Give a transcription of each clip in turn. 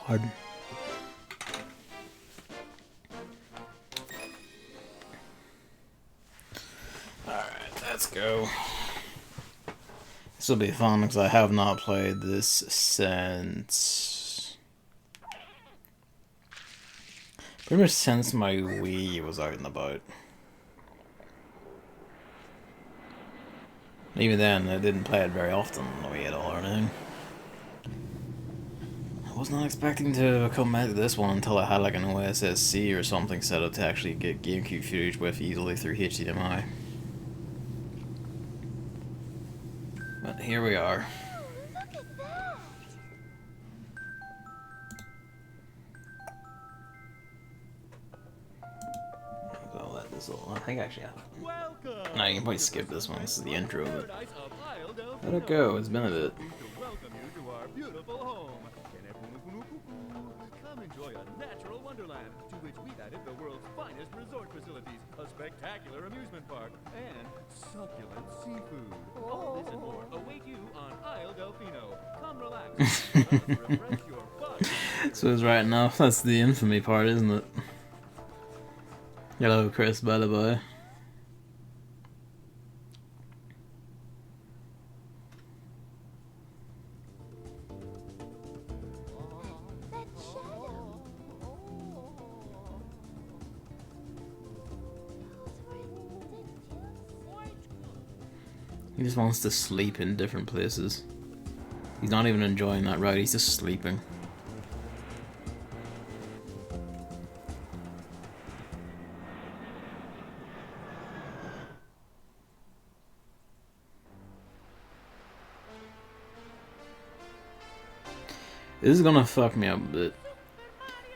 God. Alright, let's go. This will be fun because I have not played this since... pretty much since my Wii was out and about. Even then, I didn't play it very often on the Wii at all or anything. I was not expecting to come back to this one until I had like an OSSC or something set up to actually get GameCube footage with easily through HDMI. But here we are. Look at that! I'll let this all. I think actually. No, you can probably skip this one. This is the intro of it. Let it go. It's been a bit. Welcome you to our beautiful home. Come enjoy a natural wonderland to which we've added the world's finest resort facilities, a spectacular amusement park, and succulent seafood. All this and more await you on Isle Delfino. Come relax. Refresh your body. So it's right enough. That's the infamy part, isn't it? Hello, Chris, by the way. That shadow! He just wants to sleep in different places. He's not even enjoying that ride, he's just sleeping. This is gonna fuck me up a bit.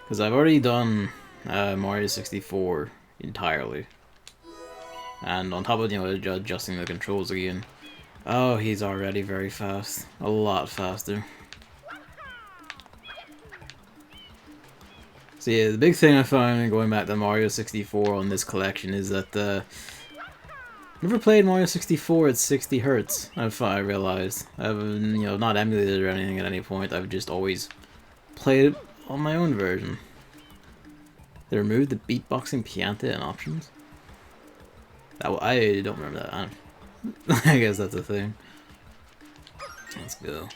Because I've already done Mario 64 entirely. And on top of, adjusting the controls again. Oh, he's already very fast. A lot faster. So yeah, the big thing I found going back to Mario 64 on this collection is that I've never played Mario 64 at 60 Hertz. I realized I've not emulated it or anything at any point. I've just always played it on my own version. They removed the beatboxing pianta in options. I don't remember that. I guess that's a thing. Let's go.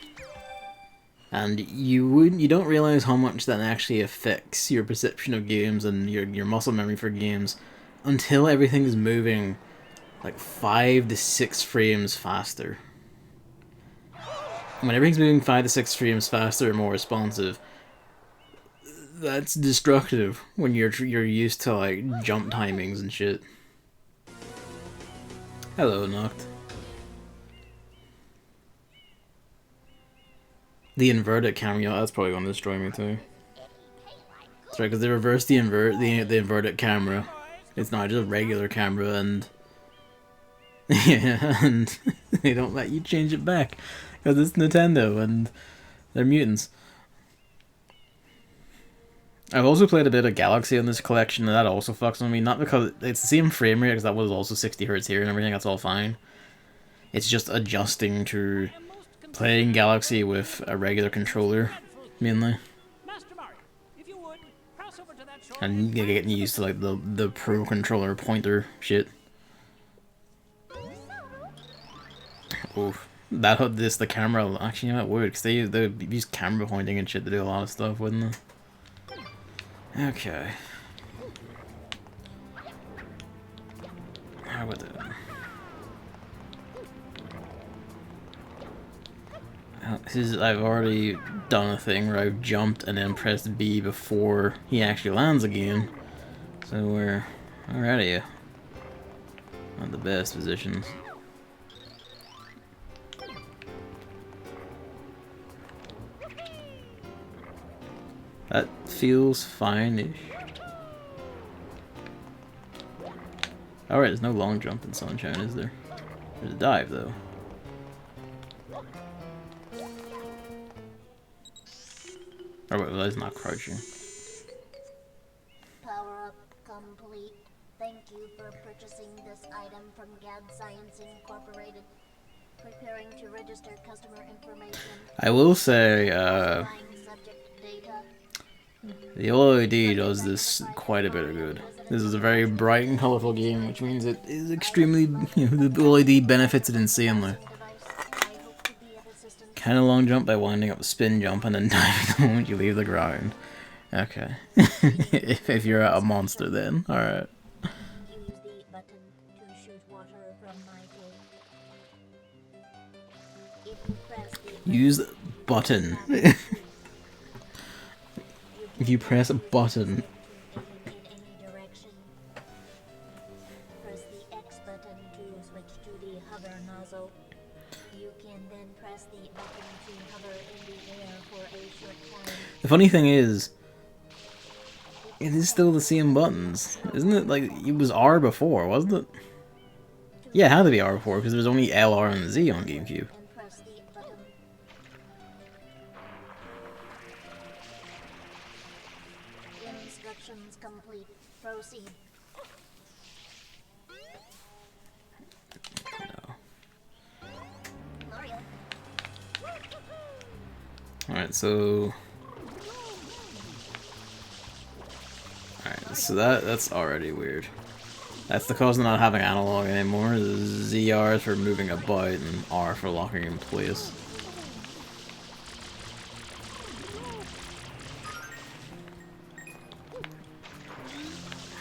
And you don't realize how much that actually affects your perception of games and your muscle memory for games until everything is moving like 5 to 6 frames faster. When everything's moving 5 to 6 frames faster and more responsive, that's destructive when you're used to like jump timings and shit. Hello, Noct. The inverted camera, that's probably going to destroy me too. That's right, because they reversed the inverted camera. It's not just a regular camera, and yeah, and they don't let you change it back because it's Nintendo and they're mutants. I've also played a bit of Galaxy in this collection, and that also fucks with me. Not because it's the same frame rate, because that was also 60 Hz here and everything, that's all fine. It's just adjusting to playing Galaxy with a regular controller, mainly. And getting used to like the Pro Controller pointer shit. Oof. The camera, actually, it would, because they use camera pointing and shit to do a lot of stuff, wouldn't they? Okay. How about that? I've already done a thing where I've jumped and then pressed B before he actually lands again. So we're already not the best positions. That feels fine-ish. Alright, there's no long jump in Sunshine, is there? There's a dive, though. Oh, wait, well, that's not crouching. Power up complete. Thank you for purchasing this item from GAD Science Incorporated. Preparing to register customer information. I will say, Subject data. The OLED does this quite a bit of good. This is a very bright and colorful game, which means it is extremely, the OLED benefits it insanely. Kind of long jump by winding up a spin jump and then diving the moment you leave the ground. Okay. if you're a monster then, alright. Use button. If you press a button. Press the X button to switch to the hover nozzle. You can then press the button to hover in the air for a short time. The funny thing is, it is still the same buttons. Isn't it? Like, it was R before, wasn't it? Yeah, it had to be R before, because there was only L, R, and Z on GameCube. Instructions complete. Proceed. No. Mario. Alright, so... Alright, so that's already weird. That's the cause of not having analog anymore. ZR is for moving about and R for locking in place.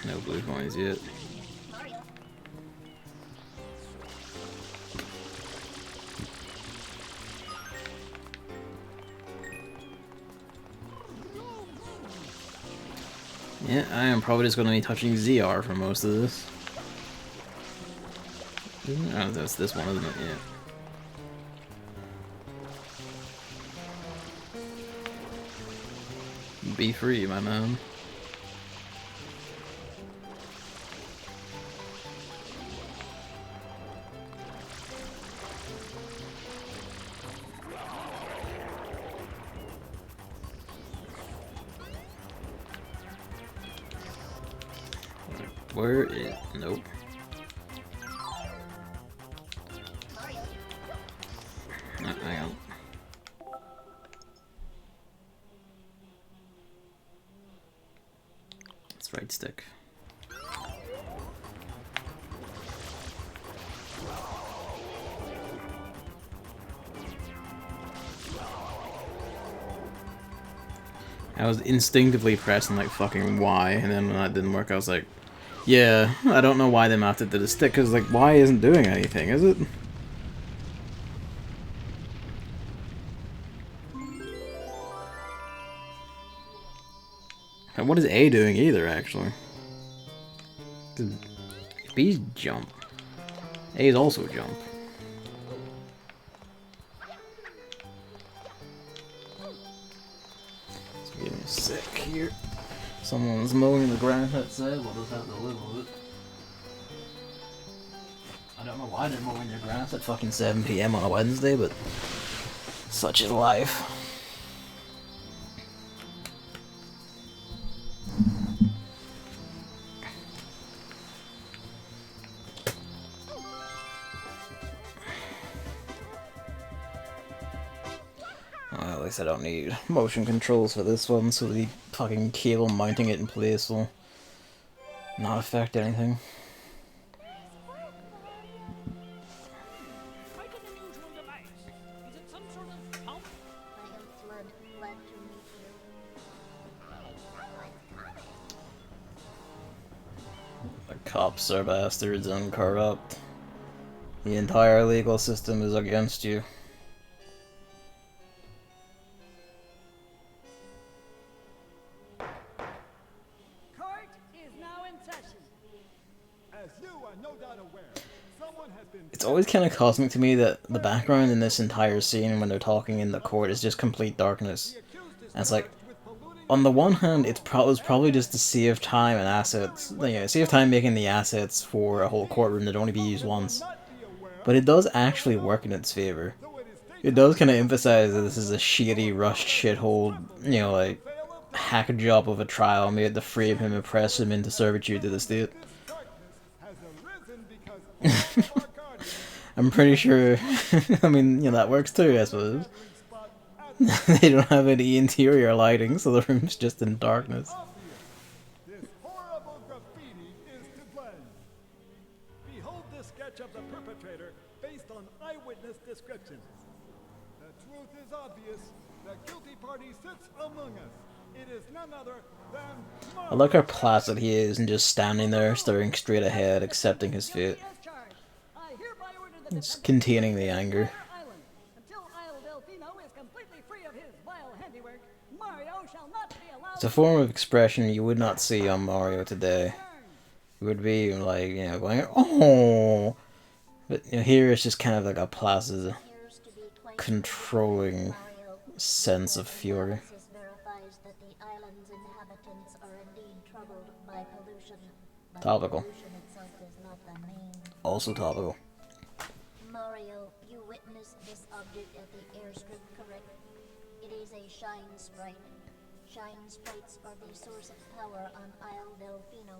No blue coins yet. Yeah, I am probably just going to be touching ZR for most of this. Oh, that's this one, isn't it? Yeah. Be free, my man. Where is... Nope. Hang on. It's right stick. I was instinctively pressing like fucking Y, and then when that didn't work I was like, yeah, I don't know why they mapped it to the stick, because like Y isn't doing anything, is it? And what is A doing either, actually? B's jump. A is also jump. It's getting sick here. Someone's mowing the grass outside, we'll just have to live with it. I don't know why they're mowing their grass at fucking 7 PM on a Wednesday, but such is life. Well, at least I don't need motion controls for this one, so the fucking cable mounting it in place will not affect anything. The cops are bastards and corrupt. The entire legal system is against you. It's always kind of cosmic to me that the background in this entire scene when they're talking in the court is just complete darkness. And it's like, on the one hand, it's probably just to save time and assets. Yeah, save time making the assets for a whole courtroom that only be used once. But it does actually work in its favor. It does kind of emphasize that this is a shitty, rushed shithole, you know, like, hack job of a trial made to frame him and press him into servitude to the state. I'm pretty sure, I mean, you know, that works too, I suppose. They don't have any interior lighting, so the room's just in darkness. This horrible graffiti is to blame. Behold the sketch of the perpetrator based on eyewitness descriptions. The truth is obvious. The guilty party sits among us. It is none other than I like how placid he is and just standing there, staring straight ahead, accepting his fate. It's containing the anger. It's a form of expression you would not see on Mario today. It would be like, you know, going, oh! But you know, here it's just kind of like a placid, controlling sense of fury. Topical. Also topical. Mario, you witnessed this object at the airstrip, correct? It is a shine sprite. Shine sprites are the source of power on Isle Delfino.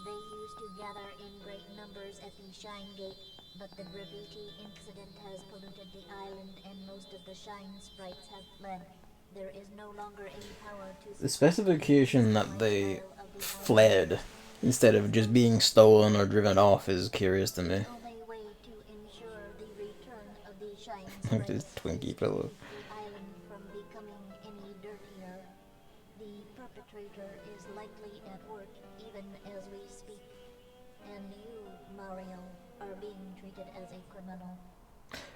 They used to gather in great numbers at the Shine Gate, but the graffiti incident has polluted the island and most of the Shine sprites have fled. There is no longer any power to... The specification that they fled instead of just being stolen or driven off is curious to me. The only way to ensure the return of the Shine Look at sprites this Twinkie pillow. the island from becoming any dirtier. The perpetrator is likely at work even as we speak. And you, Mario, are being treated as a criminal.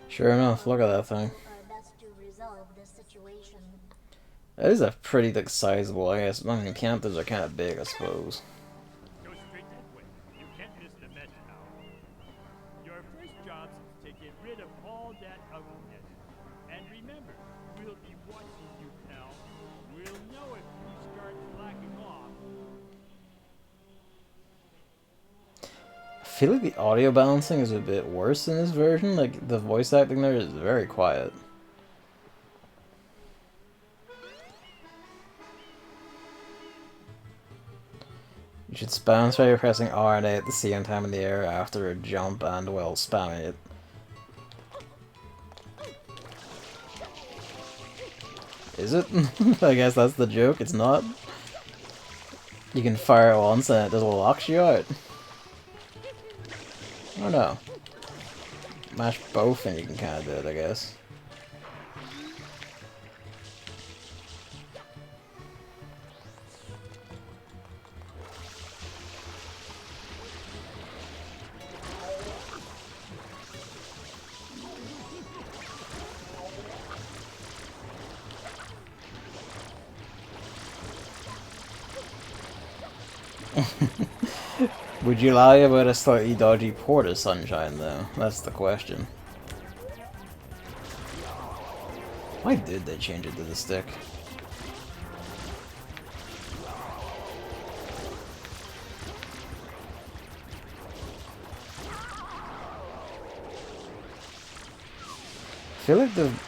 Sure enough, look at that thing. Our best to resolve this situation. That is a pretty like, sizable, I guess. I mean, panthers are kind of big, I suppose. Go straight that way. You can't miss the mess now. Your first job is to get rid of all that ugliness. And remember, we'll be watching you, pal. We'll know if you start slacking off. I feel like the audio balancing is a bit worse in this version. Like, the voice acting there is very quiet. You should spam by pressing R and A at the same time in the air after a jump and, well, spamming it. Is it? I guess that's the joke, it's not. You can fire it once and it just locks you out. Oh no. Mash both and you can kinda do it, I guess. Would you lie about a slightly dodgy port of Sunshine, though? That's the question. Why did they change it to the stick? I feel like they've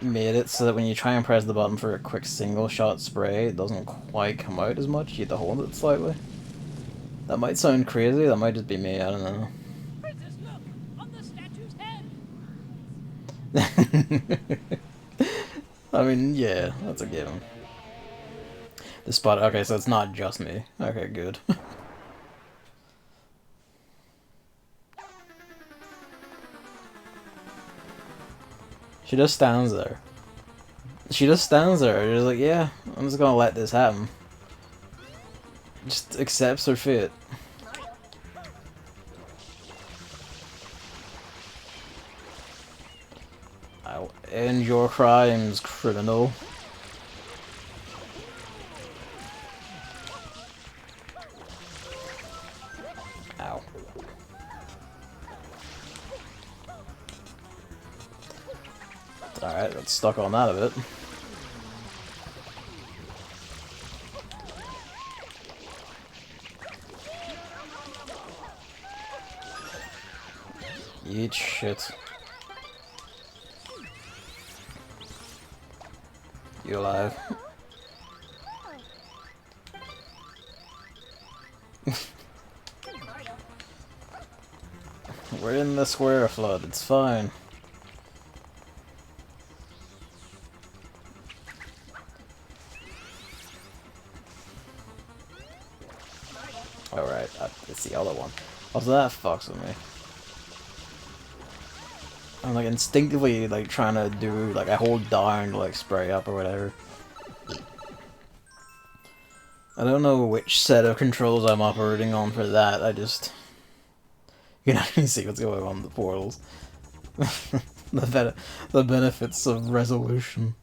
made it so that when you try and press the button for a quick single shot spray, it doesn't quite come out as much. You have to hold it slightly. That might sound crazy, that might just be me, I don't know. Princess, look! On the statue's head! I mean, yeah, that's a given. The spot, okay, so it's not just me. Okay, good. She just stands there. She just stands there, she's like, yeah, I'm just gonna let this happen. Just accepts her fate. I'll end your crimes, criminal. Ow. Alright, got stuck on that a bit. Eat shit. You alive? We're in the square flood, it's fine. Alright, it's the other one. Also, that fucks with me. I'm like instinctively like trying to do like I hold down to like spray up or whatever. I don't know which set of controls I'm operating on for that. I just you can actually see what's going on in the portals. the benefits of resolution.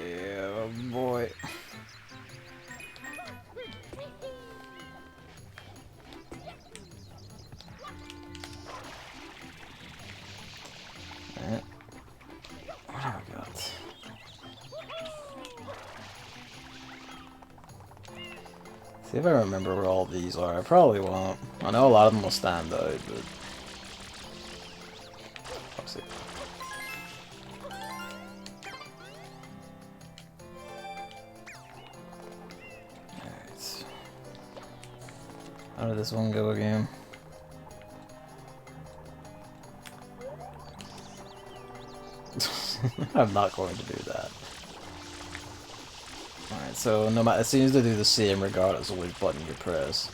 Yeah, boy. Alright. What have I got? See if I remember where all these are. I probably won't. I know a lot of them will stand out, but... Let's see. Alright. How did this one go again? I'm not going to do that. Alright, so no matter, it seems to do the same regardless of which button you press.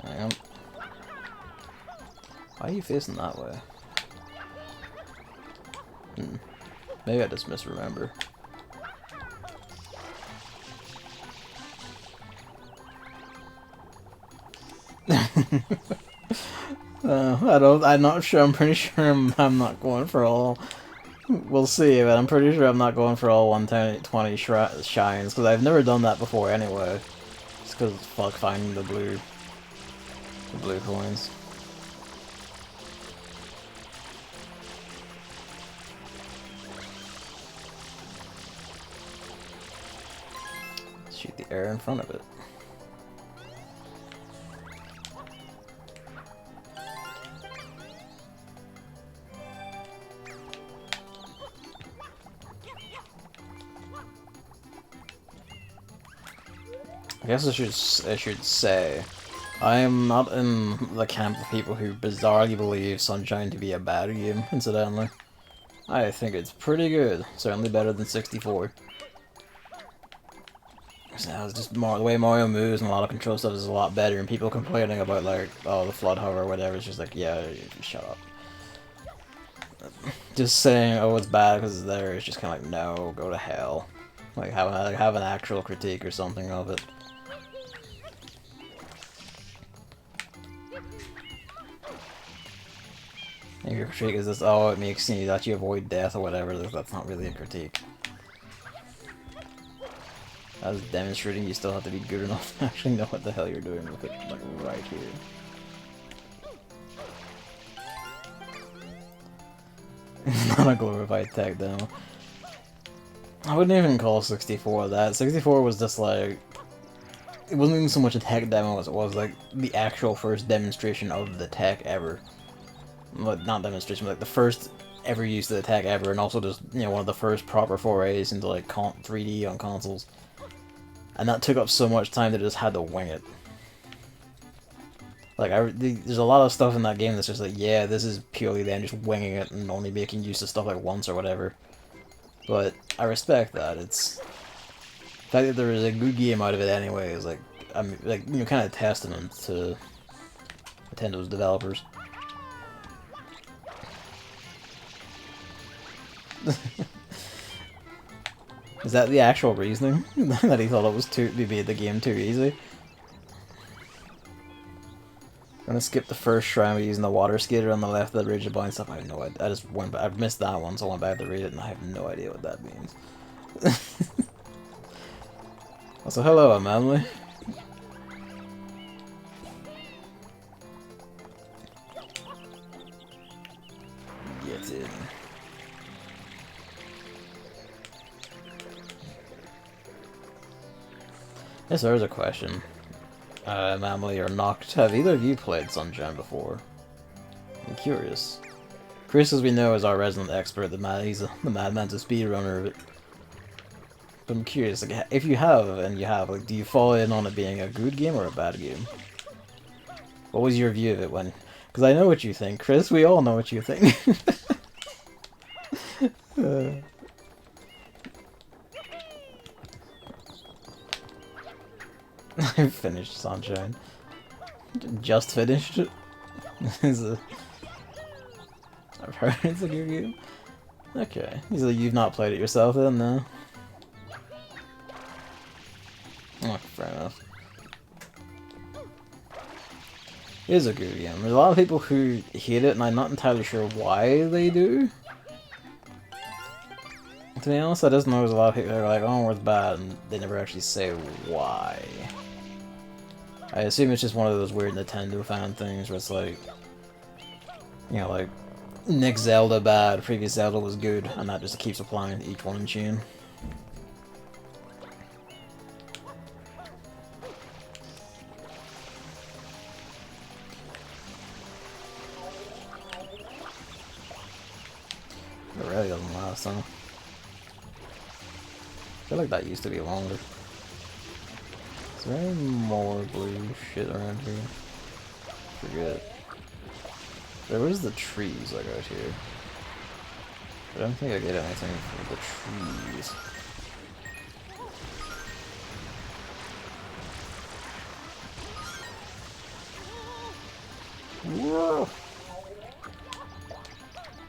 Hang on. Why are you facing that way? Maybe I just misremember. I'm not sure, I'm pretty sure I'm not going for all, we'll see, but I'm pretty sure I'm not going for all 120 shines, because I've never done that before anyway. Just because fuck finding the blue coins. Shoot the air in front of it. I guess I should say, I am not in the camp of people who bizarrely believe Sunshine to be a bad game, incidentally. I think it's pretty good, certainly better than 64. So it's just more the way Mario moves and a lot of control stuff is a lot better, and people complaining about like, oh, the flood hover or whatever, it's just like, yeah, shut up. Just saying, oh, it's bad because it's there, it's just kind of like, no, go to hell. Like, have an actual critique or something of it. And your critique is just, oh, it makes you that you avoid death or whatever. That's not really a critique. As demonstrating, you still have to be good enough to actually know what the hell you're doing with it, like right here. It's not a glorified tech demo. I wouldn't even call 64 that. 64 was just like, it wasn't even so much a tech demo as it was like the actual first demonstration of the tech ever. Well, not demonstration, but like the first ever use of the tech ever, and also just, you know, one of the first proper forays into like 3D on consoles. And that took up so much time that I just had to wing it. Like, there's a lot of stuff in that game that's just like, yeah, this is purely them just winging it and only making use of stuff like once or whatever. But I respect that. It's the fact that there is a good game out of it anyway is like, I'm like, you know, kind of testament to Nintendo's developers. Is that the actual reasoning? That he thought it was he made the game too easy? I'm gonna skip the first shrine by using the water skater on the left of the ridge of blind stuff. I have no idea. I just went back. I missed that one, so I went back to read it, and I have no idea what that means. Also, hello, I'm Emily. Get in. Yes, there is a question. Emily or Noct, have either of you played Sunshine before? I'm curious. Chris, as we know, is our resident expert. He's the madman's a speedrunner of it. But I'm curious, like, if you have, like, do you fall in on it being a good game or a bad game? What was your view of it when? Because I know what you think, Chris. We all know what you think. I finished Sunshine. Just finished. I've heard it's a good game. Okay, so you've not played it yourself then, no? Oh, fair enough. It is a good game. There's a lot of people who hate it, and I'm not entirely sure why they do. To be honest, I just know there's a lot of people that are like, oh, it's bad, and they never actually say why. I assume it's just one of those weird Nintendo fan things where it's like, you know, like, next Zelda bad, previous Zelda was good, and that just keeps applying to each one in tune. It really doesn't last, huh? I feel like that used to be longer. Is there any more blue shit around here? Forget. There was the trees like out here. I don't think I get anything from the trees. Whoa!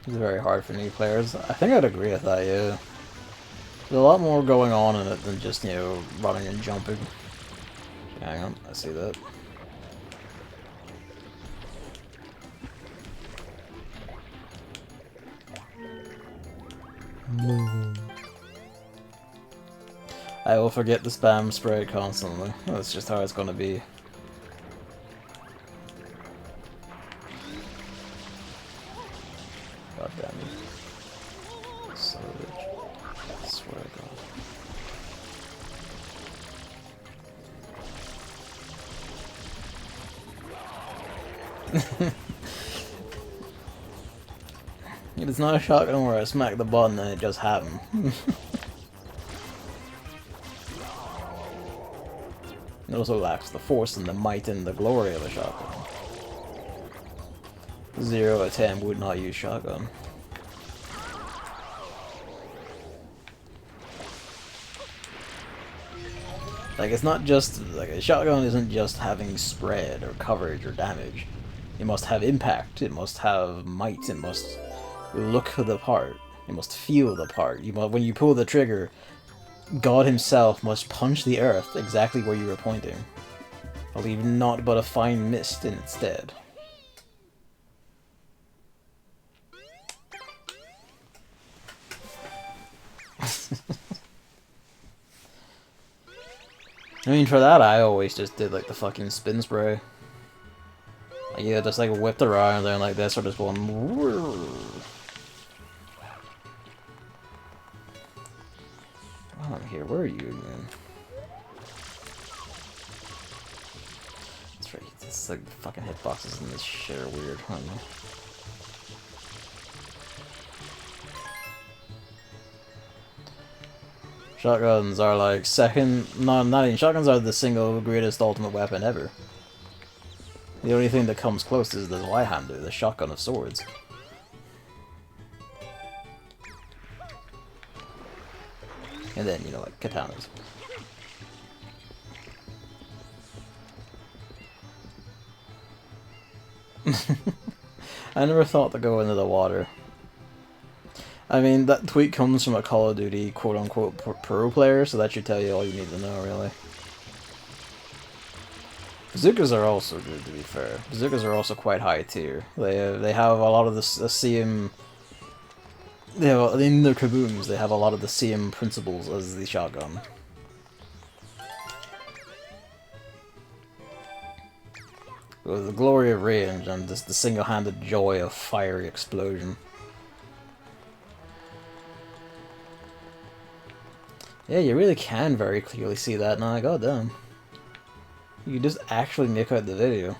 It's very hard for new players. I think I'd agree with that, yeah. There's a lot more going on in it than just, you know, running and jumping. Hang on, I see that. I will forget the spam spray constantly. That's just how it's gonna be. God damn it. Son of a bitch. I swear to God. It's not a shotgun where I smack the button and it just happened. It also lacks the force and the might and the glory of a shotgun. 0 out of 10 would not use shotgun. Like, it's not just, like, a shotgun isn't just having spread or coverage or damage. It must have impact, it must have might, it must look the part, it must feel the part. When you pull the trigger, God himself must punch the earth exactly where you were pointing, leave naught but a fine mist in its stead. I mean, for that, I always just did, like, the fucking spin spray. Like, yeah, just, like, whipped around there like this, or just going... Oh, I'm here. Where are you again? That's right. This, like, the fucking hitboxes in this shit are weird. I don't know. Shotguns are like not even shotguns are the single greatest ultimate weapon ever. The only thing that comes close is the Zweihander, the shotgun of swords. And then, you know, like katanas. I never thought to go into the water. I mean, that tweet comes from a Call of Duty quote-unquote pro player, so that should tell you all you need to know, really. Bazookas are also good, to be fair. Bazookas are also quite high tier. They have a lot of the same... They have, in their kabooms, they have a lot of the same principles as the shotgun. With the glory of range and just the single-handed joy of fiery explosion. Yeah, you really can very clearly see that now, goddamn. You can just actually make out the video.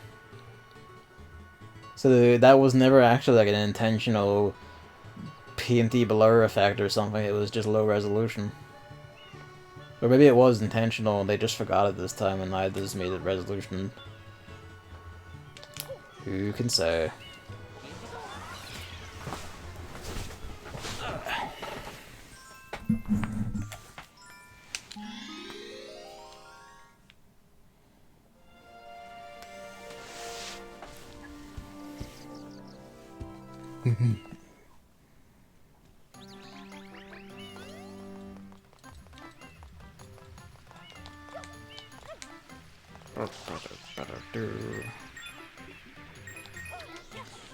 So that was never actually like an intentional painty blur effect or something, it was just low resolution. Or maybe it was intentional and they just forgot it this time and I just made it resolution. Who can say?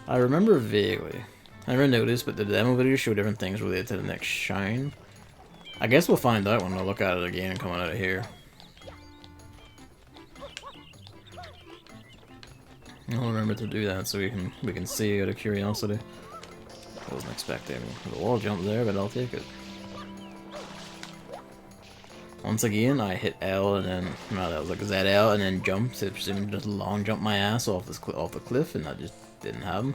I remember vaguely. I never noticed, but the demo video showed different things related to the next shine. I guess we'll find out when I look at it again coming out of here. I'll remember to do that so we can see out of curiosity. I wasn't expecting a wall jump there, but I'll take it. Once again, I hit L and then no, that was like ZL and then jumped. So just long jump my ass off this off the cliff, and that just didn't happen.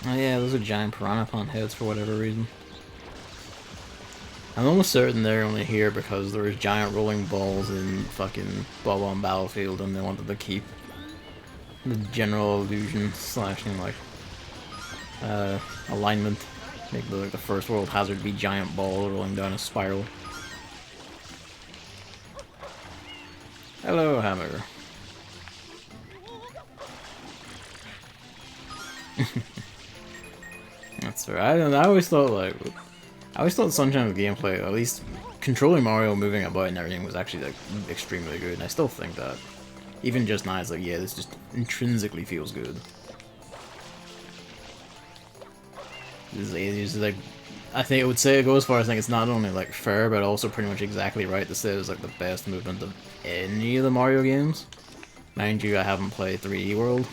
Oh yeah, those are giant piranha pond heads for whatever reason. I'm almost certain they're only here because there was giant rolling balls in fucking Bob-omb Battlefield and they wanted to keep the general illusion slashing like alignment. Make the first world hazard be giant balls rolling down a spiral. Hello, Hammer. That's right. I always thought Sunshine's gameplay, at least controlling Mario, moving about and everything, was actually like extremely good, and I still think that. Even just now, it's like, yeah, this just intrinsically feels good. This is like, I think it would say go as far as saying it's not only like fair, but also pretty much exactly right to say it's like the best movement of any of the Mario games. Mind you, I haven't played 3D World.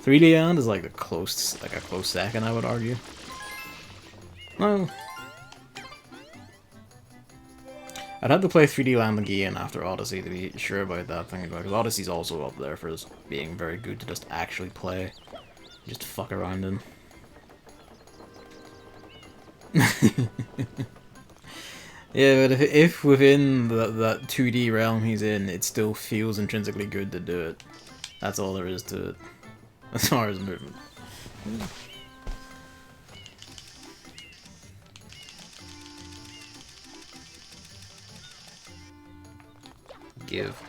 3D Land is like a close second, I would argue. Well, I'd have to play 3D Land again after Odyssey to be sure about that thing, because Odyssey's also up there for being very good to just actually play, just fuck around in. Yeah, but if within that 2D realm he's in, it still feels intrinsically good to do it. That's all there is to it. As far as movement. Give.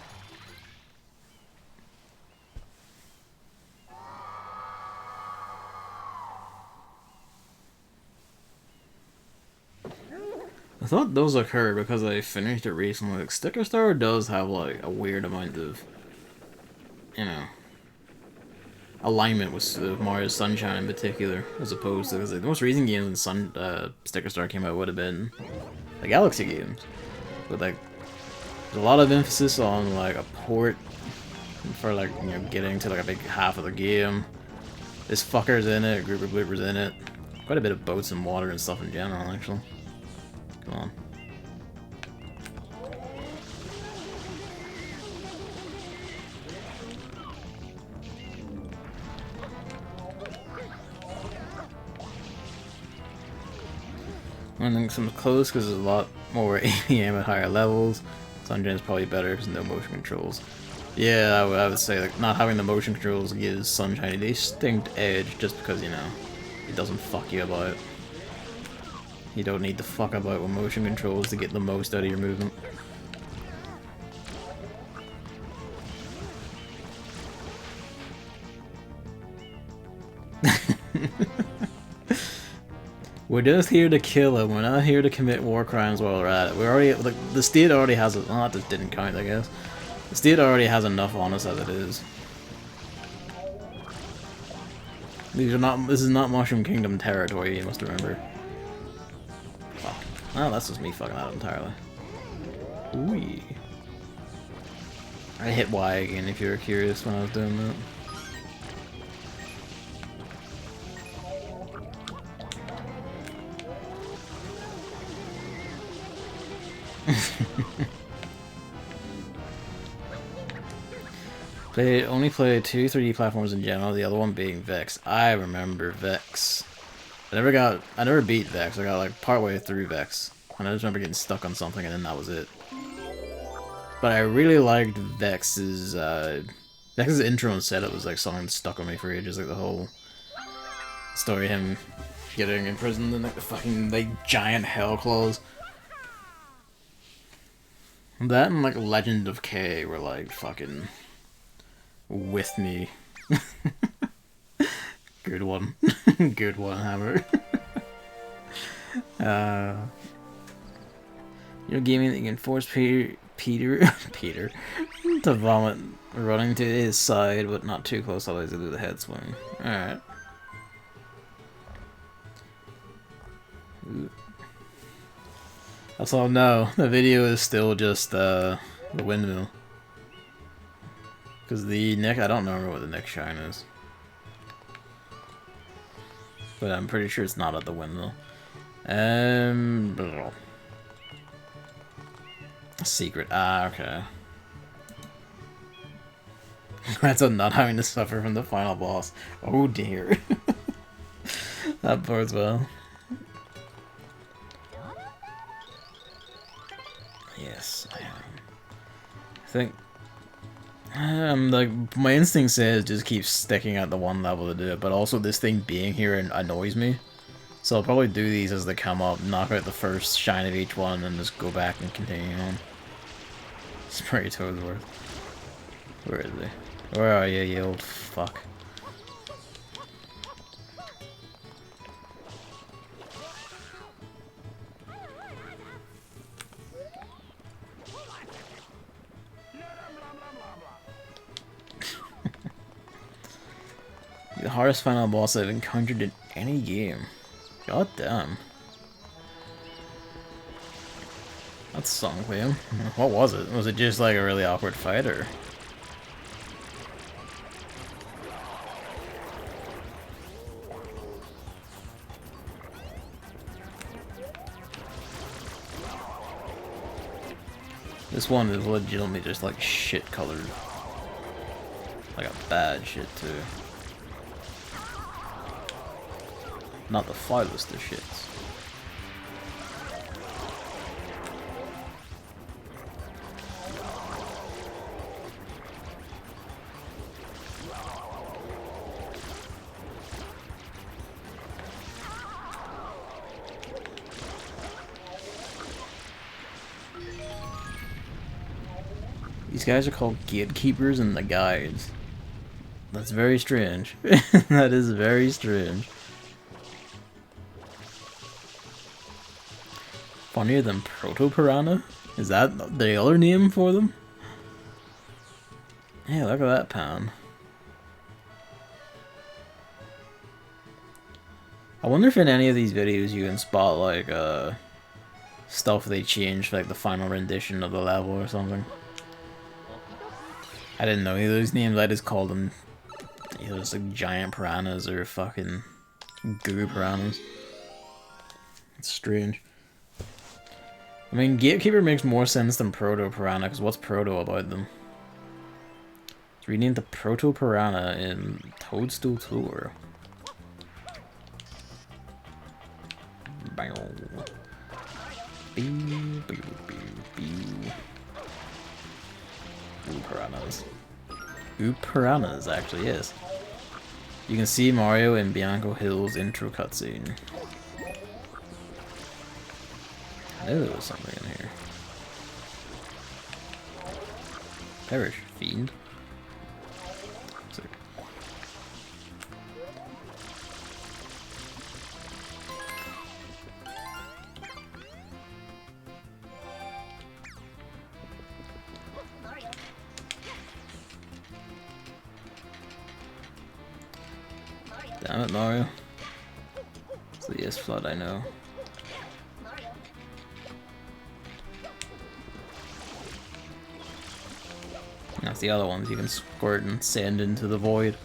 I thought those occurred because I finished it recently. Like, Sticker Star does have like a weird amount of, you know, alignment with Mario Sunshine in particular, as opposed to, because like, the most recent games when Sticker Star came out would have been the Galaxy games, but like there's a lot of emphasis on like a port for like, you know, getting to like a big half of the game. This fucker's in it, a group of bloopers in it, quite a bit of boats and water and stuff in general actually. Come on. I think some close because there's a lot more APM at higher levels. Sunshine's probably better because no motion controls. Yeah, I would say like not having the motion controls gives Sunshine a distinct edge just because, you know, it doesn't fuck you about. You don't need to fuck about with motion controls to get the most out of your movement. We're just here to kill him. We're not here to commit war crimes while we're at it. We're already, like, the state already has it. Well, that just didn't count, I guess. The state already has enough on us as it is. These are not. This is not Mushroom Kingdom territory. You must remember. Fuck. Oh, that's just me fucking out entirely. Ooh. I hit Y again. If you were curious when I was doing that. Only played 2 3D platforms in general, the other one being Vex. I remember Vex. I never beat Vex, I got like partway through Vex. And I just remember getting stuck on something and then that was it. But I really liked Vex's intro and setup was like something that stuck on me for ages, like the whole story of him getting imprisoned in like the fucking like giant hell claws. That and like Legend of K were like fucking with me. Good one. Good one, Hammer. You're gaming that you can force Peter to vomit running to his side, but not too close, otherwise he'll do the head swing. Alright. Also, no, the video is still just the windmill. Because the neck, I don't remember what the next shine is. But I'm pretty sure it's not at the windmill. Secret. Ah, okay. That's on not having to suffer from the final boss. Oh dear. That bodes well. Yes, I am. I think like my instinct says just keep sticking at the one level to do it, but also this thing being here annoys me. So I'll probably do these as they come up, knock out the first shine of each one, and just go back and continue on. Spray Toadsworth. Where is he? Where are you, you old fuck? The hardest final boss I've encountered in any game. God damn. That's something, Liam. What was it? Was it just like a really awkward fight, or? This one is legitimately just like shit colored. Like a bad shit too. Not the filest of shits. These guys are called gatekeepers in the guides. That's very strange. That is very strange. Funnier than Proto-Piranha? Is that the other name for them? Hey, look at that pound. I wonder if in any of these videos you can spot like stuff they changed, like the final rendition of the level or something. I didn't know any of those names, I just called them either just like giant piranhas or fucking goo piranhas. It's strange. I mean, Gatekeeper makes more sense than Proto-Piranha, because what's Proto about them? It's renamed the Proto-Piranha in Toadstool Tour. Ooh, piranhas. Ooh, piranhas, actually, yes. You can see Mario in Bianco Hill's intro cutscene. I knew there was something in here. Perish, fiend. Sick. Damn it, Mario. It's the yes flood I know. Mario. That's the other ones you can squirt and send into the void.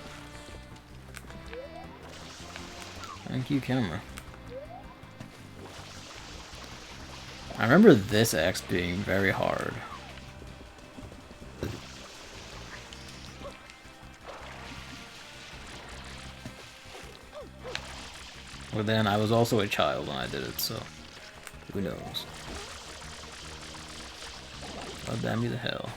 Thank you, camera. I remember this X being very hard. But then I was also a child when I did it, so who knows? Oh, damn you to hell.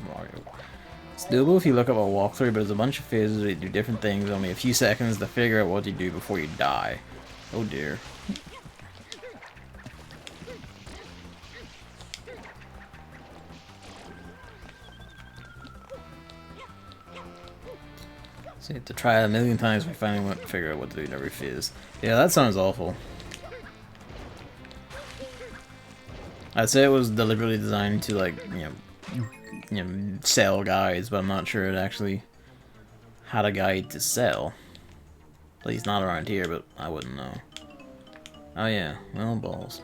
Mario. It's doable if you look up a walkthrough, but there's a bunch of phases where you do different things, only a few seconds to figure out what you do before you die. Oh dear. So you have to try it a million times before you finally figure out what to do in every phase. Yeah, that sounds awful. I'd say it was deliberately designed to, like, you know, sell guides, but I'm not sure it actually had a guide to sell. At least not around here, but I wouldn't know. Oh yeah, well, balls.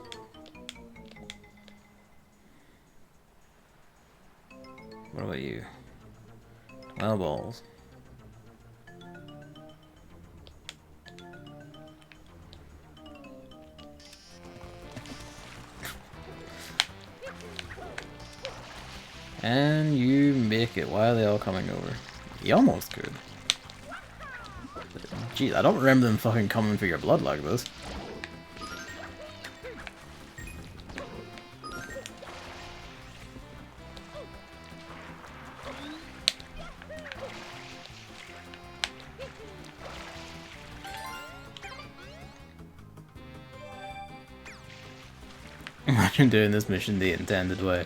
What about you? Well, balls. And you make it. Why are they all coming over? You almost could. Jeez, I don't remember them fucking coming for your blood like this. Imagine doing this mission the intended way.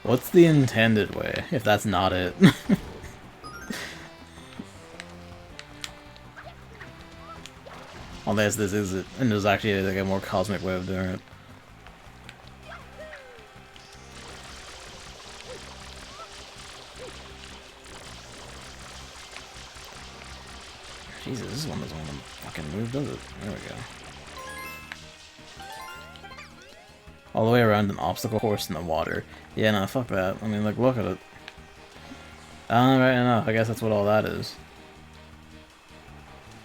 What's the intended way, if that's not it? Unless this is it, and there's actually like a more cosmic way of doing it. Jesus, this one doesn't want to fucking move, does it? There we go. All the way around an obstacle course in the water. Yeah, no, fuck that. I mean, like, look at it. Right enough, I guess that's what all that is.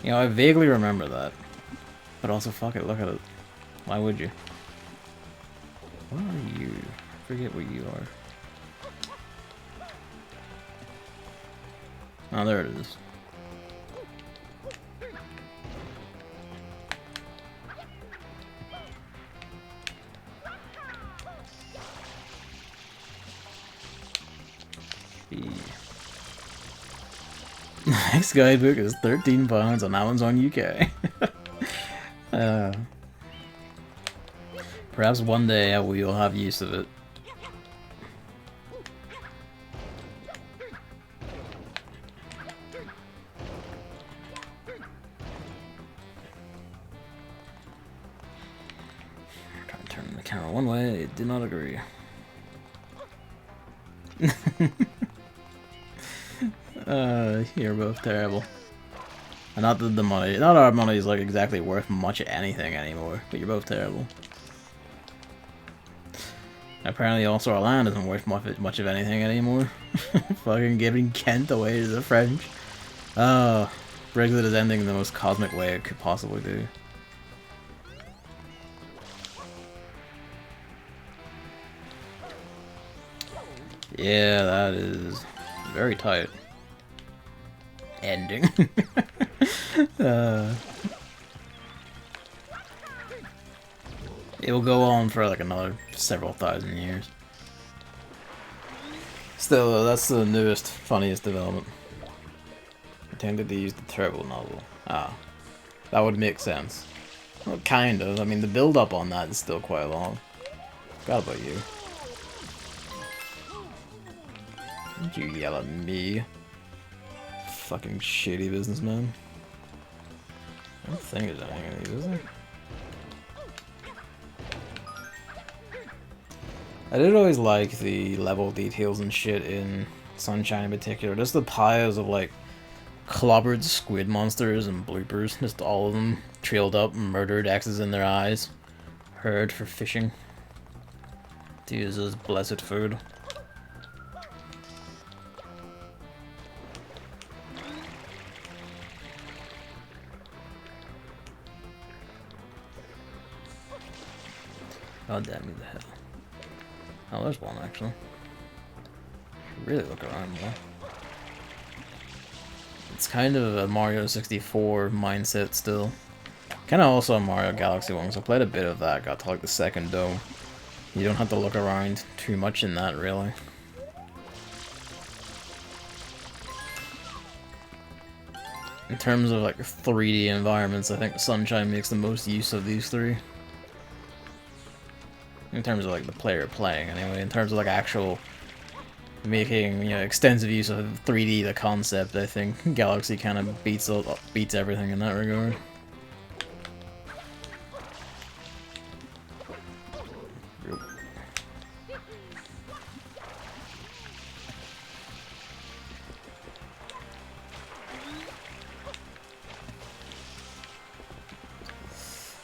You know, I vaguely remember that. But also, fuck it, look at it. Why would you? What are you? I forget what you are. Oh, there it is. The next guidebook is £13 and that one's on UK. Perhaps one day we will have use of it. Trying to turn the camera one way, it did not agree. You're both terrible. And not that the money, not our money is like exactly worth much of anything anymore, but you're both terrible. Apparently also our land isn't worth much of anything anymore. Fucking giving Kent away to the French. Oh, Brexit is ending in the most cosmic way it could possibly do. Yeah, that is very tight. Ending. It will go on for like another several thousand years. Still, though, that's the newest, funniest development. Intended to use the turbo nozzle. Ah, that would make sense. Well, kind of. I mean, the build-up on that is still quite long. Forgot about you. Don't you yell at me. Fucking shitty businessman. I don't think there's anything in these, is there? I did always like the level details and shit in Sunshine in particular. Just the piles of like clobbered squid monsters and bloopers. Just all of them trailed up, murdered, X's in their eyes. Herd for fishing. To use as blessed food. Oh, damn me the hell. Oh, there's one actually. Really look around more. It's kind of a Mario 64 mindset still. Kind of also a Mario Galaxy one, so I played a bit of that, got to like the second dome. You don't have to look around too much in that, really. In terms of like 3D environments, I think Sunshine makes the most use of these three. In terms of like the player playing, anyway. In terms of like actual making, you know, extensive use of 3D, the concept, I think Galaxy kind of beats everything in that regard.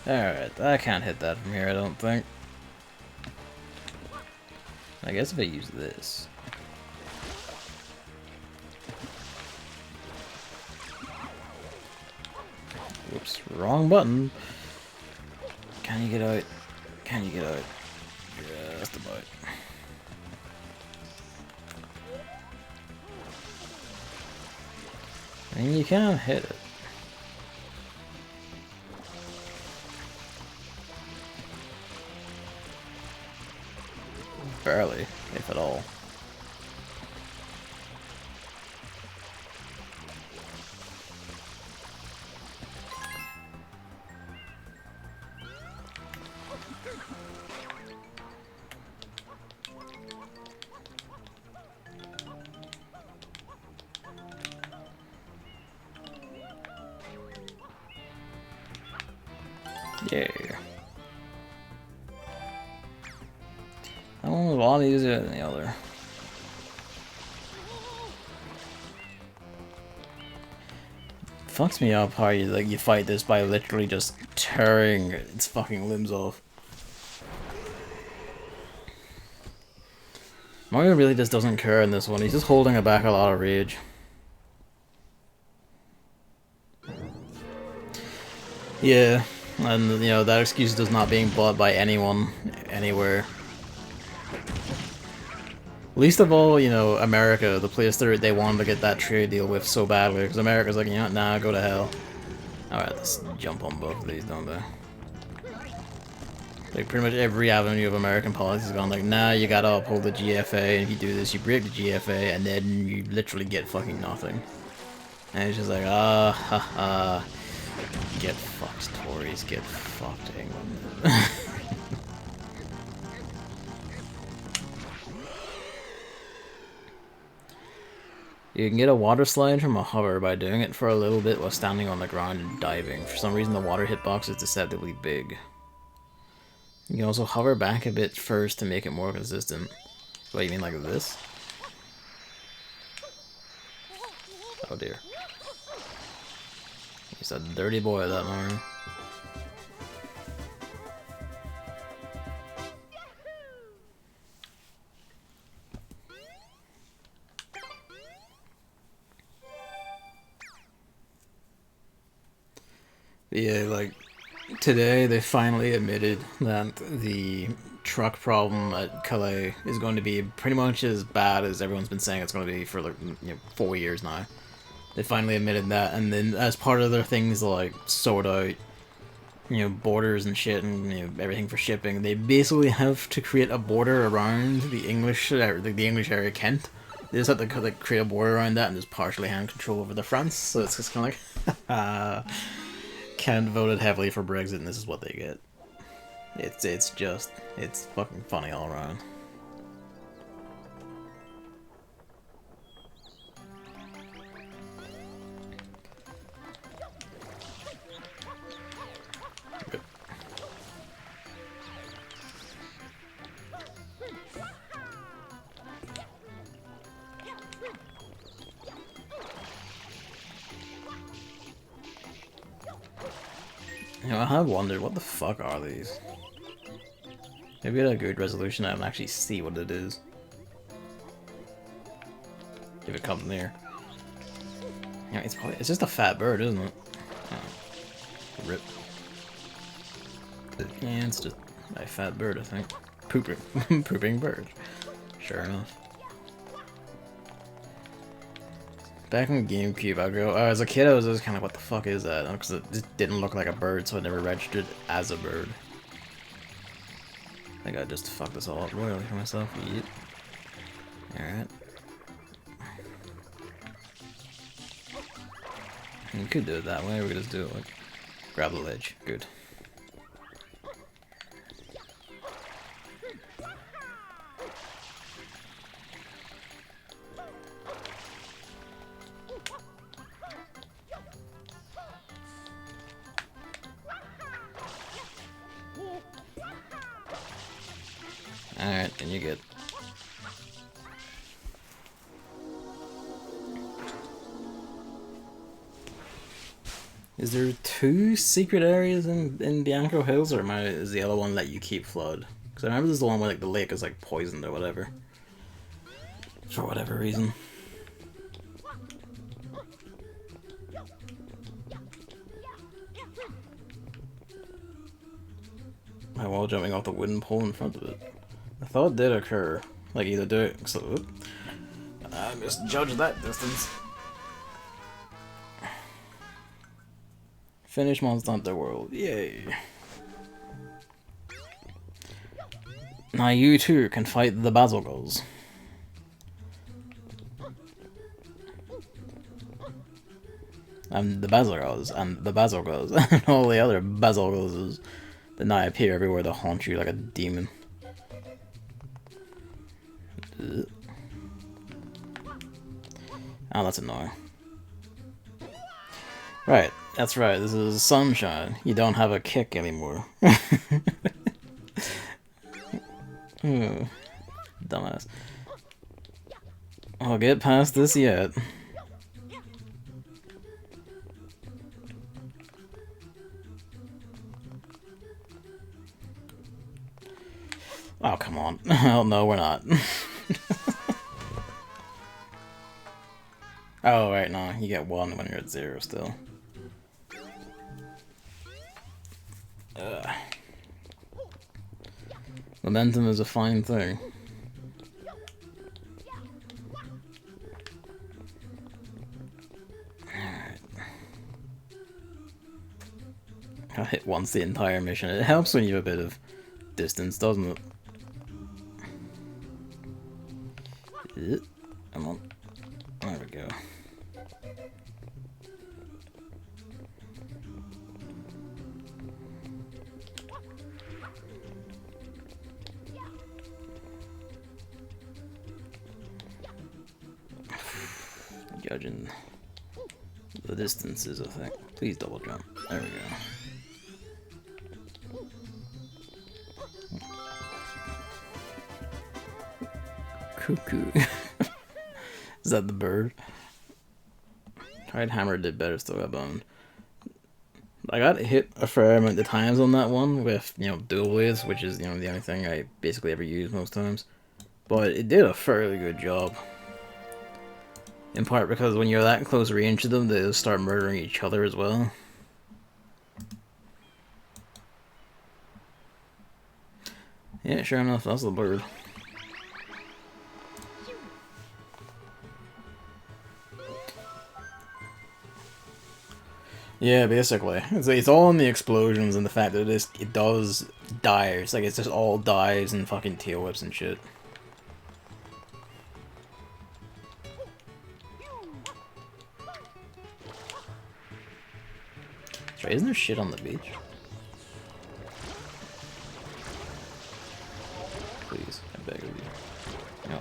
Alright, I can't hit that from here, I don't think. I guess if I use this. Whoops, wrong button. Can you get out? Can you get out? Just about. And you can't hit it. Barely, if at all. Yeah. That one was a lot easier than the other. Fucks me up how you fight this by literally just tearing its fucking limbs off. Mario really just doesn't care in this one. He's just holding back a lot of rage. Yeah, and you know that excuse is not being bought by anyone anywhere. Least of all, you know, America, the place they wanted to get that trade deal with so badly, because America's like, you know, nah, go to hell. Alright, let's jump on both of these, don't they? Like, pretty much every avenue of American policy has gone like, nah, you gotta uphold the GFA, and if you do this, you break the GFA, and then you literally get fucking nothing. And it's just like, ah, ha, ha. Get fucked, Tories, get fucked, England. You can get a water slide from a hover by doing it for a little bit while standing on the ground and diving. For some reason the water hitbox is deceptively big. You can also hover back a bit first to make it more consistent. What, you mean like this? Oh dear. He's a dirty boy, that Mario. Yeah, like, today they finally admitted that the truck problem at Calais is going to be pretty much as bad as everyone's been saying it's going to be for, like, 4 years now. They finally admitted that, and then as part of their things to, like, sort out, borders and shit and, everything for shipping, they basically have to create a border around the English area Kent. They just have to, like, create a border around that and just partially hand control over the France, so it's just kind of like, Kent voted heavily for Brexit, and this is what they get. It's fucking funny all around. You know, I have wondered, what the fuck are these? Maybe at a good resolution I can actually see what it is. If it comes near. Yeah, it's just a fat bird, isn't it? Oh. Rip. Yeah, it's just a fat bird, I think. Pooping bird. Sure enough. Back on GameCube, as a kid, I was just kind of, what the fuck is that? Because it just didn't look like a bird, so I never registered as a bird. I think I just fucked this all up royally for myself. Yep. Alright. We could do it that way, we could just do it like, grab the ledge. Good. Alright, then you're good. Is there 2 secret areas in Bianco Hills, or is the other one let you keep flood? Because I remember there's the one where like the lake is like poisoned or whatever. For whatever reason. My wall jumping off the wooden pole in front of it. I thought it did occur. Like either do it, so I misjudged that distance. Finish Monster Hunter World, yay! Now you too can fight the Bazilgos. And the Bazilgos, and the Bazilgos, and all the other Bazilgos that now appear everywhere to haunt you like a demon. Oh, that's annoying. Right, that's right, this is Sunshine. You don't have a kick anymore. Dumbass. I'll get past this yet. Oh, come on. Oh, no, we're not. Oh, right, no, you get 1 when you're at 0 still. Momentum is a fine thing. Alright. I'll hit once the entire mission. It helps when you have a bit of distance, doesn't it? Come on. There we go. Judging the distances, I think. Please double jump. There we go. Cuckoo. Is that the bird? Tried hammer did better, still got boned. I got hit a fair amount of times on that one with, you know, dual blades, which is, you know, the only thing I basically ever use most times. But it did a fairly good job. In part because when you're that close range to them, they start murdering each other as well. Yeah, sure enough, that's the bird. Yeah, basically. It's all in the explosions and the fact that it does dives. Like, it's just all dives and fucking tail whips and shit. Sorry, isn't there shit on the beach? Please, I beg of you. No.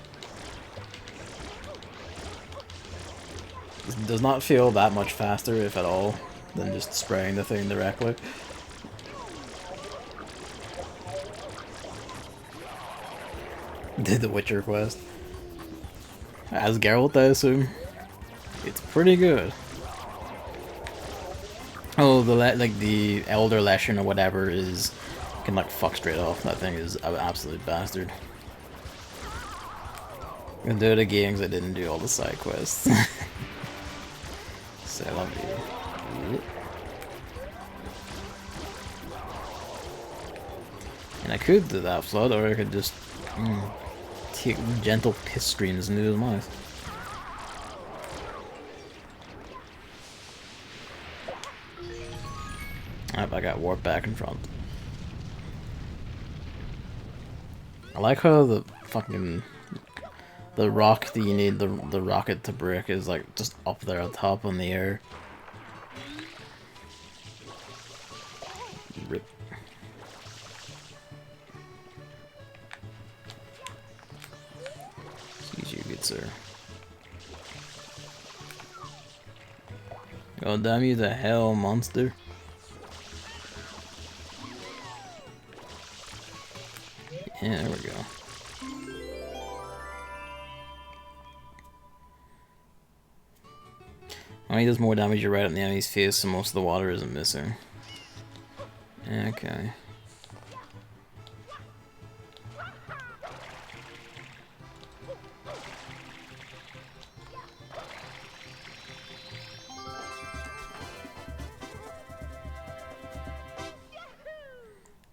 This does not feel that much faster, if at all, than just spraying the thing directly. Did the Witcher quest. As Geralt, I assume. It's pretty good. Oh, like the Elder Lesson or whatever is can like fuck straight off. That thing is an absolute bastard. I'm gonna do it again because I didn't do all the side quests. So I love you. And I could do that flood, or I could just take gentle piss streams into his mouth. I got warped back in front. I like how the fucking the rock that you need the rocket to break is like just up there on top in the air. Rip. Excuse you, good sir. Oh damn you to hell, monster. Yeah, there we go. Oh, he does more damage right in the enemy's face, so most of the water isn't missing. Okay.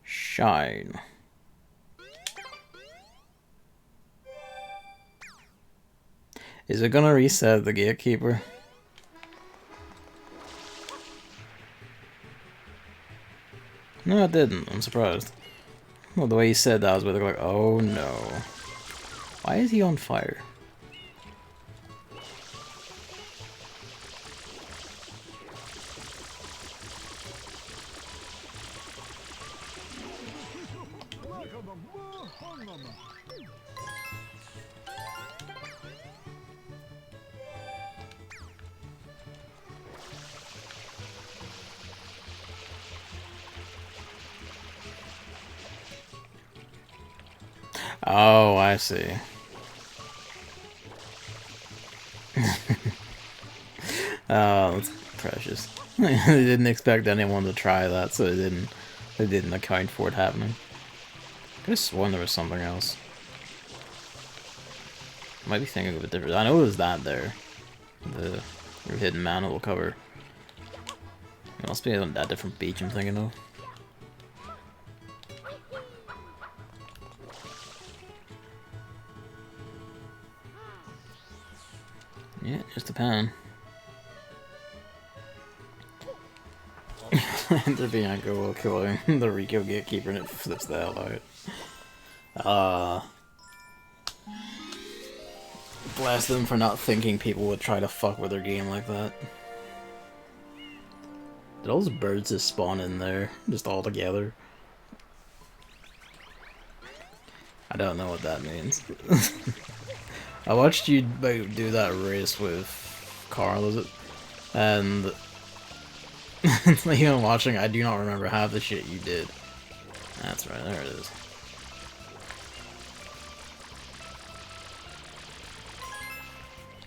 Shine. Is it gonna reset the gatekeeper? No, it didn't. I'm surprised. Well, the way you said that, I was about to go like, oh no. Why is he on fire? Oh, I see. Oh, that's precious. They didn't expect anyone to try that, so they didn't account for it happening. I could have sworn there was something else. Might be thinking of a different. I know it was that there. The hidden mantle cover. It must be on that different beach I'm thinking of. Yeah, just a pan. The Bianco will kill the Rico gatekeeper and it flips the hell out. Blast them for not thinking people would try to fuck with their game like that. Did all those birds just spawn in there? Just all together? I don't know what that means. I watched you do that race with Carl, is it? And even watching, I do not remember half the shit you did. That's right, there it is.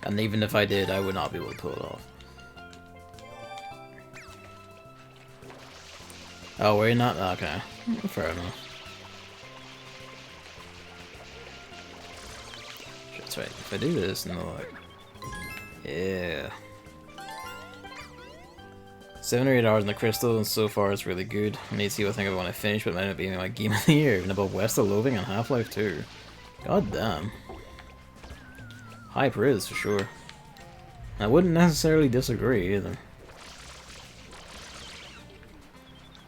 And even if I did, I would not be able to pull it off. Oh, were you not? Okay, fair enough. That's right, if I do this, no, like... Yeah. 7 or 8 hours in the crystal, and so far it's really good. I need to see what I think of it when I finish, but it might end up being my game of the year, even above West of Loathing and Half-Life 2. God damn. High praise, for sure. I wouldn't necessarily disagree, either.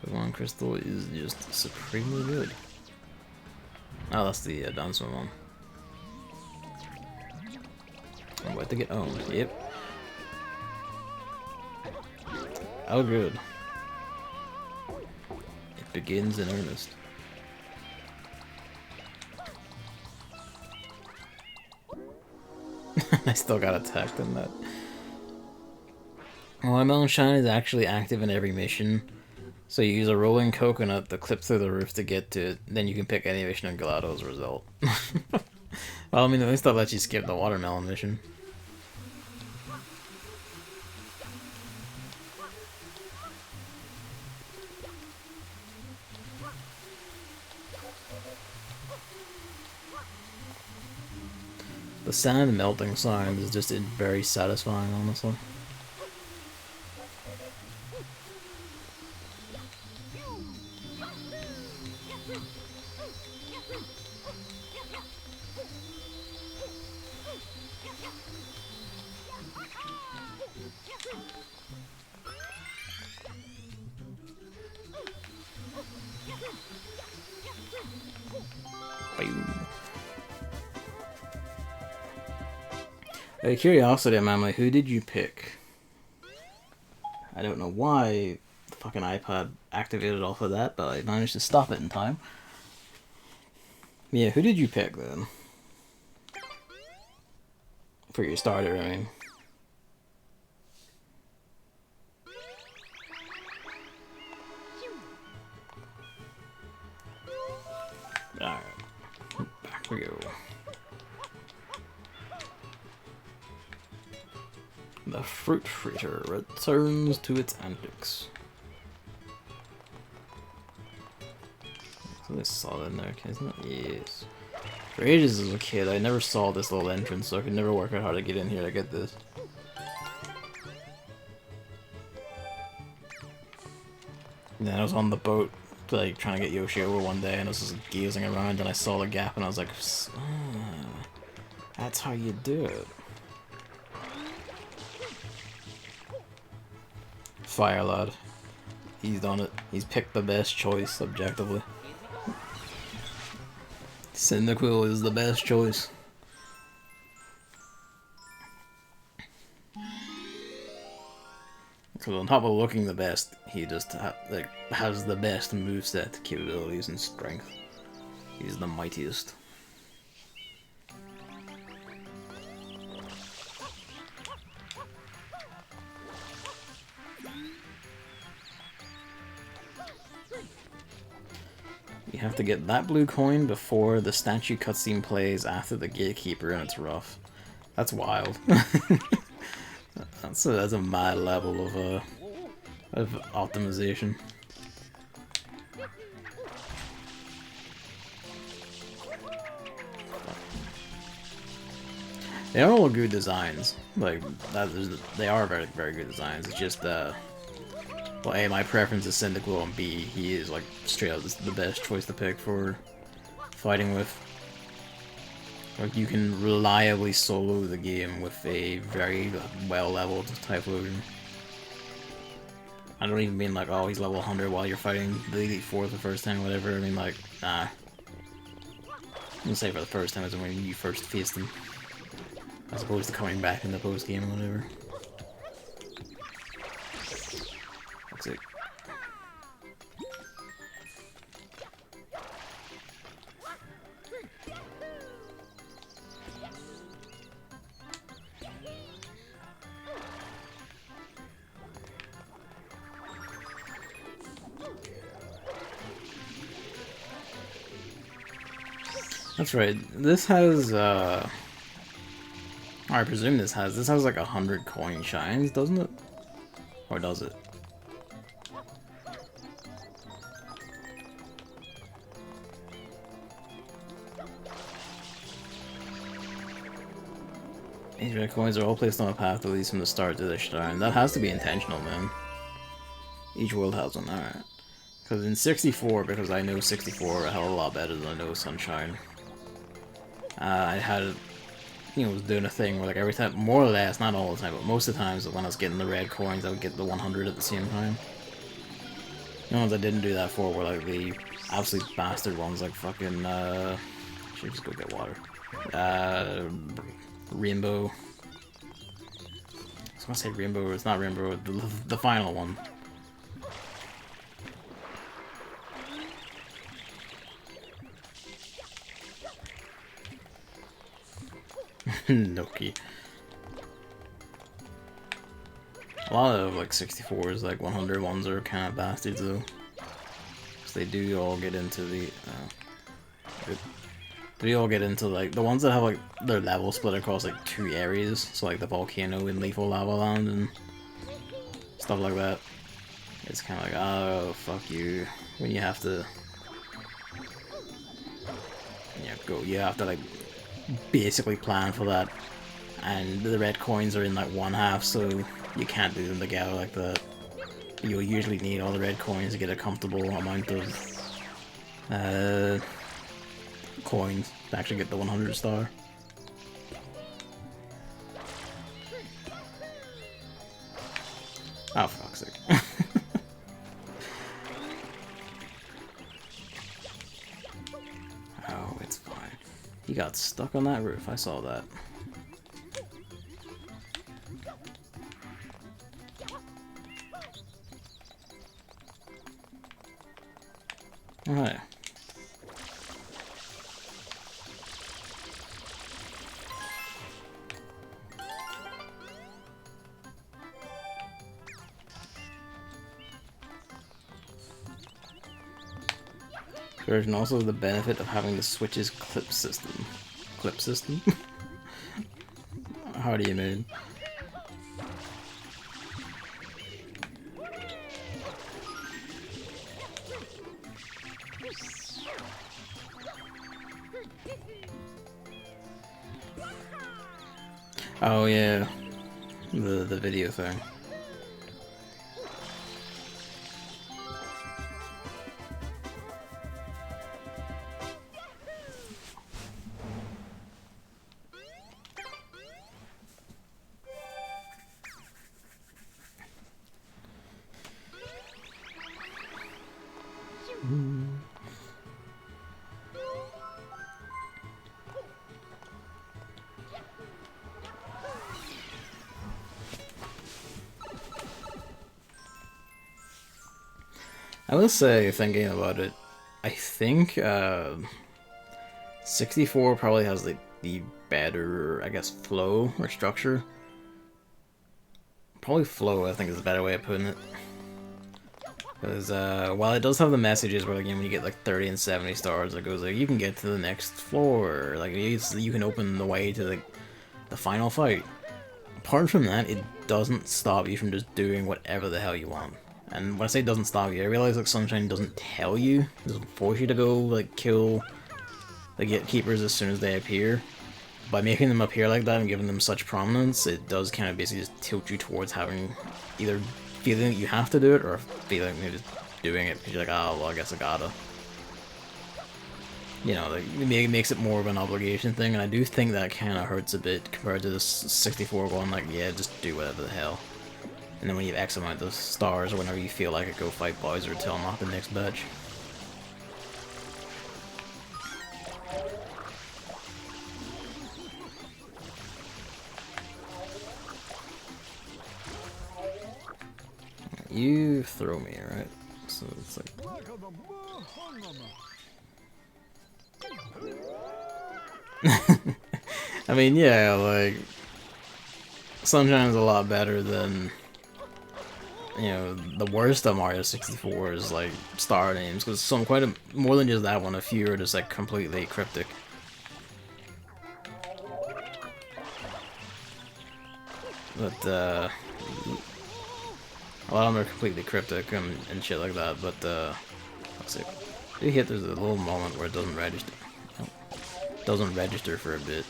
The one crystal is just supremely good. Oh, that's the advancement one. I'm about to get owned. Yep. Oh, good. It begins in earnest. I still got attacked in that. Watermelon Shine is actually active in every mission. So you use a rolling coconut to clip through the roof to get to it, then you can pick any mission and Gelato as a result. Well, I mean, at least that lets you skip the watermelon mission. The sand melting sound is just very satisfying, honestly. Out of curiosity, Mammy, who did you pick? I don't know why the fucking iPad activated off of that, but I managed to stop it in time. Yeah, who did you pick then? For your starter, I mean. Alright. Back we go. The fruit fritter returns to its antics. Something solid in there, isn't it? Yes. For ages as a kid, I never saw this little entrance, so I could never work out how to get in here to get this. And then I was on the boat, like, trying to get Yoshi over one day, and I was just gazing around, and I saw the gap, and I was like, ah, that's how you do it. Fire lad. He's done it. He's picked the best choice, objectively. Cyndaquil is the best choice. So on top of looking the best, he just has the best moveset capabilities and strength. He's the mightiest. You have to get that blue coin before the statue cutscene plays after the gatekeeper, and it's rough. That's wild. that's a mad level of optimization. They are all good designs. Like they are very, very good designs. It's just well, A, my preference is Cyndaquil, and B, he is like straight up the best choice to pick for fighting with. Like, you can reliably solo the game with a very well-leveled Typhlosion. I don't even mean like, oh, he's level 100 while you're fighting the Elite Four the first time, whatever. I mean, like, nah. I'm gonna say for the first time is when you first faced him, as opposed to coming back in the post-game or whatever. That's it. That's right. This has, I presume this has like 100 coin shines, doesn't it? Or does it? These red coins are all placed on a path that leads from the start to the shrine. That has to be intentional, man. Each world has one, alright. Because in 64, because I know 64 a hell of a lot better than I know Sunshine. I had, was doing a thing where, like, every time, more or less, not all the time, but most of the times when I was getting the red coins, I would get the 100 at the same time. The ones I didn't do that for were, like, the absolute bastard ones, like fucking, should just go get water. Rainbow. I was gonna say Rainbow, it's not Rainbow, the final one. Noki. A lot of like 64s, like 100 ones are kind of bastards though. So they do all get into the. They all get into like the ones that have like their level split across like 2 areas. So like the volcano in Lethal Lava Land and stuff like that. It's kind of like, oh fuck you, when you have to. Yeah, you have to like basically plan for that. And the red coins are in like one half, so you can't do them together like that. You'll usually need all the red coins to get a comfortable amount of coins to actually get the 100 star. Oh, fuck's sake. Oh, it's fine. He got stuck on that roof, I saw that. Alright. Version also has the benefit of having the Switch's clip system. Clip system? How do you mean? Oh yeah, the video thing. I will say, thinking about it, I think 64 probably has the better, I guess, flow or structure. Probably flow, I think, is a better way of putting it. Because while it does have the messages where, like, when you get like 30 and 70 stars, it goes like, you can get to the next floor, like you can open the way to the final fight. Apart from that, it doesn't stop you from just doing whatever the hell you want. And when I say it doesn't stop you, I realize like Sunshine doesn't tell you, it doesn't force you to go like kill the gatekeepers as soon as they appear. By making them appear like that and giving them such prominence, it does kind of basically just tilt you towards having either feeling that you have to do it or feeling you're just doing it because you're like, oh well, I guess I gotta. You know, like, it makes it more of an obligation thing, and I do think that kind of hurts a bit compared to the 64 going like, yeah, just do whatever the hell. And then when you have X amount of stars or whenever you feel like it, go fight Bowser to unlock the next batch. You throw me, right? So it's like... I mean, yeah, like... Sunshine's a lot better than... You know, the worst of Mario 64 is like star names, because some more than just that one, a few are just like completely cryptic. But a lot of them are completely cryptic and shit like that. But let's see, you hit there's a little moment where it doesn't register. It doesn't register for a bit.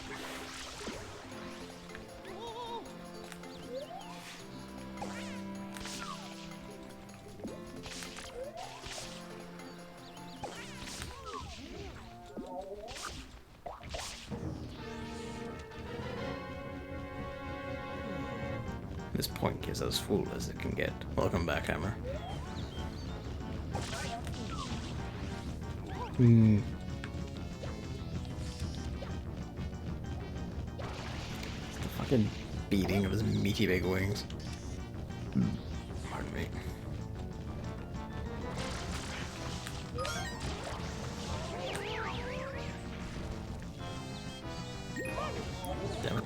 This point is as full as it can get. Welcome back, Hammer. The fucking beating of his meaty big wings. Pardon me. Damn it.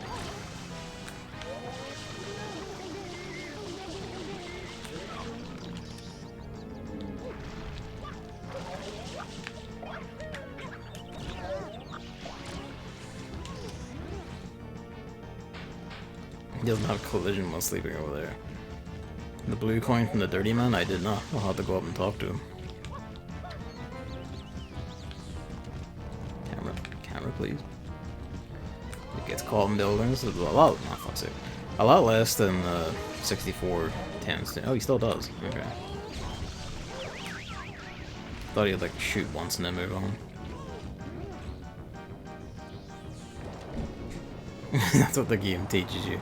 He doesn't have collision while sleeping over there. The blue coin from the dirty man? I did not. I'll have to go up and talk to him. Camera, please. called buildings. A lot, not fuck's sake. A lot less than 64 tends to. Oh, he still does. Okay. Thought he'd like shoot once and then move on. That's what the game teaches you.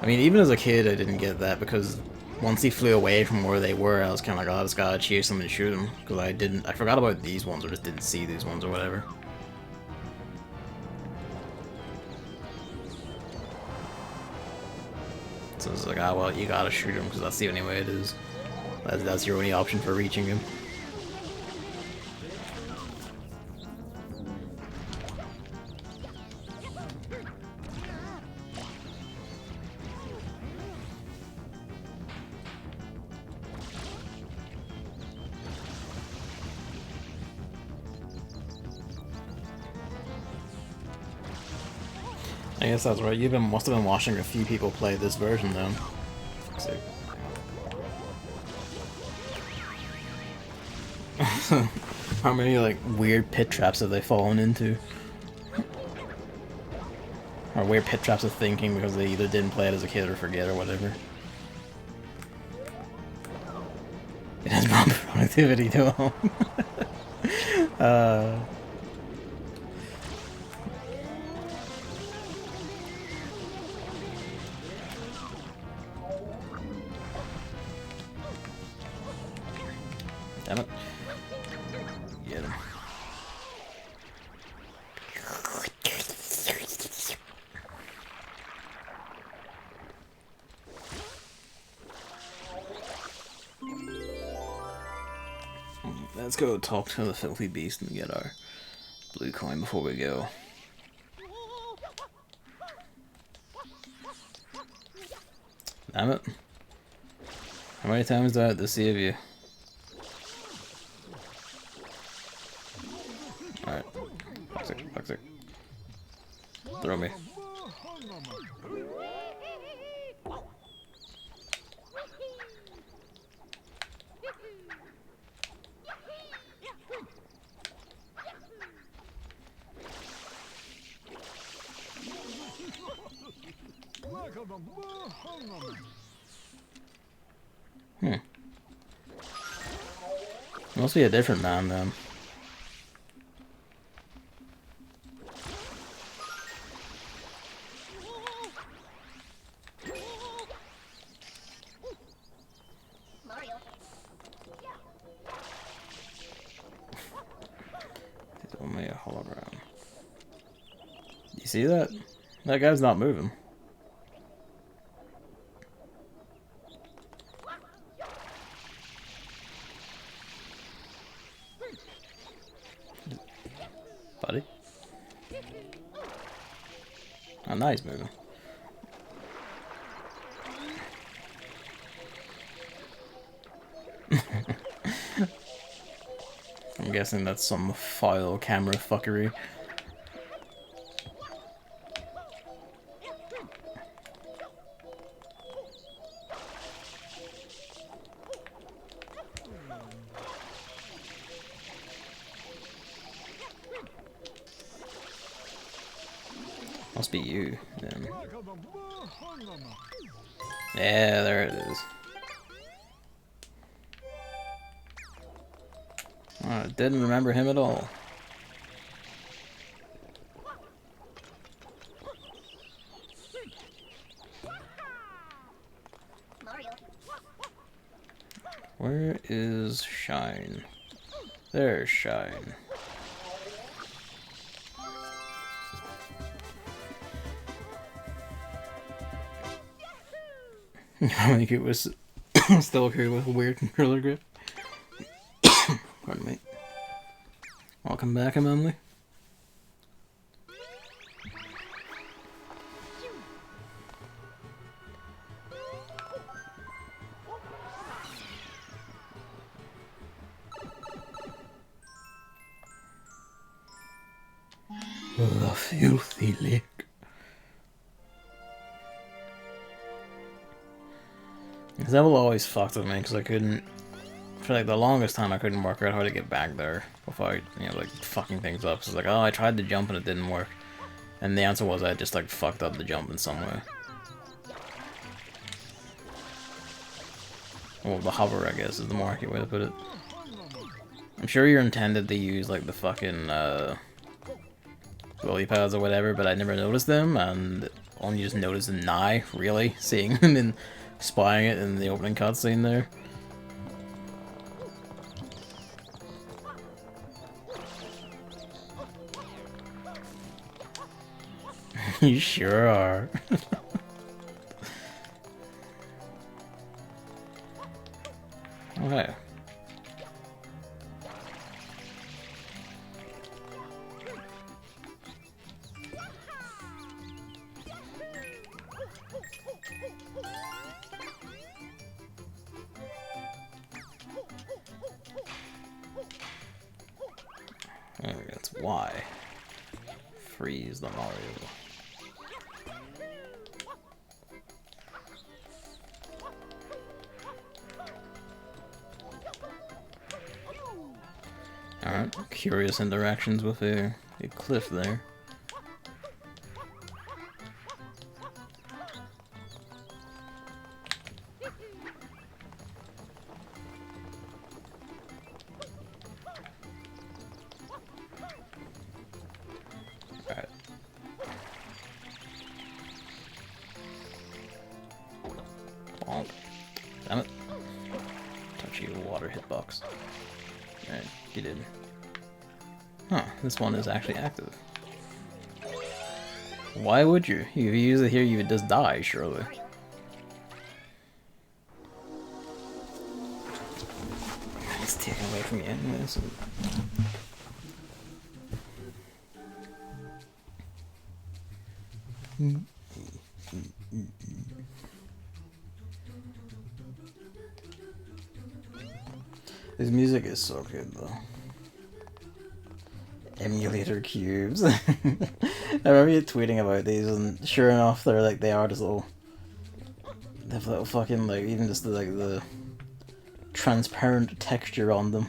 I mean, even as a kid, I didn't get that because once he flew away from where they were, I was kind of like, oh, I just gotta chase him and shoot him. Because I forgot about these ones or just didn't see these ones or whatever. So it's like, ah, well, you gotta shoot him because that's the only way it is. That's your only option for reaching him. I guess that's right. Must have been watching a few people play this version then. Fuck's sake. How many like weird pit traps have they fallen into? Or weird pit traps of thinking because they either didn't play it as a kid or forget or whatever. It has brought productivity to home. Damn it. Get him. Let's go talk to the filthy beast and get our blue coin before we go. Damn it. How many times do I have to save you? Alright. Toxic, toxic. Throw me. Must be a different man then. Mario. It's only a hologram. You see that? That guy's not moving. Buddy? Oh, now he's moving. I'm guessing that's some foul camera fuckery. Must be you, then. Yeah, there it is. Oh, I didn't remember him at all. Mario. Where is Shine? There's Shine. I think it was still okay with a weird controller grip. Pardon me. Welcome back, Emily. The filthy lick. This level always fucked with me because I couldn't, for like the longest time, I couldn't work out how to get back there before I, like fucking things up. So it's like, oh, I tried to jump and it didn't work. And the answer was I just like fucked up the jump in some way. Well, the hover, I guess, is the more accurate way to put it. I'm sure you're intended to use like the fucking lily pads or whatever, but I never noticed them, and only just noticed them now, really, seeing them and spying it in the opening cutscene there. You sure are. Okay. That's why. Freeze the Mario. Alright, curious interactions with a cliff there. Alright. Bonk. Damn it. Touchy water hitbox. Alright, get in. Huh, this one is actually active. Why would you? If you use it here, you would just die, surely. It's taken away from you anyway, so... This music is so good, though. Emulator cubes. I remember you tweeting about these, and sure enough, they're like, they are just little... They have little fucking, like, even just the, like, the transparent texture on them.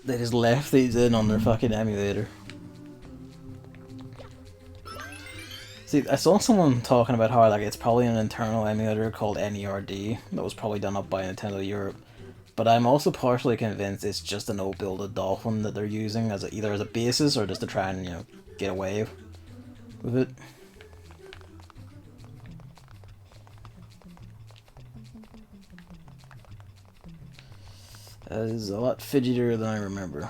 They just left these in on their fucking emulator. See, I saw someone talking about how, like, it's probably an internal emulator called NERD that was probably done up by Nintendo Europe. But I'm also partially convinced it's just an old builded dolphin that they're using as a, either as a basis or just to try and, you know, get away with it. That is a lot fidgetier than I remember.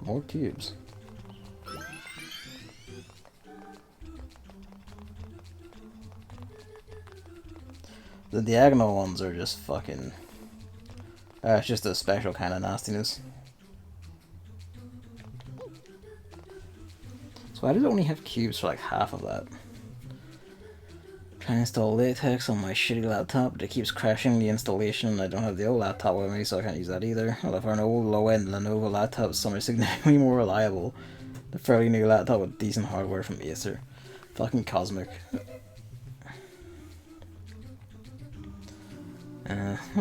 More cubes. The diagonal ones are just fucking... it's just a special kind of nastiness. So why does it only have cubes for like half of that? Trying to install latex on my shitty laptop, but it keeps crashing the installation, and I don't have the old laptop with me, so I can't use that either. Although for an old low-end Lenovo laptop, some are significantly more reliable. The fairly new laptop with decent hardware from Acer. Fucking cosmic.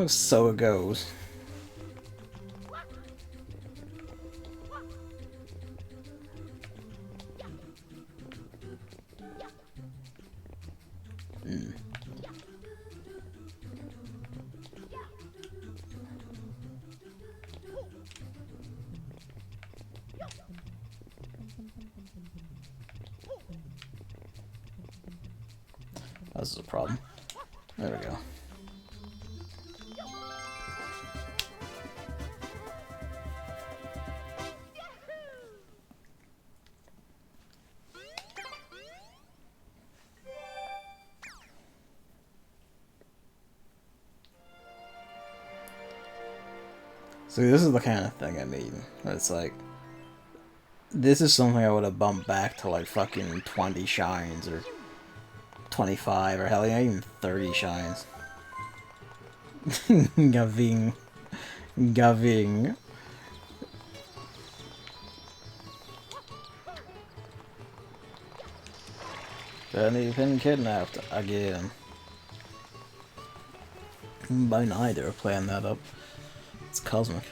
So it goes. This is a problem. There we go. See, this is the kind of thing I mean. It's like, this is something I would have bumped back to like fucking 20 shines or 25 or hell yeah, even 30 shines. Gaving. Gaving. And you've been kidnapped again. By neither are playing that up. It's cosmic.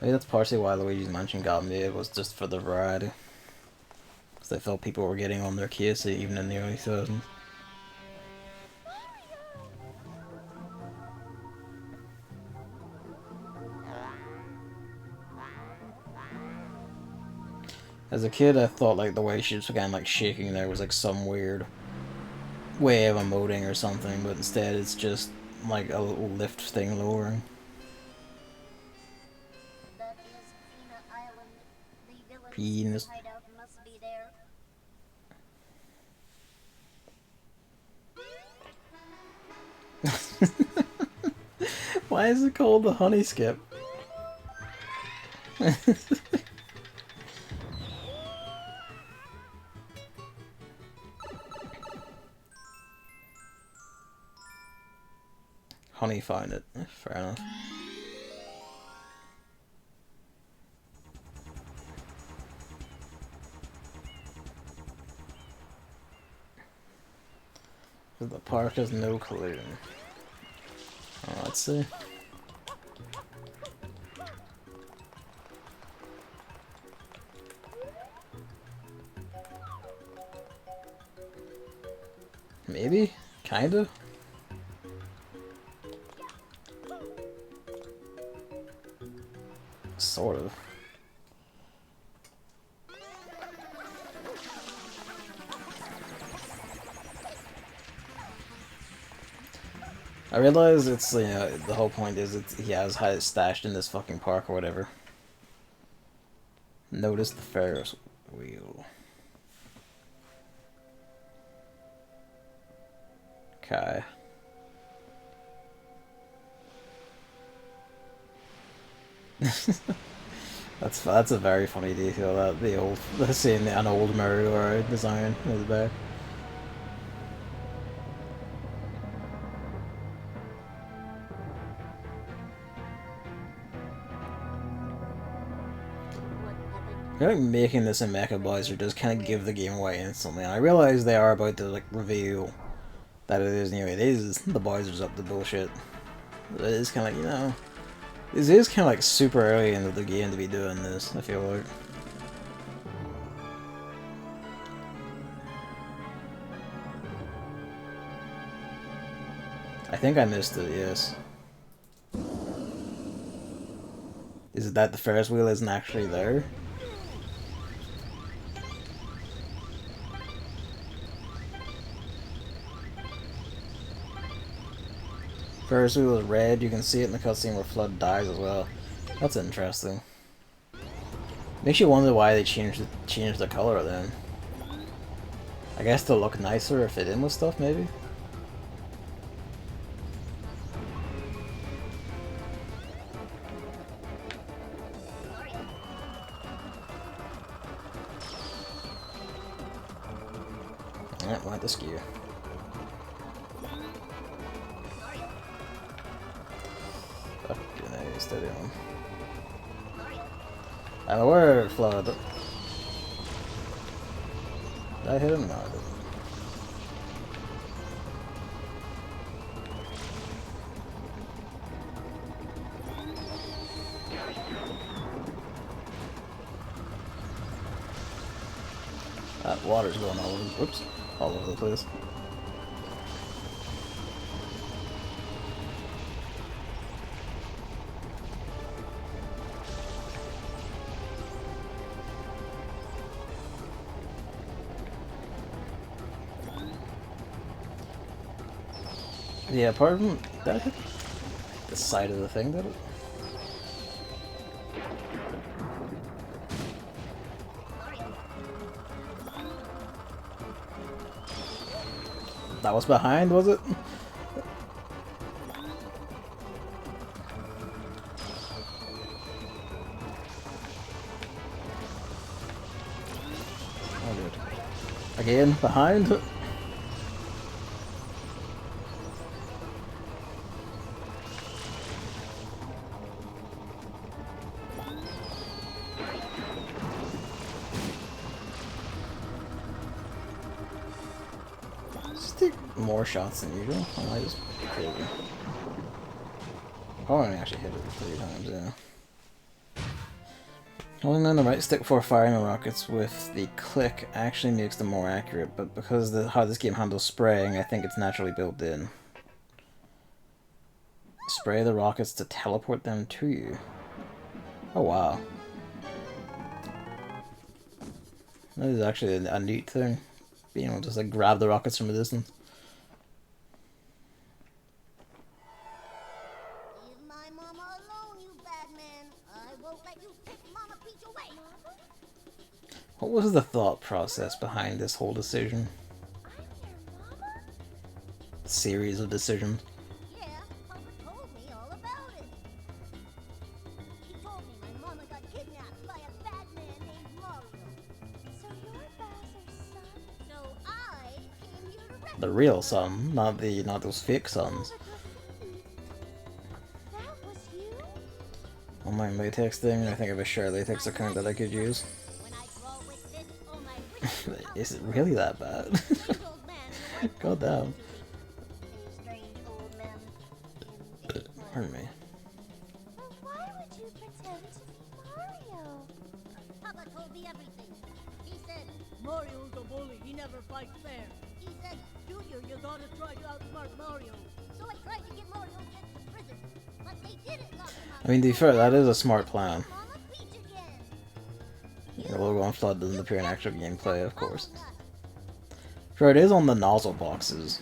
Maybe that's partially why Luigi's Mansion got me. It was just for the variety. Because I felt people were getting on their case even in the early 2000s. As a kid, I thought like the way she was kind of like shaking there was like some weird way of emoting or something, but instead it's just like a little lift thing lowering. That is Fina Island. The villain's Penis. hideout must be there. Why is it called the honey skip? Honey found it. Fair enough. The park has no clue. Oh, let's see. Maybe? Kinda? Sort of. I realize it's, you know, the whole point is he has it stashed in this fucking park or whatever. Notice the Ferris wheel. Okay. that's a very funny detail, that the old seeing an old Mario design in the back. I think making this in Mecha Boys or just kind of give the game away instantly. And I realize they are about to like reveal that it is, you know, it is the Boys up to bullshit. But it is kind of, you know, this is kind of like super early into the game to be doing this, I feel like. I think I missed it, yes. Is it that the Ferris wheel isn't actually there? Ferris wheel is red, you can see it in the cutscene where Flood dies as well. That's interesting. Makes you wonder why they changed the color then. I guess to look nicer or fit in with stuff, maybe? Alright, want the skew. Fucking A, steady on. I'm aware, Flood. Did I hit him? No, I didn't. That water's going all over, whoops, all over the place. Yeah, apart from that, hit the side of the thing, did it? That was behind, was it? Oh, good. Again, behind? more shots than usual. I just be crazy. Oh, I actually hit it 3 times, yeah. Holding down the right stick before firing the rockets with the click actually makes them more accurate, but because of how this game handles spraying, I think it's naturally built in. Spray the rockets to teleport them to you. Oh wow. That is actually a neat thing. Being able to just like grab the rockets from a distance. Leave my mama alone, you bad man. I won't let you take Mama Peach away. What was the thought process behind this whole decision? I'm your mama? Series of decisions. Yeah, Papa told me all about it. He told me my mama got kidnapped by a bad man named Mario. So you're Bowser's son? So I came here to rescue The real son, not those fake sons. That was you? Online latex thing, I think of a share latex account that I could use. When I draw with this, all my wishes Is it really that bad? old man in a white God damn. a strange old man in a Pardon me. But why would you pretend to be Mario? Papa told me everything. He said, Mario's a bully. He never fights fair. he said, Junior, you gotta try to outsmart Mario. so I tried to get Mario sent to prison, but they didn't lock him up. I mean, to be fair, that is a smart plan. Mama Peach again. The logo on Flood doesn't appear in actual gameplay, of course. Sure, it is on the nozzle boxes.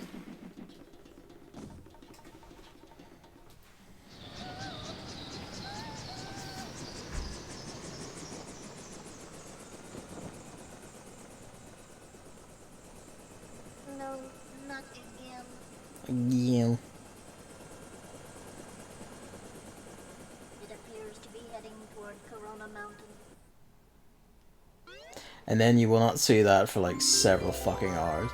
No, not again. Yeah. It appears to be heading toward Corona Mountain. And then you will not see that for like several fucking hours.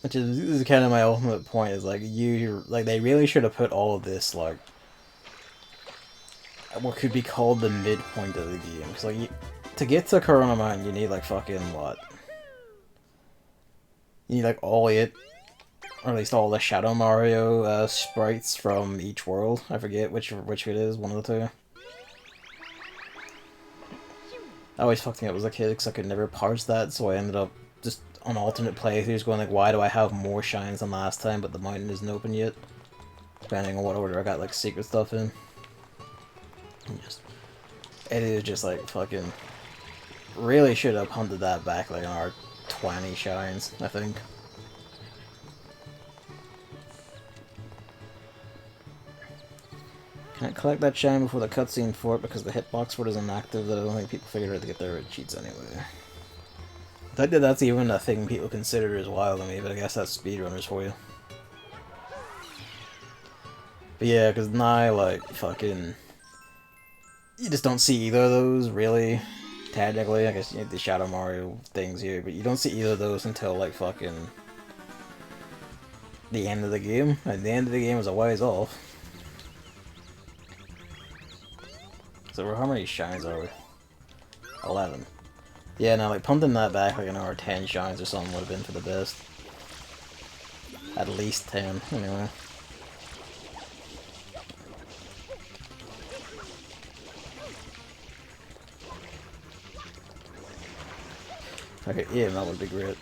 Which is kind of my ultimate point, is like they really should have put all of this like what could be called the midpoint of the game, because like to get to Corona Mountain you need like fucking what? You need like all it, or at least all the Shadow Mario sprites from each world. I forget which it is, one of the two. I always fucked me up as a kid because I could never parse that, so I ended up just on alternate playthroughs going like, why do I have more shines than last time but the mountain isn't open yet? Depending on what order I got like secret stuff in. And it is just like fucking really should have hunted that back like another 20 shines, I think. Can't collect that shine before the cutscene for it because the hitbox for it is inactive, that I don't think people figured out to get their cheats anyway. I think that that's even a thing people consider as wild to me, but I guess that's speedrunners for you. But yeah, because now, like, fucking... You just don't see either of those, really. Technically, I guess you need the Shadow Mario things here, but you don't see either of those until, like, fucking... the end of the game. And the end of the game is a ways off. So how many shines are we? 11. Yeah, now like pumping that back like another 10 shines or something would have been for the best. At least 10, anyway. Okay, yeah, that would be great.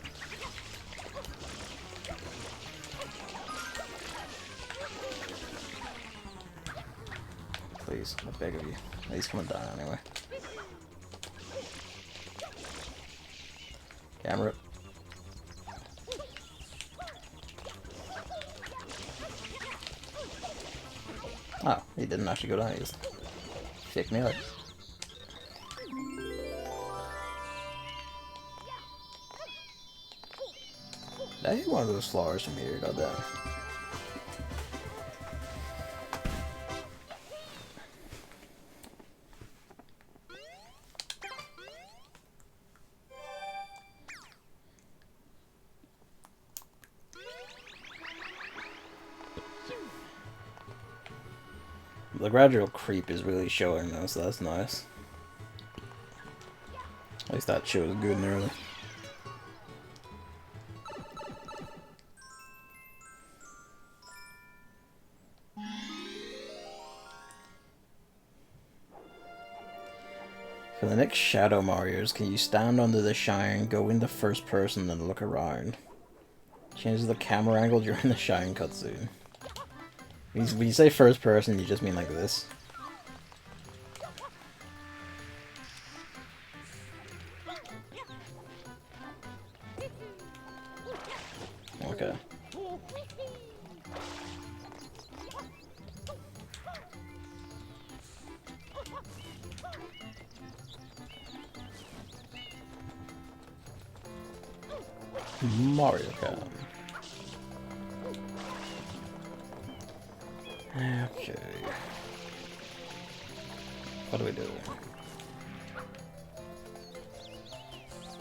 Please, I beg of you. He's coming down anyway. Camera. Oh, he didn't actually go down, he just kicked me out. I hit one of those flowers from here, goddamn. The gradual creep is really showing though, so that's nice. At least that shows good and early. For the next Shadow Marios, can you stand under the shine, go into first person, and look around? Changes the camera angle during the shine cutscene. When you say first person, you just mean like this? Okay. Mario Kart. Okay. What do we do?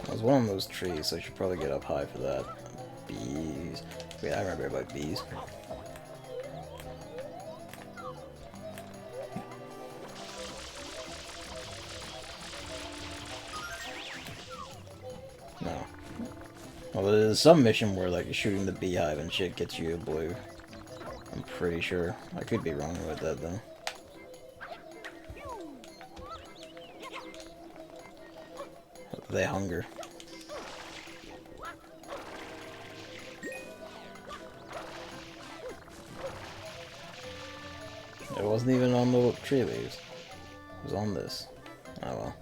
There's one of those trees, so I should probably get up high for that. Bees. Wait, I remember about bees. No. Well, there's some mission where, like, shooting the beehive and shit gets you a blue. I'm pretty sure. I could be wrong with that, though. They hunger. It wasn't even on the tree leaves. It was on this. Oh well.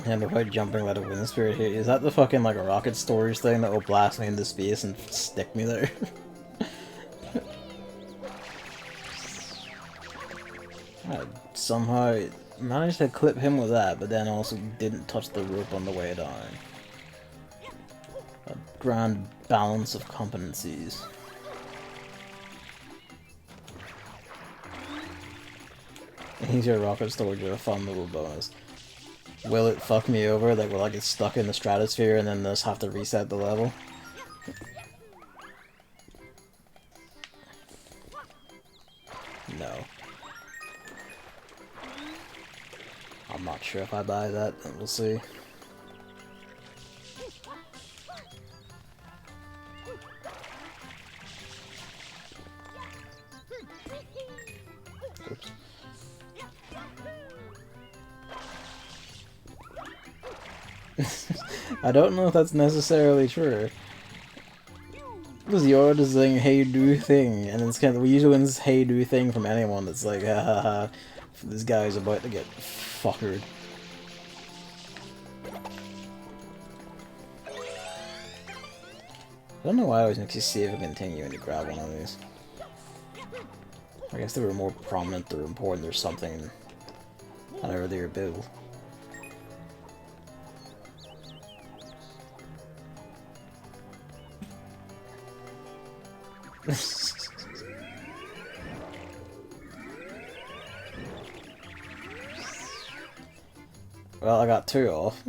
And if I jumping like a wind spirit here, is that the fucking like rocket storage thing that will blast me into space and stick me there? I somehow managed to clip him with that, but then also didn't touch the rope on the way down. A grand balance of competencies. Easier rocket storage is a fun little bonus. Will it fuck me over? Like, will I get stuck in the stratosphere and then just have to reset the level? No. I'm not sure if I buy that, and we'll see. Oops. I don't know if that's necessarily true. Because you're just saying hey do thing, and it's kind of we usually win this hey do thing from anyone that's like ha ha ha, this guy's about to get fuckered. I don't know why I always makes you save and continue when you grab one of these. I guess they were more prominent or important or something on an earlier build. Well, I got 2 off.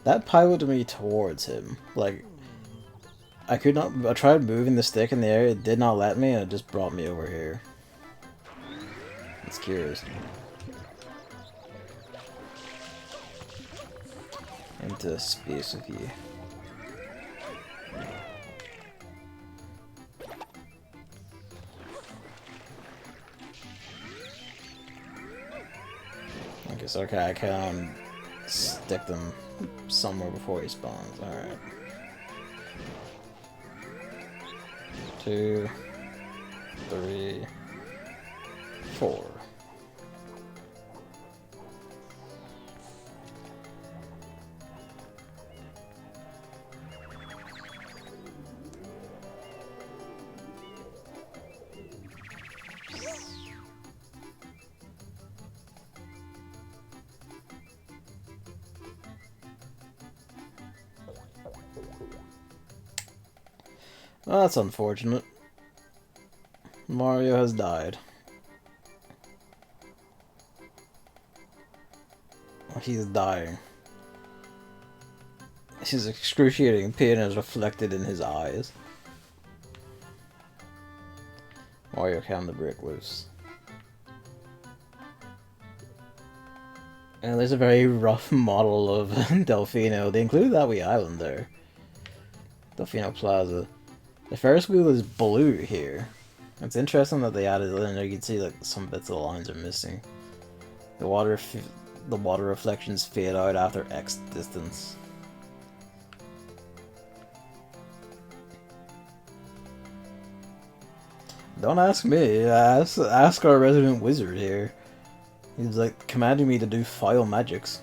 That piloted me towards him. Like, I could not. I tried moving the stick in the air, it did not let me, and it just brought me over here. It's curious. Into space with you. I guess okay, I can stick them somewhere before he spawns. Alright. 2, 3, 4. Well, that's unfortunate. Mario has died. He's dying. His excruciating pain is reflected in his eyes. Mario can the break loose. And there's a very rough model of Delfino. They included that wee island there. Delfino Plaza. The Ferris wheel is blue here. It's interesting that they added it in there. You can see like some bits of the lines are missing. The water reflections fade out after X distance. Don't ask me, ask our resident wizard here. He's like commanding me to do file magics.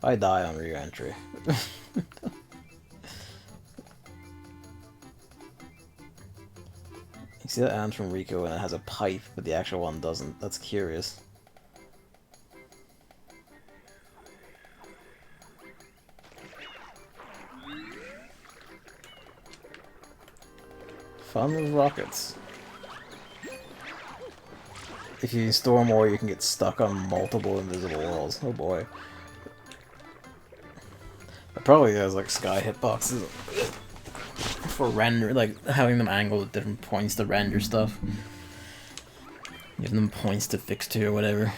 I die on re-entry. You see that ant from Rico and it has a pipe, but the actual one doesn't. That's curious. Fun with rockets. If you store more, you can get stuck on multiple invisible walls. Oh boy. It probably has like sky hitboxes for render, like having them angled at different points to render stuff. Giving them points to fix to or whatever.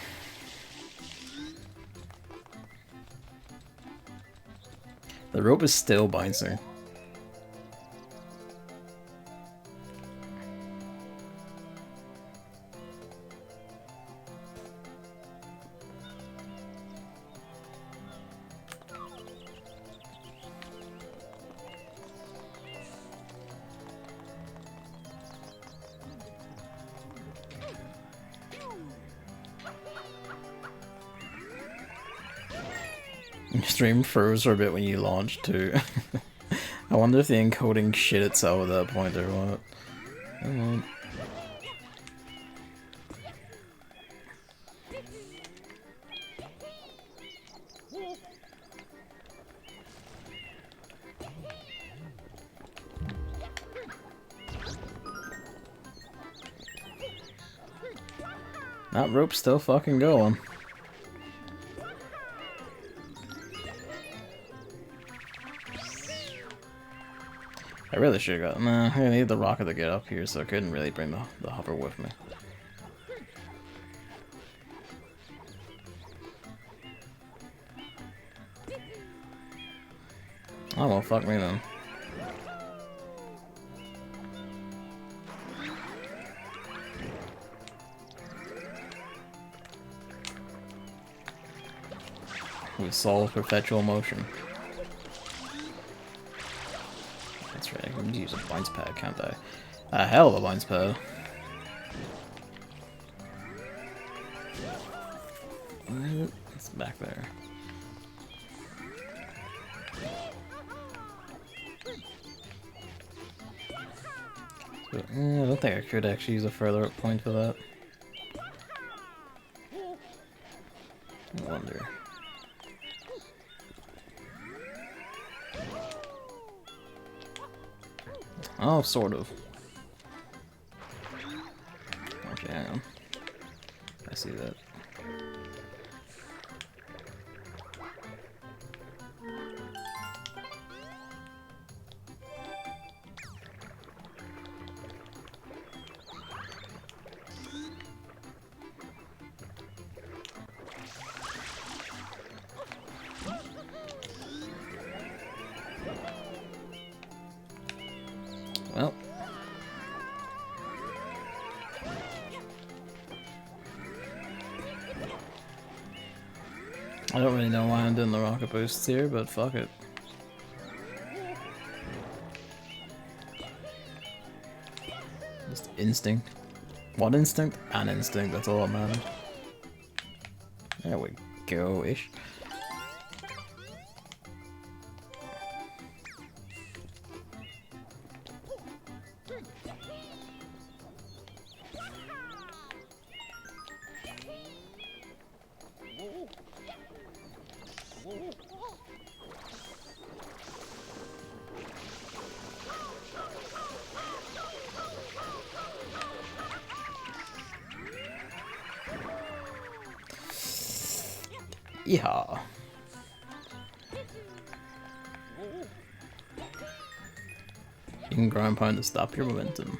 The rope is still bouncing. Stream froze for a bit when you launched too. I wonder if the encoding shit itself at that point or what. That rope's still fucking going. I really should have got. Nah, I need the rocket to get up here, so I couldn't really bring the hover with me. Oh well, fuck me then. We solve perpetual motion. That's right, I can use a bounce pad, can't I? A hell of a bounce pad. It's back there. So, I don't think I could actually use a further up point for that. I wonder. Oh, sort of. Okay, hang on. I see that. Well. I don't really know why I'm doing the rocket boosts here, but fuck it. Just instinct. What instinct? An instinct, that's all that matters. There we go-ish. Yeehaw. You can ground pound to stop your momentum.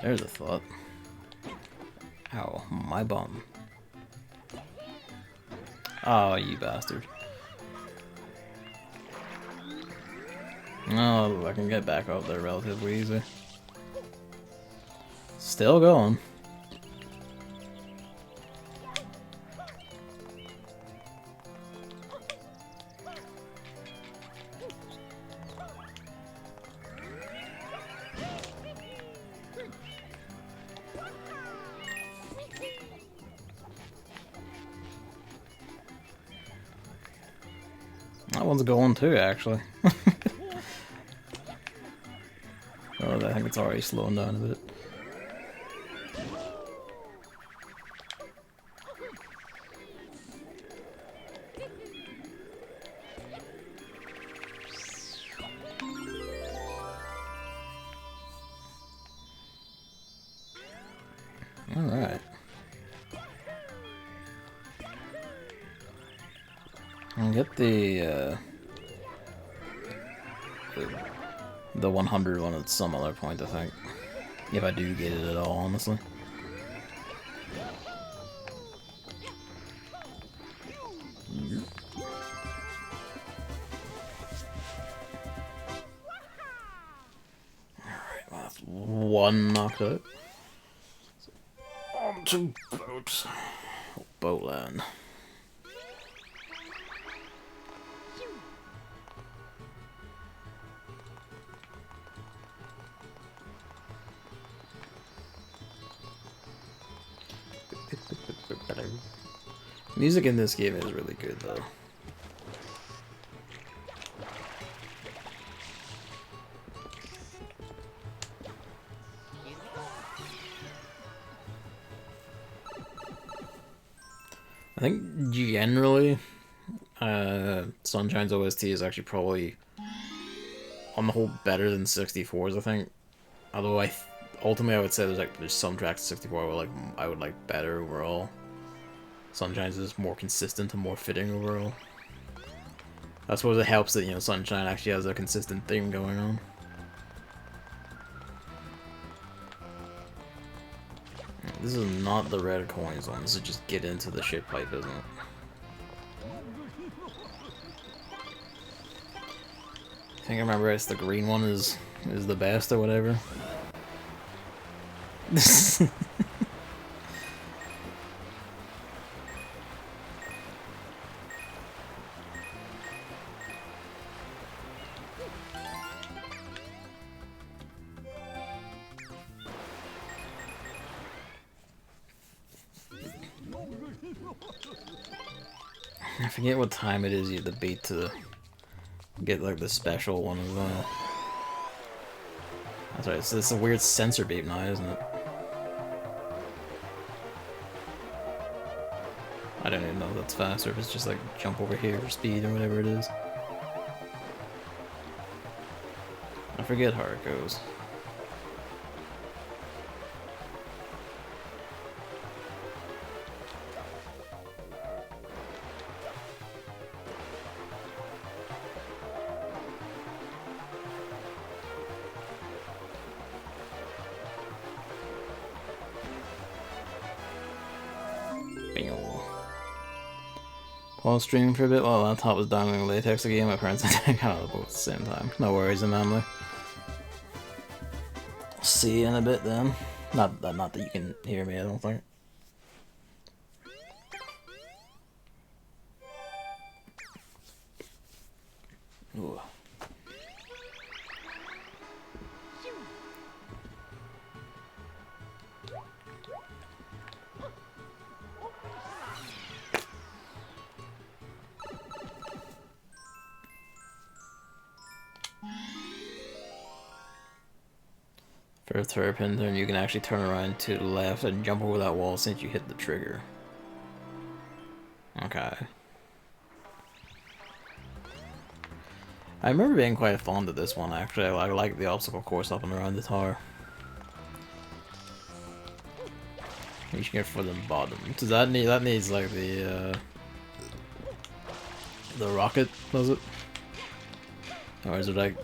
There's a thought. Ow, my bum. Oh, you bastard. Oh, I can get back up there relatively easy. Still going. That one's going too, actually. Oh, I think it's already slowing down a bit. Alright. I'll get the 100 one at some other point, I think. If I do get it at all, honestly. Alright, well, that's one knocked out. On to boat. Boatland. Music in this game is really good, though. I think generally, Sunshine's OST is actually probably, on the whole, better than 64's, I think. Although ultimately I would say there's some tracks in 64 I would like better overall. Sunshine's is more consistent and more fitting overall. I suppose it helps that, you know, Sunshine actually has a consistent theme going on. This is not the red coins one, this is just get into the shit pipe, isn't it? I think I remember it's the green one is the best or whatever. I forget what time it is you have to beat to get like the special one as well. That's right, it's a weird sensor beep now, isn't it? I don't even know if that's fast or if it's just like jump over here for speed or whatever it is. I forget how it goes. While streaming for a bit while laptop was downloading latex again, my parents and I got both at the same time. No worries, Emily. See you in a bit then. Not that you can hear me, I don't think. Ooh. For a third pin turn, you can actually turn around to the left and jump over that wall since you hit the trigger. Okay. I remember being quite fond of this one, actually. I like the obstacle course up and around the tower. You should get for the bottom. Does that needs like the the rocket, does it? Or is it like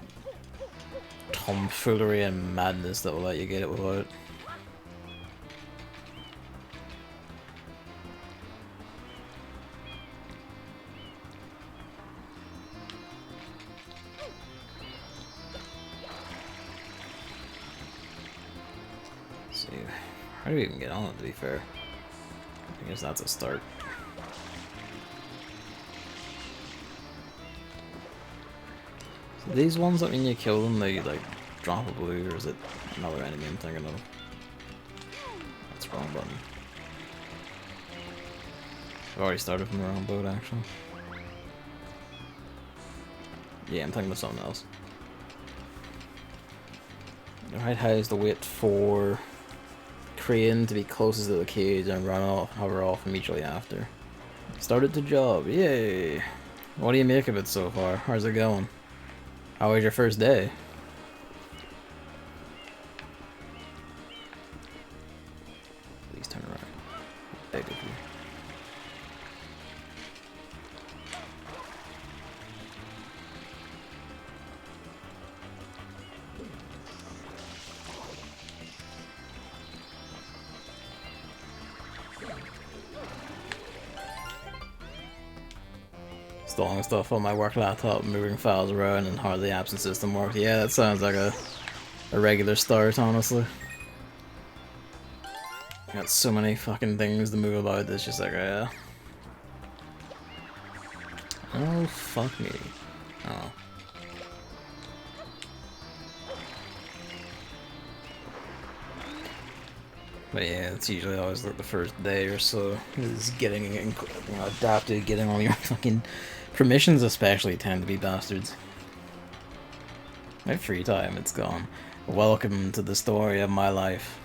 tomfoolery and madness that will let you get it without it? Let's see, how do we even get on it, to be fair? I guess that's a start. So these ones that when you kill them, they like drop a blue, or is it another enemy I'm thinking of? That's the wrong button. I've already started from the wrong boat, actually. Yeah, I'm thinking of something else. Right, how is the wait for Crane to be closest to the cage and run off, hover off immediately after. Started the job, yay! What do you make of it so far? How's it going? How was your first day? Please turn around. Beg of you. Installing stuff on my work laptop, moving files around, and how the absence system works. Yeah, that sounds like a regular start, honestly. Got so many fucking things to move about, it's just like, oh, fuck me. Oh. But yeah, it's usually always like the first day or so is getting adapted, getting all your fucking permissions especially tend to be bastards. My free time, it's gone. Welcome to the story of my life.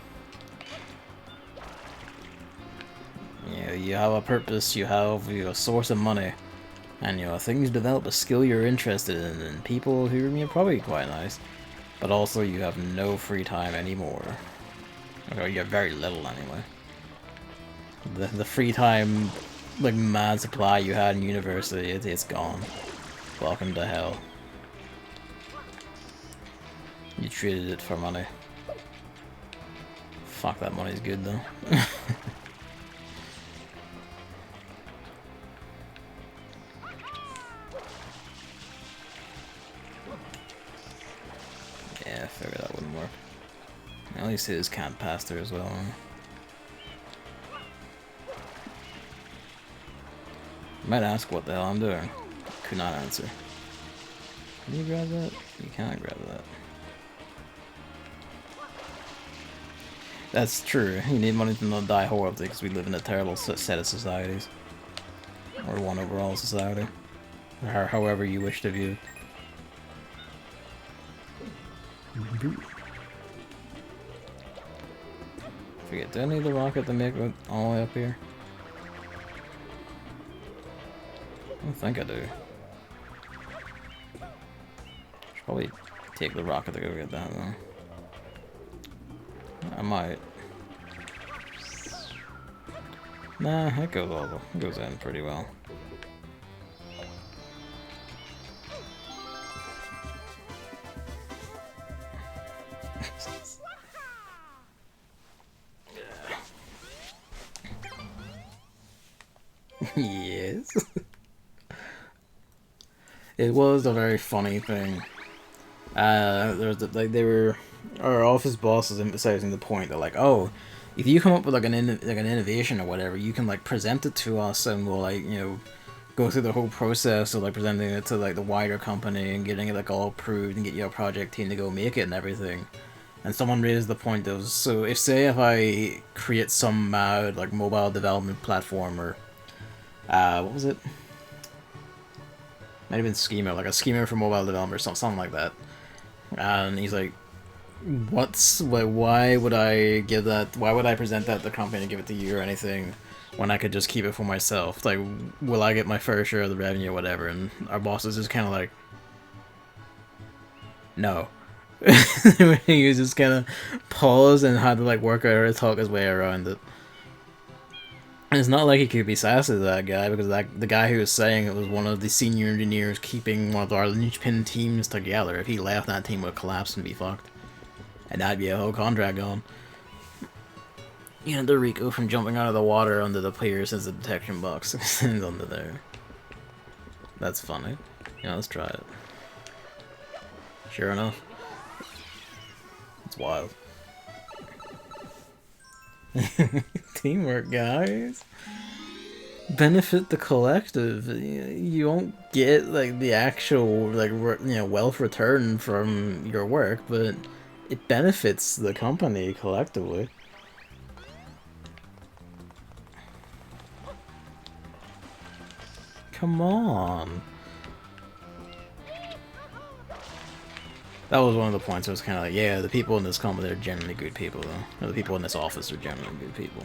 You have a purpose, you have a source of money, and things develop a skill you're interested in, and people who are probably quite nice, but also you have no free time anymore. Or you have very little anyway. The free time, like, mad supply you had in university, it's gone. Welcome to hell. You traded it for money. Fuck, that money's good though. Yeah, I figured that wouldn't work. At least his can't pass through as well. Might ask what the hell I'm doing. Could not answer. Can you grab that? You cannot grab that. That's true. You need money to not die horribly because we live in a terrible set of societies. Or one overall society. Or however you wish to view. Forget, do I need the rocket to make it all the way up here? I don't think I do. Should probably take the rocket to go get that though. I might. Nah, it goes in pretty well. Yes. It was a very funny thing. Our office boss was emphasizing the point that, like, oh, if you come up with an innovation or whatever, you can like present it to us, and we'll like go through the whole process of like presenting it to like the wider company and getting it like all approved and get your project team to go make it and everything. And someone raised the point of, so if I create some like mobile development platform or what was it? Might have been Schema, like a Schema for mobile developers, something like that. And he's like, why would I give that, why would I present that to the company and give it to you or anything when I could just keep it for myself? Like, will I get my fair share of the revenue or whatever? And our boss is just kind of like, no. He was just kind of paused and had to like work out how to talk his way around it. And it's not like he could be sassy to that guy, because the guy who was saying it was one of the senior engineers keeping one of our linchpin teams together. If he left, that team would collapse and be fucked. And that'd be a whole contract gone. You know, the Rico from jumping out of the water under the player since the detection box is under there. That's funny. Yeah, let's try it. Sure enough. It's wild. Teamwork, guys. Benefit the collective. You won't get like the actual wealth return from your work, but it benefits the company collectively. Come on. That was one of the points. I was kind of like, yeah, the people in this company are generally good people, though. Or the people in this office are generally good people.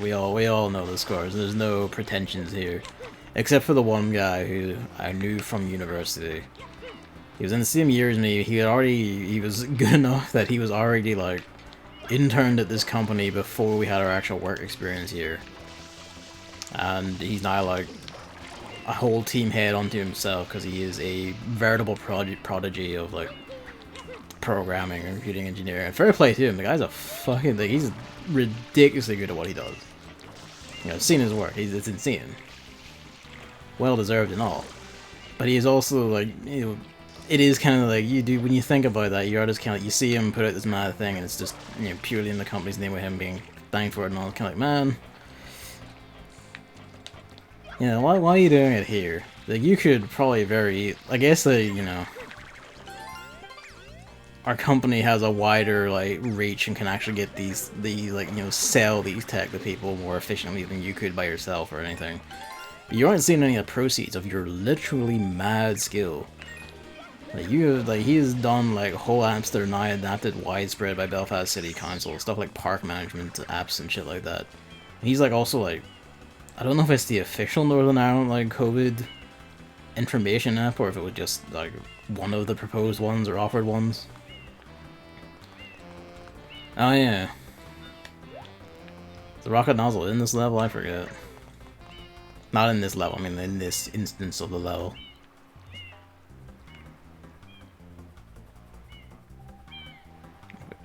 We all know the scores. There's no pretensions here, except for the one guy who I knew from university. He was in the same year as me. He was good enough that he was already like interned at this company before we had our actual work experience here, and he's now like a whole team head onto himself because he is a veritable prodigy of like programming and computing engineering. And fair play to him, the guy's a fucking like, he's ridiculously good at what he does. You know, I've seen his work. It's insane, well deserved and all. But he is also like, you know, it is kind of like you do when you think about that. You are just kind of you see him put out this mad thing, and it's just, you know, purely in the company's name with him being thanked for it and all. Kind of like, man. You know, why are you doing it here? Like, you could probably I guess, you know, our company has a wider, like, reach and can actually get like, you know, sell these tech to people more efficiently than you could by yourself or anything. But you aren't seeing any of the proceeds of your literally mad skill. Like, he has done, like, whole apps that are now adapted widespread by Belfast City Council, stuff like park management apps and shit like that. He's, like, also, like, I don't know if it's the official Northern Ireland, like, COVID information app, or if it was just, like, one of the proposed ones or offered ones. Oh, yeah. The rocket nozzle in this level? I forget. Not in this level, I mean in this instance of the level.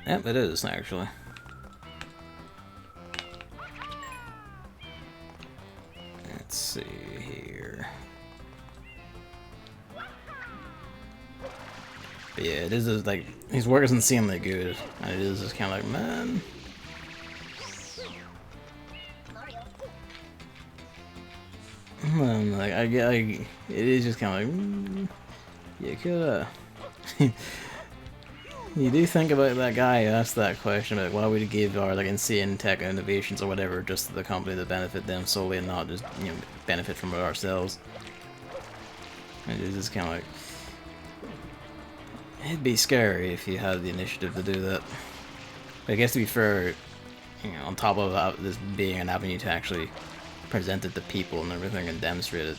Yep, it is, actually. Let's see here. But yeah, it is just, like, his work doesn't seem that good, and it is just kind of like, man. Like, it is just kind of like, you coulda. You do think about that guy who asked that question about why would give our like insane tech innovations or whatever just to the company to benefit them solely and not just, you know, benefit from it ourselves. And it's just kind of like, it'd be scary if you had the initiative to do that. But I guess to be fair, you know, on top of this being an avenue to actually present it to people and everything and demonstrate it,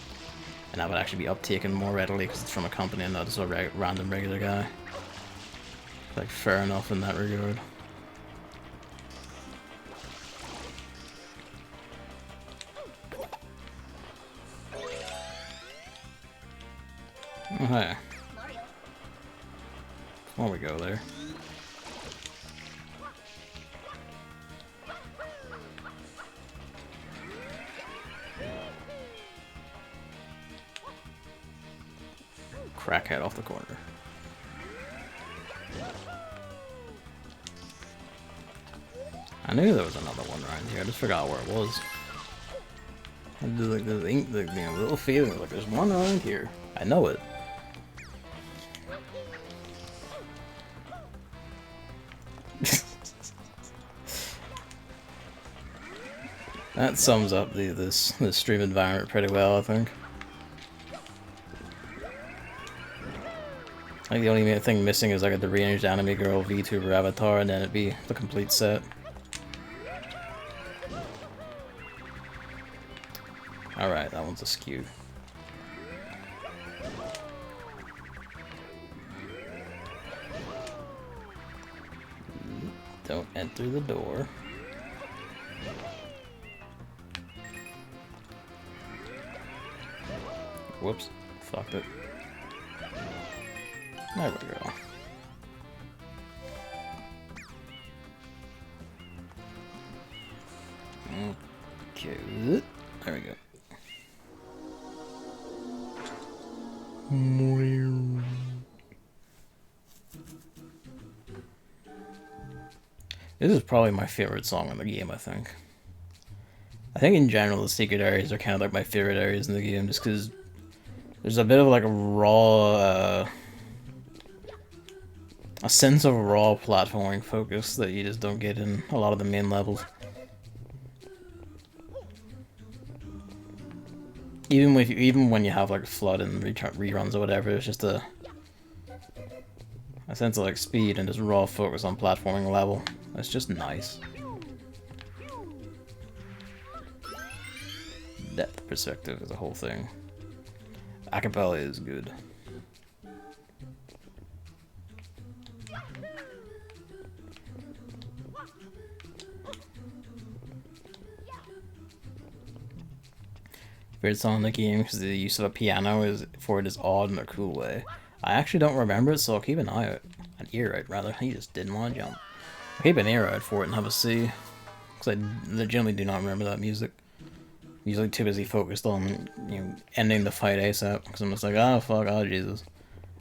and that would actually be uptaken more readily because it's from a company and not just a random regular guy. Like, fair enough in that regard. Okay. Before we go there. Crackhead off the corner. I knew there was another one around here, I just forgot where it was. I do like this ink, like, you know, little feeling like there's one around here. I know it. That sums up this stream environment pretty well, I think. I think the only thing missing is like a deranged anime girl VTuber avatar, and then it'd be the complete set. Alright, that one's askew. Don't enter the door. Whoops. Fucked it. There we go. Okay, there we go. This is probably my favorite song in the game, I think. I think in general the secret areas are kind of like my favorite areas in the game, just because there's a bit of like a raw, a sense of raw platforming focus that you just don't get in a lot of the main levels. Even when you have like flood and reruns or whatever, it's just a sense of like speed and just raw focus on platforming level. It's just nice. Depth perspective is the whole thing. Acapella is good. Favorite song in the game because the use of a piano is odd in a cool way. I actually don't remember it, so I'll keep an eye out. An ear out, rather. He just didn't want to jump. I'll keep an ear out for it and have a see. Because I legitimately do not remember that music. I'm usually too busy focused on, you know, ending the fight ASAP. Because I'm just like, oh fuck, oh Jesus.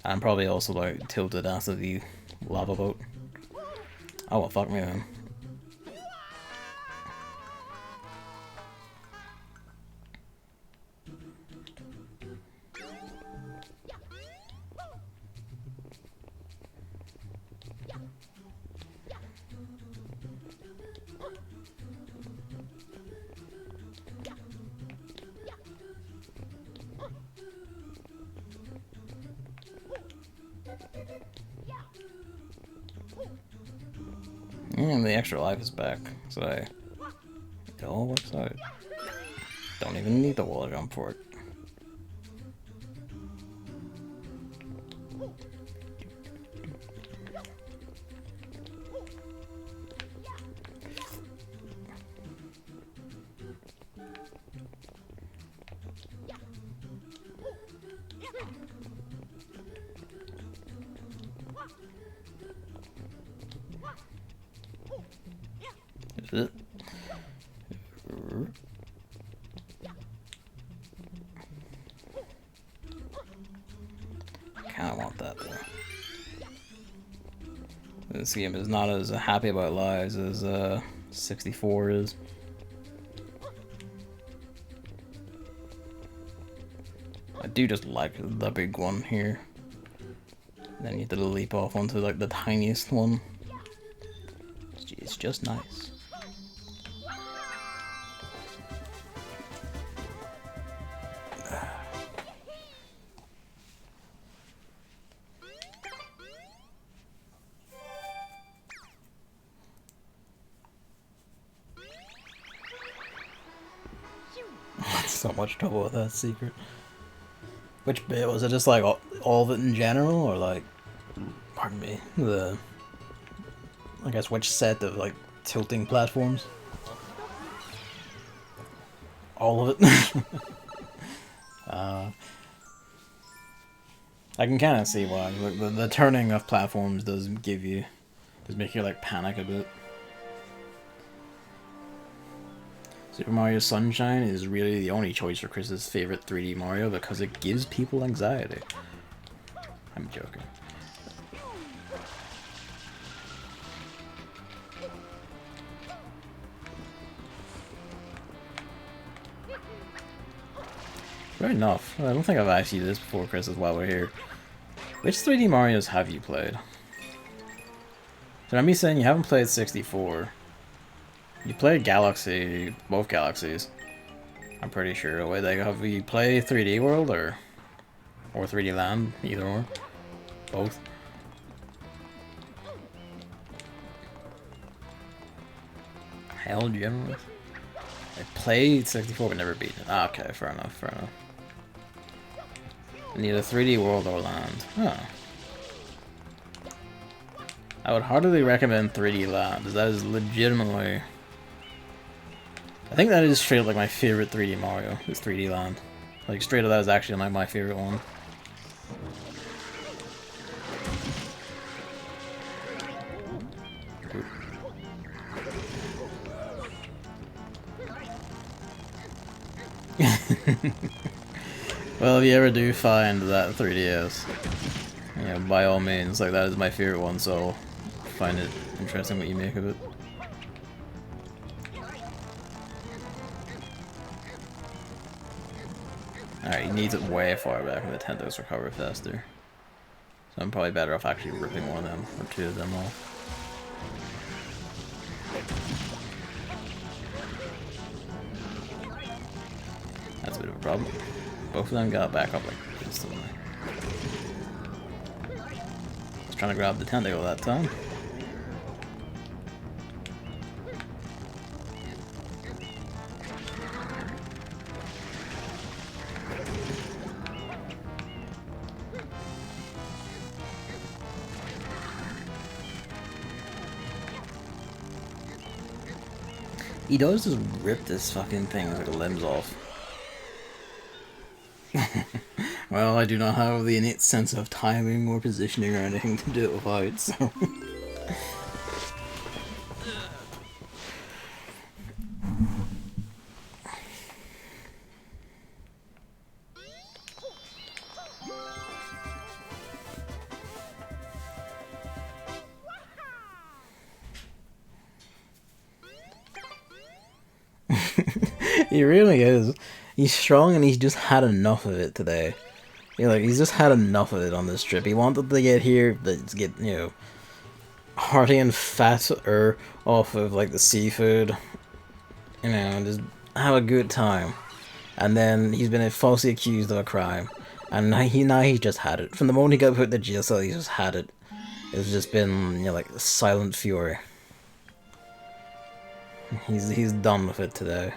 And I'm probably also like tilted after the lava boat. Oh well, fuck me then. And the extra life is back, so it all works out. Don't even need the wall jump for it. Kinda want that though. This game is not as happy about lives as 64 is. I do just like the big one here. Then you have to leap off onto like the tiniest one. It's just nice. So much trouble with that secret. Which bit was it? Just like all of it in general, or like, pardon me, I guess which set of like tilting platforms? All of it. I can kind of see why. Like, the turning of platforms does make you like panic a bit. Super Mario Sunshine is really the only choice for Chris's favorite 3D Mario because it gives people anxiety. I'm joking. Fair enough. I don't think I've asked you this before, Chris, is while we're here. Which 3D Marios have you played? So I'm saying you haven't played 64. You played Galaxy, both Galaxies. I'm pretty sure. Wait, like, have you played 3D World or 3D Land? Either or. Both. Hell, generally. I played 64 but never beat it. Ah, okay, fair enough, fair enough. Neither 3D World or Land. Huh. I would heartily recommend 3D Land, as that is legitimately... I think that is straight up like my favorite 3D Mario, is 3D Land. Like, Straight Up, that was actually like my favorite one. Well, if you ever do find that 3DS, you know, by all means, like, that is my favorite one, so find it interesting what you make of it. Alright, he needs it way far back, and the Nintendo's recover faster. So I'm probably better off actually ripping one of them, or two of them off. That's a bit of a problem. Both of them got back up like instantly. I was trying to grab the tentacle that time. He does just rip this fucking thing's like limbs off. Well, I do not have the innate sense of timing or positioning or anything to do it with height, so... He really is. He's strong and he's just had enough of it today. Yeah, like, he's just had enough of it on this trip. He wanted to get here, but to get, you know, hearty and fatter off of, like, the seafood. You know, and just have a good time. And then he's been falsely accused of a crime. And now he just had it. From the moment he got put in the jail cell, he just had it. It's just been, you know, like, silent fury. He's done with it today.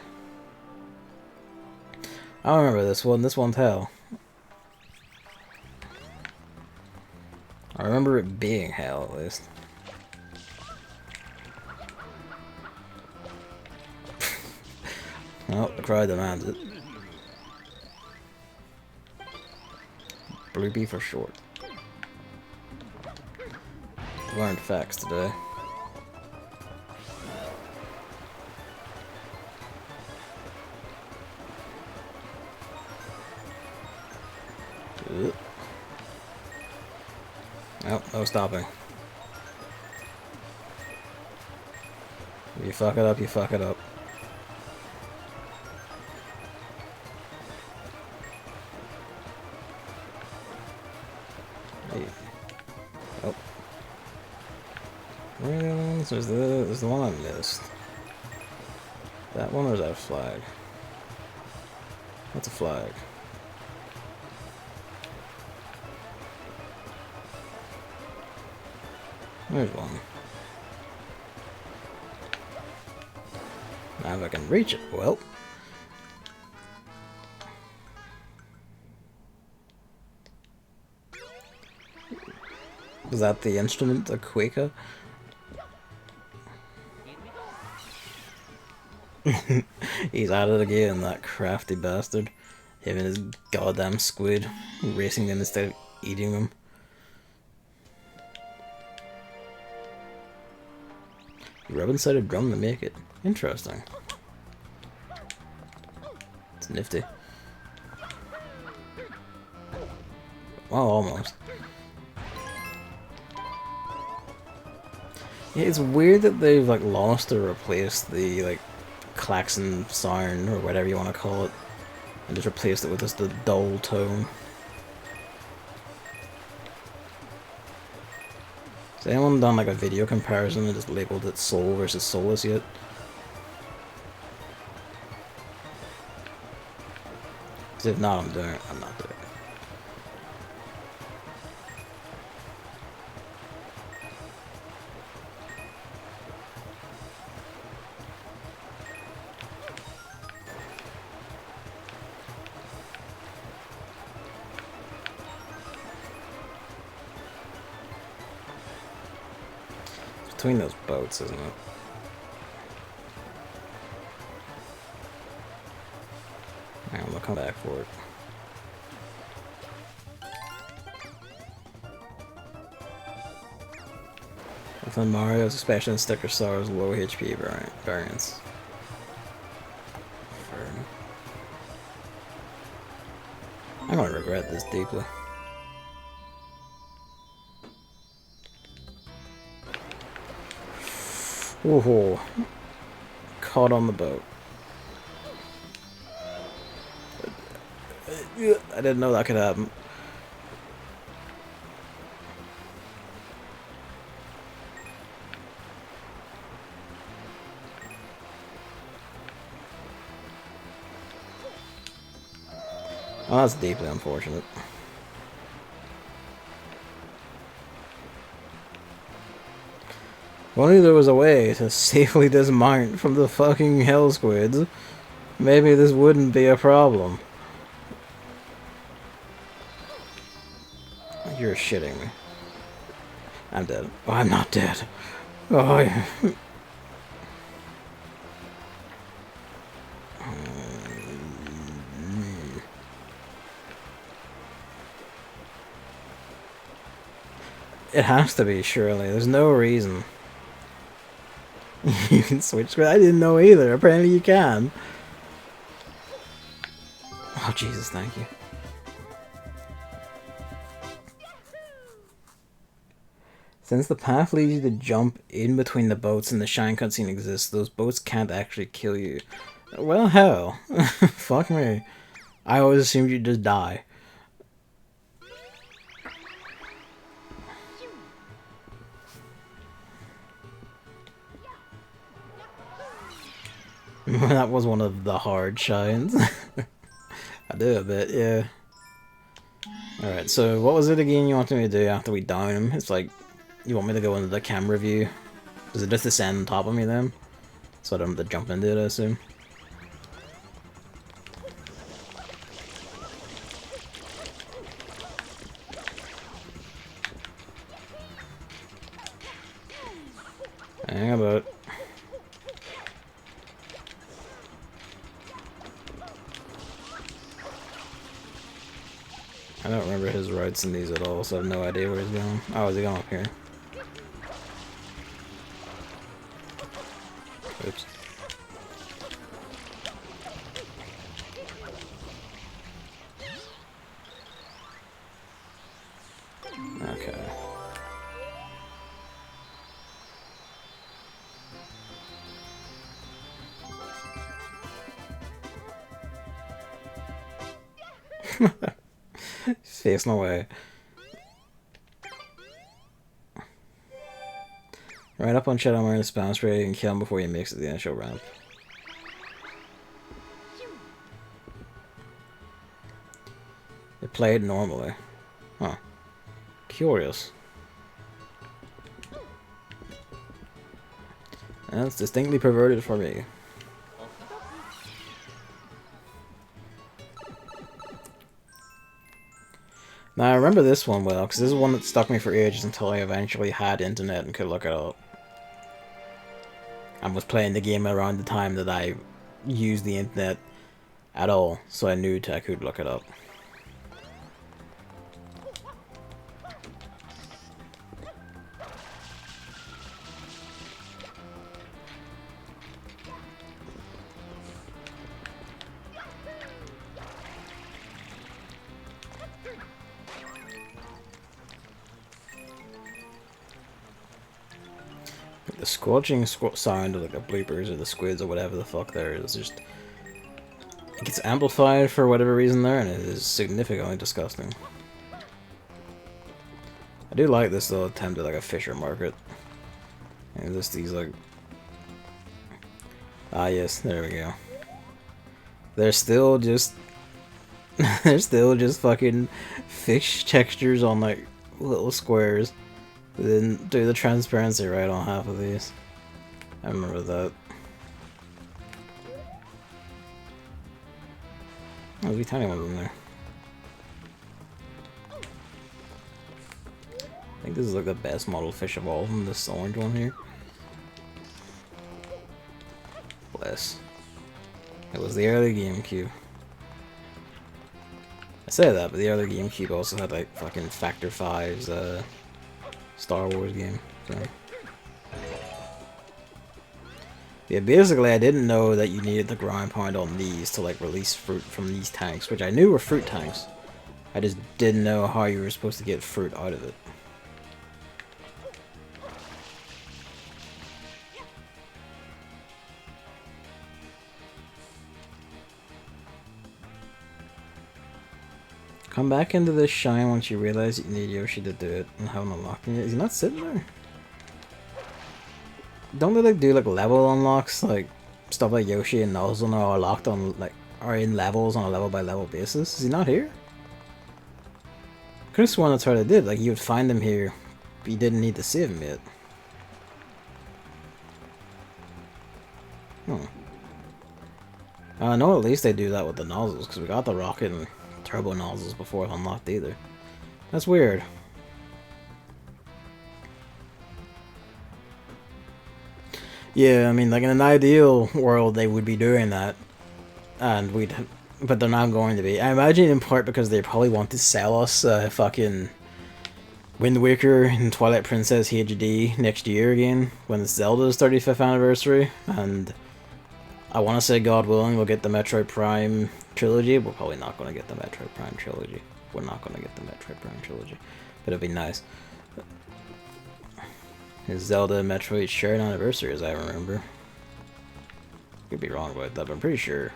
I remember this one. This one's hell. I remember it being hell, at least. Well, the crowd demands it. Bloopy for short. Learned facts today. Nope, no stopping. If you fuck it up, you fuck it up. Hey. Oh. Where are the other ones? There's the one I missed. That one, or is that a flag? That's a flag. There's one. Now if I can reach it, well. Was that the instrument, the Quaker? He's at it again, that crafty bastard. Him and his goddamn squid, racing them instead of eating them. You rub inside a drum to make it. Interesting. It's nifty. Well, almost. Yeah, it's weird that they've like lost or replaced the like klaxon siren or whatever you want to call it, and just replaced it with just a dull tone. Has anyone done like a video comparison and just labeled it soul versus soulless yet? Because if not, I'm doing it. I'm not doing it. Between those boats, isn't it? I'm gonna come back for it. Within Mario's, especially in Sticker Star's low HP variants. I'm gonna regret this deeply. Woohoo! Caught on the boat. I didn't know that could happen. Oh, that's deeply unfortunate. If only there was a way to safely dismount from the fucking hell squids, maybe this wouldn't be a problem. You're shitting me. I'm dead. Oh, I'm not dead. Oh, yeah. It has to be, surely. There's no reason. You can switch. I didn't know either. Apparently you can. Oh, Jesus, thank you. Since the path leads you to jump in between the boats and the shine cutscene exists, those boats can't actually kill you. Well, hell. Fuck me. I always assumed you'd just die. That was one of the hard shines. I do a bit, yeah. Alright, so what was it again you wanted me to do after we down him? It's like, you want me to go into the camera view? Does it just descend on top of me then? So I don't have to jump into it, I assume. Hang about. I don't remember his routes in these at all, so I have no idea where he's going. Oh, is he going up here? Oops. Okay. Facing away. Right up on Shadow Marin's bounce rate and kill him before he makes it to the initial ramp. It played normally. Huh. Curious. That's distinctly perverted for me. Now I remember this one well, because this is one that stuck me for ages until I eventually had internet and could look it up. And was playing the game around the time that I used the internet at all, so I knew I could look it up. The squelching sound of like the bleepers or the squids or whatever the fuck there is just... It gets amplified for whatever reason there, and it is significantly disgusting. I do like this little attempt at like a fisher market. And just these like... Ah yes, there we go. They're still just... They're still just fucking fish textures on like little squares. They didn't do the transparency right on half of these. I remember that. Oh, there's a tiny one in there. I think this is like the best model fish of all of them, this orange one here. Bless. It was the early GameCube. I say that, but the early GameCube also had like fucking Factor 5's Star Wars game, so Yeah, basically I didn't know that you needed the grind point on these to like release fruit from these tanks, which I knew were fruit tanks. I just didn't know how you were supposed to get fruit out of it. Come back into this shine once you realize you need Yoshi to do it and haven't unlocked it yet. Is he not sitting there? Don't they like do like level unlocks, like stuff like Yoshi and Nozzle are locked on like are in levels on a level by level basis? Is he not here? Could have sworn that's how they did. Like you would find him here, but you didn't need to save him yet. I know at least they do that with the nozzles because we got the rocket and turbo nozzles before it unlocked either. That's weird. Yeah, I mean, like in an ideal world, they would be doing that, and but they're not going to be. I imagine in part because they probably want to sell us fucking Wind Waker and Twilight Princess HD next year again when it's Zelda's 35th anniversary, and I want to say, God willing, we'll get the Metroid Prime trilogy. We're probably not going to get the Metroid Prime trilogy. We're not going to get the Metroid Prime trilogy, but it'd be nice. His Zelda and Metroid shared anniversary, as I remember. Could be wrong about that, but I'm pretty sure.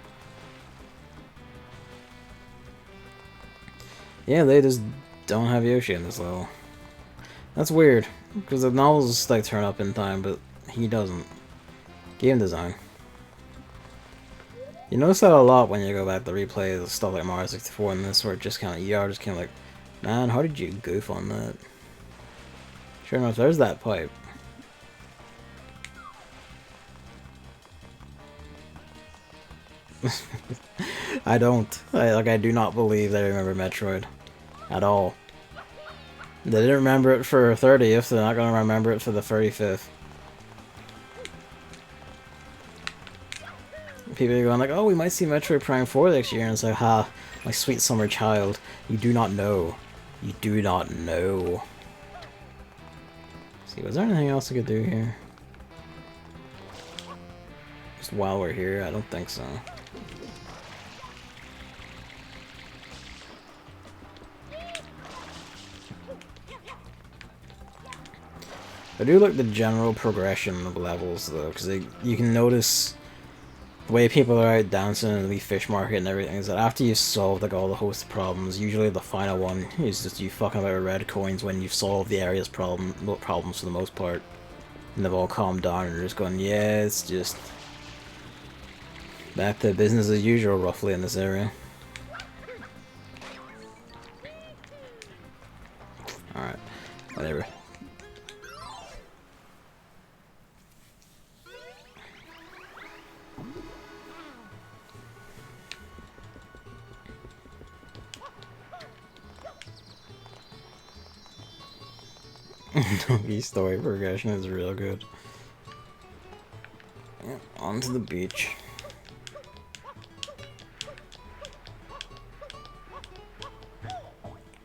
Yeah, they just don't have Yoshi in this level. That's weird, because the novels like turn up in time, but he doesn't. Game design. You notice that a lot when you go back to replay the stuff like Mario 64 and this, where it just kind of, you are just kind of like, man, how did you goof on that? Sure enough, there's that pipe. I don't. I do not believe they remember Metroid. At all. They didn't remember it for 30th, they're not going to remember it for the 35th. People are going like, oh, we might see Metroid Prime 4 next year, and it's like, ha, my sweet summer child. You do not know. You do not know. Let's see, was there anything else I could do here? Just while we're here? I don't think so. I do like the general progression of levels though, because you can notice the way people are out dancing in the fish market and everything is that after you've solved like all the host of problems, usually the final one is just you fucking about with red coins when you've solved the area's problems for the most part. And they've all calmed down and they're just going, yeah, it's just back to business as usual roughly in this area. Alright, whatever. Donkey's story progression is real good. Yeah, onto the beach.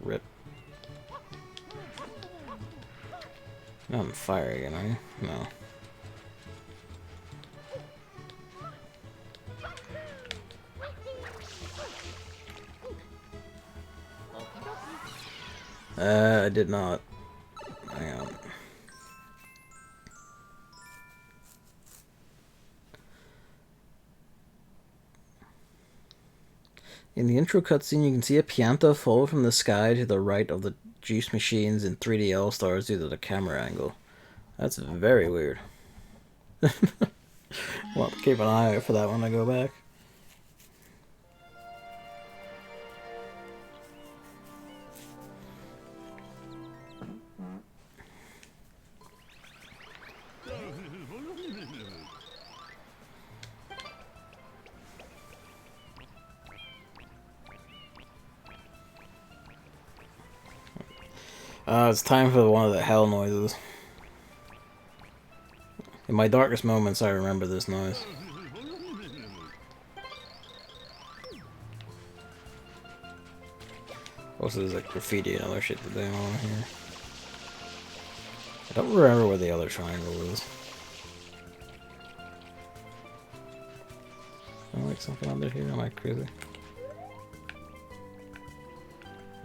Rip. Not on fire again, are you? No. I did not. Hang on. In the intro cutscene, you can see a Pianta fall from the sky to the right of the juice machines in 3D All-Stars due to the camera angle. That's very weird. Well, keep an eye out for that when I go back. It's time for one of the hell noises. In my darkest moments, I remember this noise. Also, there's like graffiti and other shit to do on here. I don't remember where the other triangle is. like something under here? Am I crazy?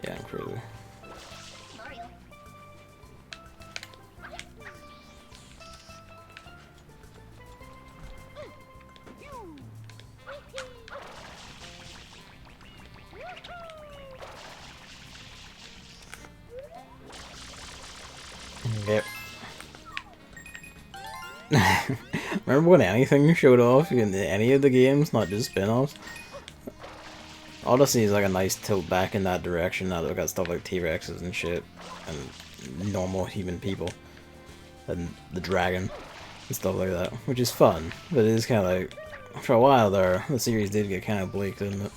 Yeah, I'm crazy. Mario. Yep. Remember when anything showed off in any of the games, not just spin-offs? Odyssey is like a nice tilt back in that direction now that we've got stuff like T-Rexes and shit, and normal human people, and the dragon, and stuff like that, which is fun, but it is kind of like, for a while there, the series did get kind of bleak, didn't it?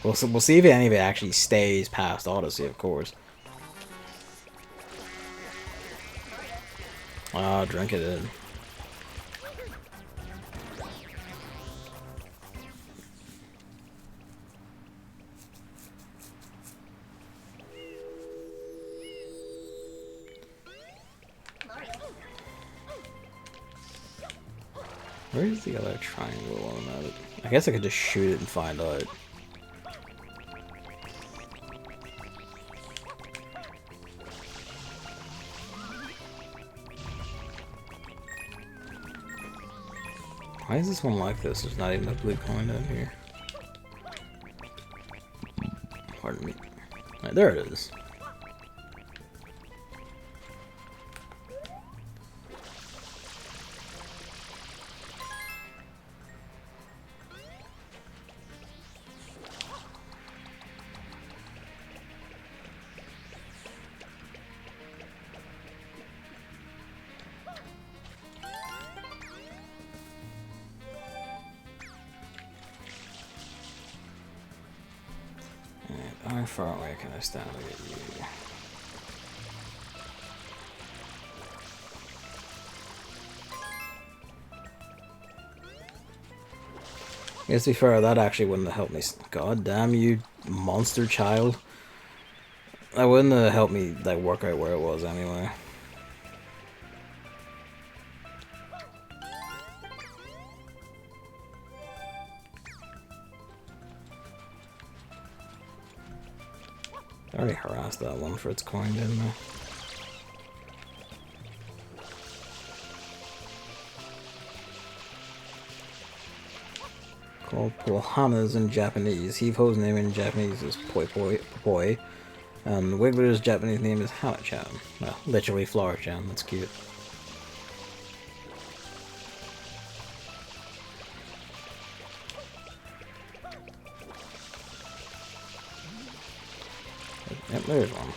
We'll see if any of it actually stays past Odyssey, of course. Ah, drink it in. Where is the other triangle on that? I guess I could just shoot it and find out. Why is this one like this? There's not even a blue coin down here. Pardon me. Right, there it is. How far away can I stand to get you? I guess to be fair, that actually wouldn't have helped me. God damn you, monster child. That wouldn't have helped me like work out where it was anyway. I already harassed that one for its coin, didn't I? Called Pohanas in Japanese. Heave-Ho's name in Japanese is Poi Poi Poi. And Wiggler's Japanese name is Hana-chan. Well, literally Flora-chan. That's cute. Yep, there's one.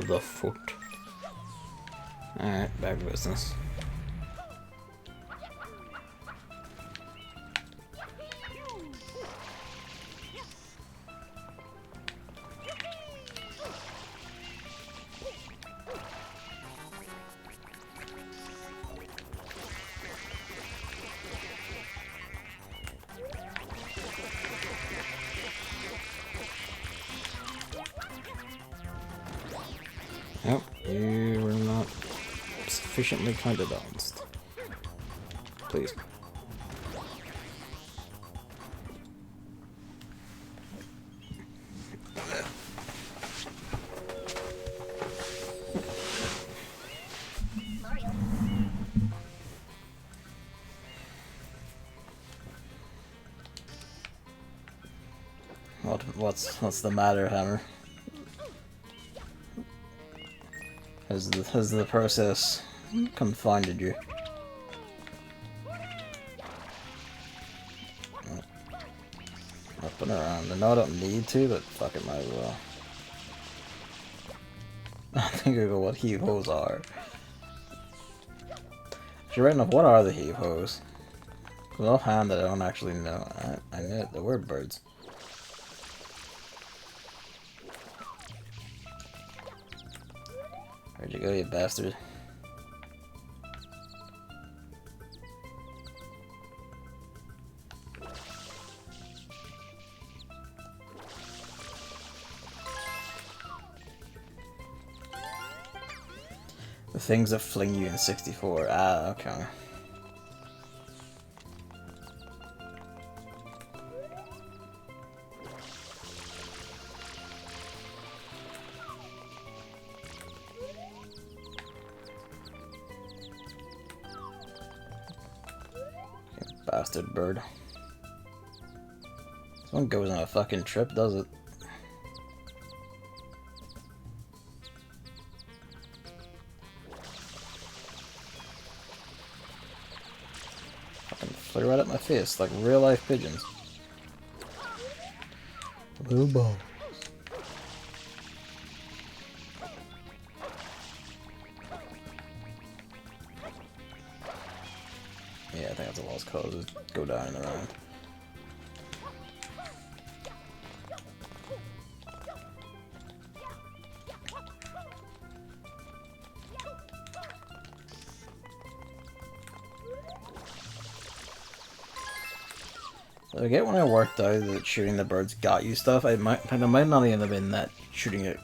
The foot. Alright, back to business. Nope, you were not sufficiently counterbalanced. Please. Mario. What's the matter, Hammer? Has the process confounded you? Up and around and know I don't need to, but fuck it, might as well. I think I go what heave-hos are. Actually, right enough, what are the heave-hos? Because offhand, I don't actually know. I knew it, the word birds. Where'd you go, you bastard? The things that fling you in 64. Ah, okay. You bastard bird. This one goes on a fucking trip, does it? Flew right at my face, like real life pigeons. Blue balls. Yeah, I think that's a lost cause. Just go down in the round. I get when I worked out that shooting the birds got you stuff. I might not even have been that shooting it.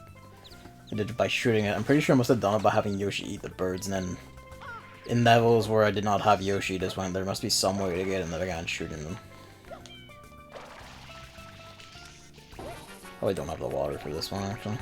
I did it by shooting it. I'm pretty sure I must have done it by having Yoshi eat the birds, and then in levels where I did not have Yoshi, just went there must be some way to get in there and shooting them. Oh, I don't have the water for this one actually.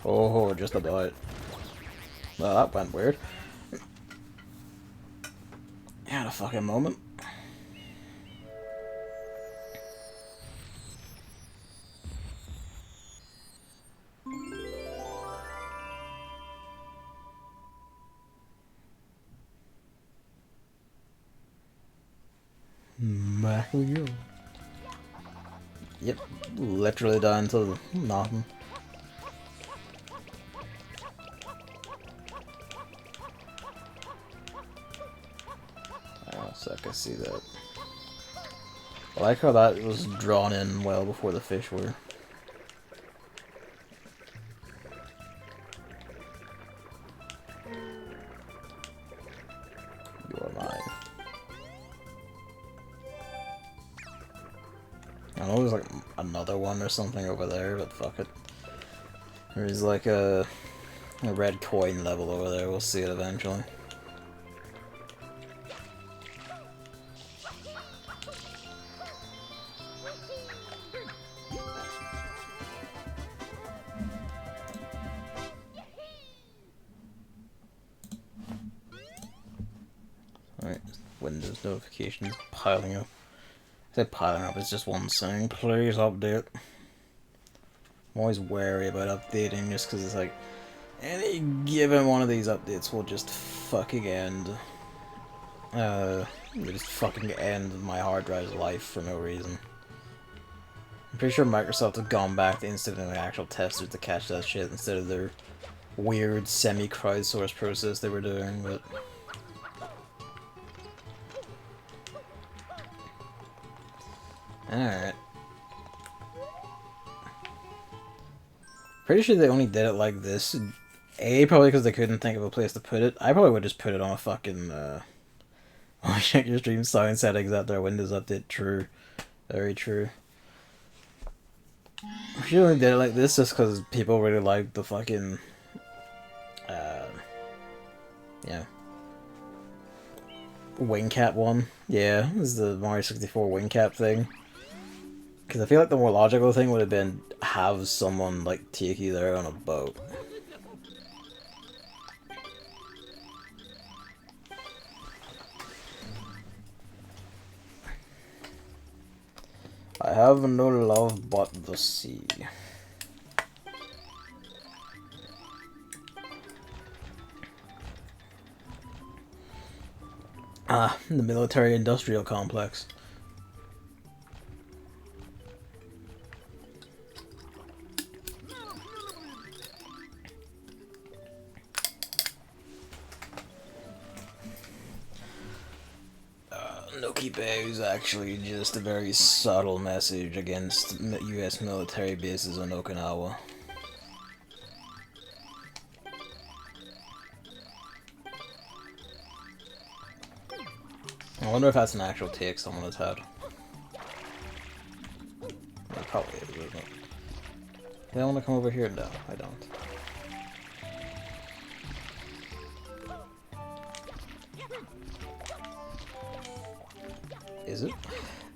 Oh, just about. Well, that went weird. Had a fucking moment. Back we go. Yep, literally down to nothing. So I can see that. I like how that was drawn in well before the fish were. You are mine. I know there's like another one or something over there, but fuck it. There's like a red coin level over there, we'll see it eventually. Alright, Windows notifications piling up. I say piling up, it's just one thing. Please update. I'm always wary about updating just because it's like any given one of these updates will just fucking end. They just fucking end my hard drive's life for no reason. I'm pretty sure Microsoft has gone back to instituting actual testers to catch that shit instead of their weird semi-crowdsourced process they were doing, but... Alright. Pretty sure they only did it like this. A, probably because they couldn't think of a place to put it. I probably would just put it on a fucking, oh, check your stream sound settings out there, Windows Update, true. Very true. She only did it like this just because people really liked the fucking, yeah. Wing cap one. Yeah, this is the Mario 64 wing cap thing. Because I feel like the more logical thing would have been have someone like take you there on a boat. I have no love but the sea. Ah, the military-industrial complex. Nokipe is actually just a very subtle message against US military bases on Okinawa. I wonder if that's an actual take someone has had. It probably is, isn't it? Do I want to come over here? No, I don't. Is it?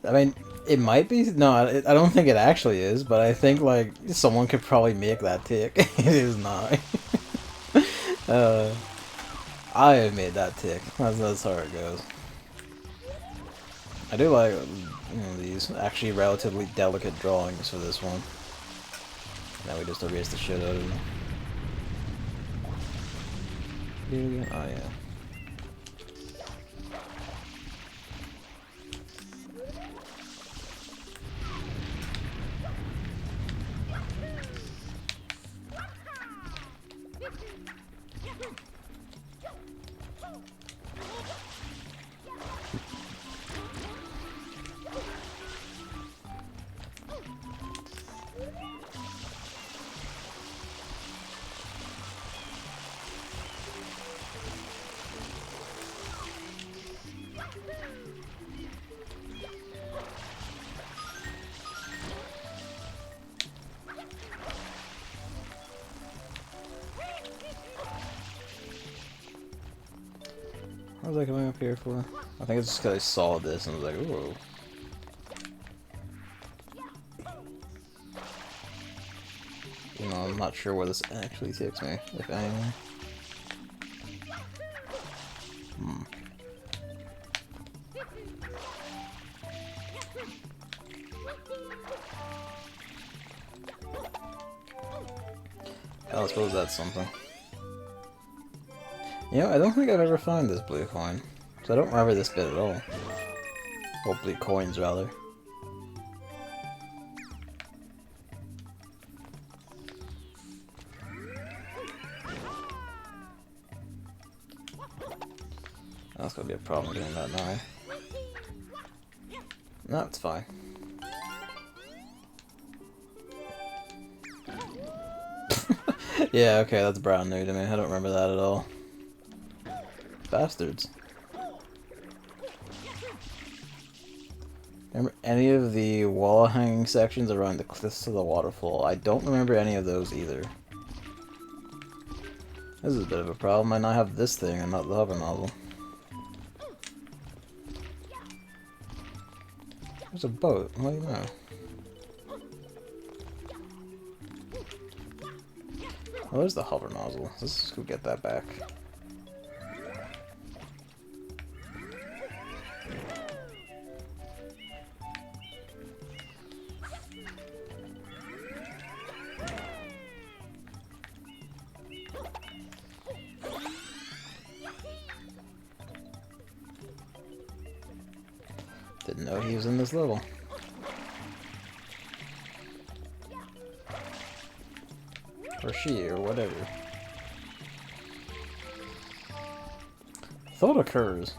I mean, it might be. No, I don't think it actually is, but I think, like, someone could probably make that tick. It is not. I have made that tick. That's how it goes. I do like these actually relatively delicate drawings for this one. Now we just erase the shit out of them. Oh yeah. What was I coming up here for? I think it's just because I saw this and was like, ooh. You know, I'm not sure where this actually takes me, if anything. I suppose that's something. You know, I don't think I've ever found this blue coin. So I don't remember this bit at all. Or blue coins, rather. That's gonna be a problem doing that now. No, it's fine. Yeah, okay, that's brand new to me. I don't remember that at all. Bastards. Remember any of the wall hanging sections around the cliffs of the waterfall? I don't remember any of those either. This is a bit of a problem. I now have this thing and not the hover nozzle. There's a boat. What do you know? Oh, there's the hover nozzle. Let's just go get that back. Didn't know he was in this level. Or she, or whatever. Thought occurs.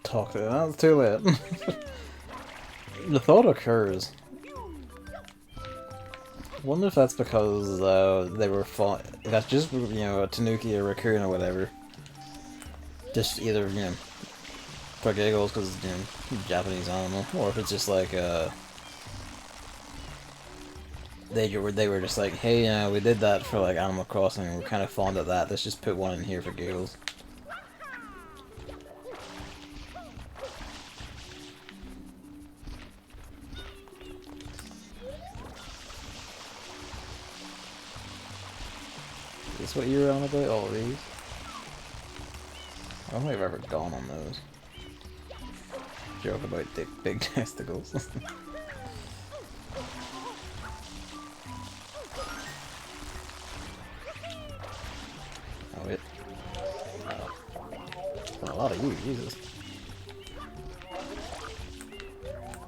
Talk to them. That's too late. The thought occurs. Wonder if that's because they were fought. That's just, you know, a Tanuki or Raccoon or whatever. Just either, you know, for giggles because, you know, Japanese animal, or if it's just like they were just like, hey, we did that for like Animal Crossing and we're kind of fond of that, let's just put one in here for giggles. That's what you were on about? All these? I don't think I've ever gone on those. Joke about big testicles. Oh, wait. A lot of you, Jesus.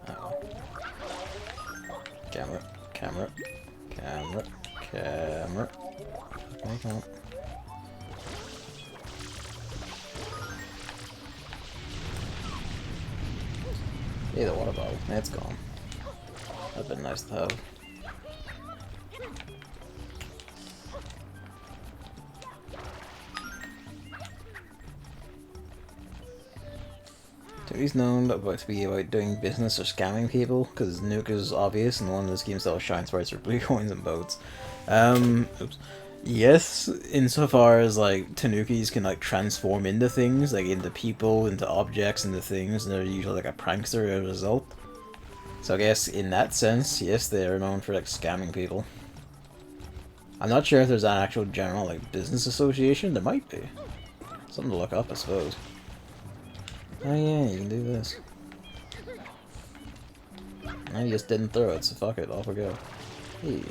Uh-oh. Camera, camera, camera, camera. Make on. Yeah, the water bottle. It's gone. That'd been nice to have. So he's known to be about doing business or scamming people, because Nuke is obvious, and one of this game sells shine sprites for blue coins and boats. Oops. Yes, insofar as like Tanukis can like transform into things, like into people, into objects, into things, and they're usually like a prankster as a result. So I guess in that sense, yes, they are known for like scamming people. I'm not sure if there's an actual general like business association. There might be. Something to look up, I suppose. Oh yeah, you can do this. I just didn't throw it, so fuck it, off we go. Hey.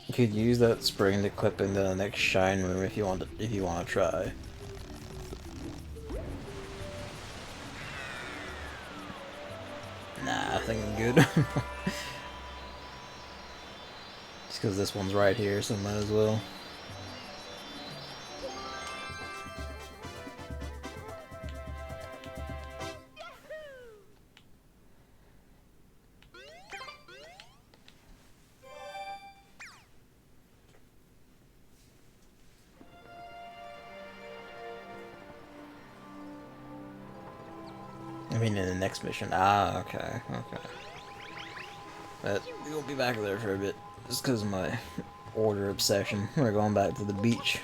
You could use that spring to clip into the next shine room if you want to try. Nah, I think I'm good. Just because this one's right here, so might as well. I mean, in the next mission. Ah, okay, okay. But we won't be back there for a bit, just because of my order obsession. We're going back to the beach.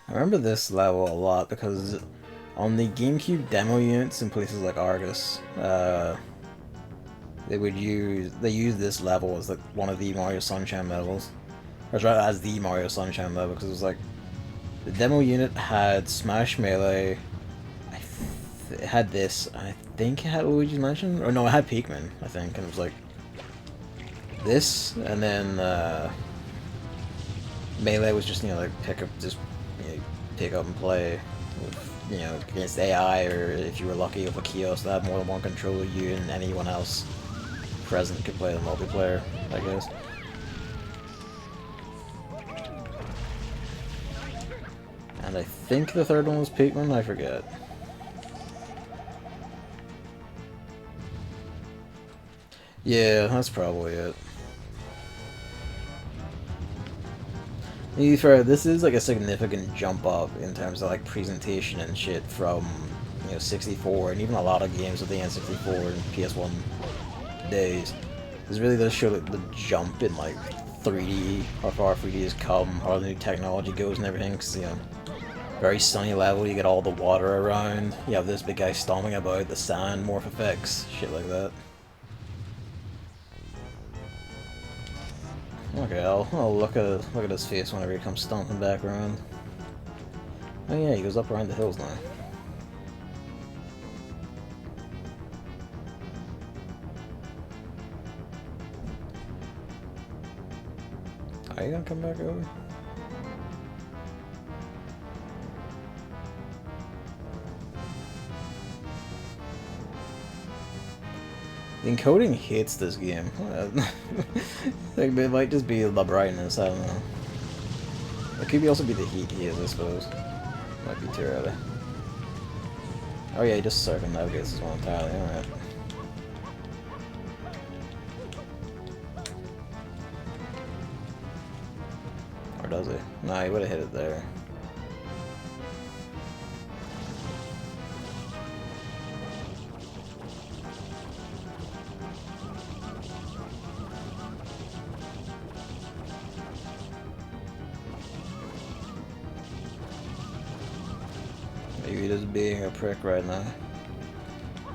I remember this level a lot because on the GameCube demo units in places like Argus, they use this level as like one of the Mario Sunshine levels, or rather as the Mario Sunshine level, because it was like the demo unit had Smash Melee, it had this, I think it had Luigi's Mansion, or no, it had Pikmin, I think, and it was like this, and then Melee was just, you know, like pick up and play with, you know, against AI, or if you were lucky with a kiosk that had more than one controller, you and anyone else present could play the multiplayer, I guess. And I think the third one was Pikmin, I forget. Yeah, that's probably it. To be fair, this is like a significant jump up in terms of like presentation and shit from, you know, 64 and even a lot of games with the N64 and PS1 days. This really does show the jump in like 3D, how far 3D has come, how the new technology goes and everything. Cause, you know, very sunny level, you get all the water around, you have this big guy stomping about, the sand, morph effects, shit like that. Okay, I'll look at his face whenever he comes stomping back around. Oh yeah, he goes up around the hills now. Are you gonna come back over? The encoding hates this game. Like, it might just be the brightness, I don't know. It could also be the heat he is, I suppose. Might be too early. Oh yeah, he just circumnavigates this one entirely, alright. Or does he? Nah, he would have hit it there. Maybe just being a prick right now.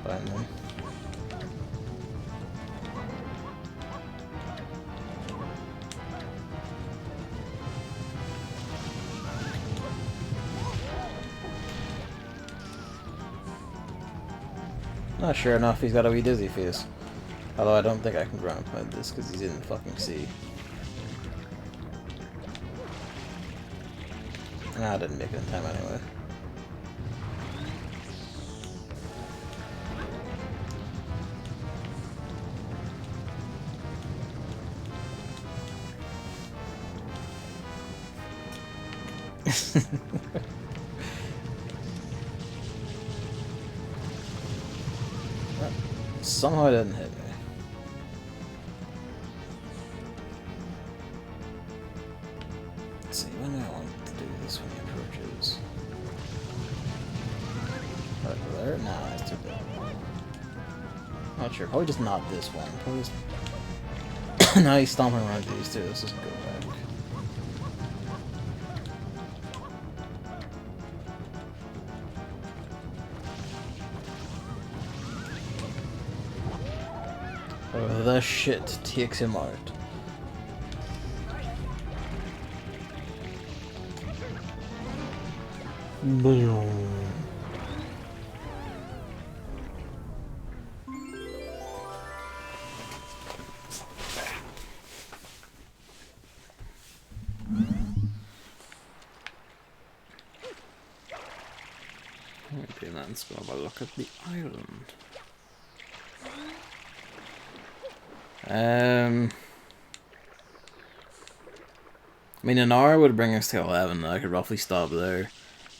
Finally. Not sure enough, he's got a wee dizzy face. Although I don't think I can ground pound this because he's in fucking C. Nah, I didn't make it in time anyway. Somehow it didn't hit me. Let's see, when do I want to do this when he approaches? Right there? Nah, that's too big. Not sure. Probably just not this one. Probably just... Now he's stomping around these two. Let's just go back. The shit takes him out. Boom. Okay, let's go have a look at the island. I mean, an hour would bring us to 11. I could roughly stop there.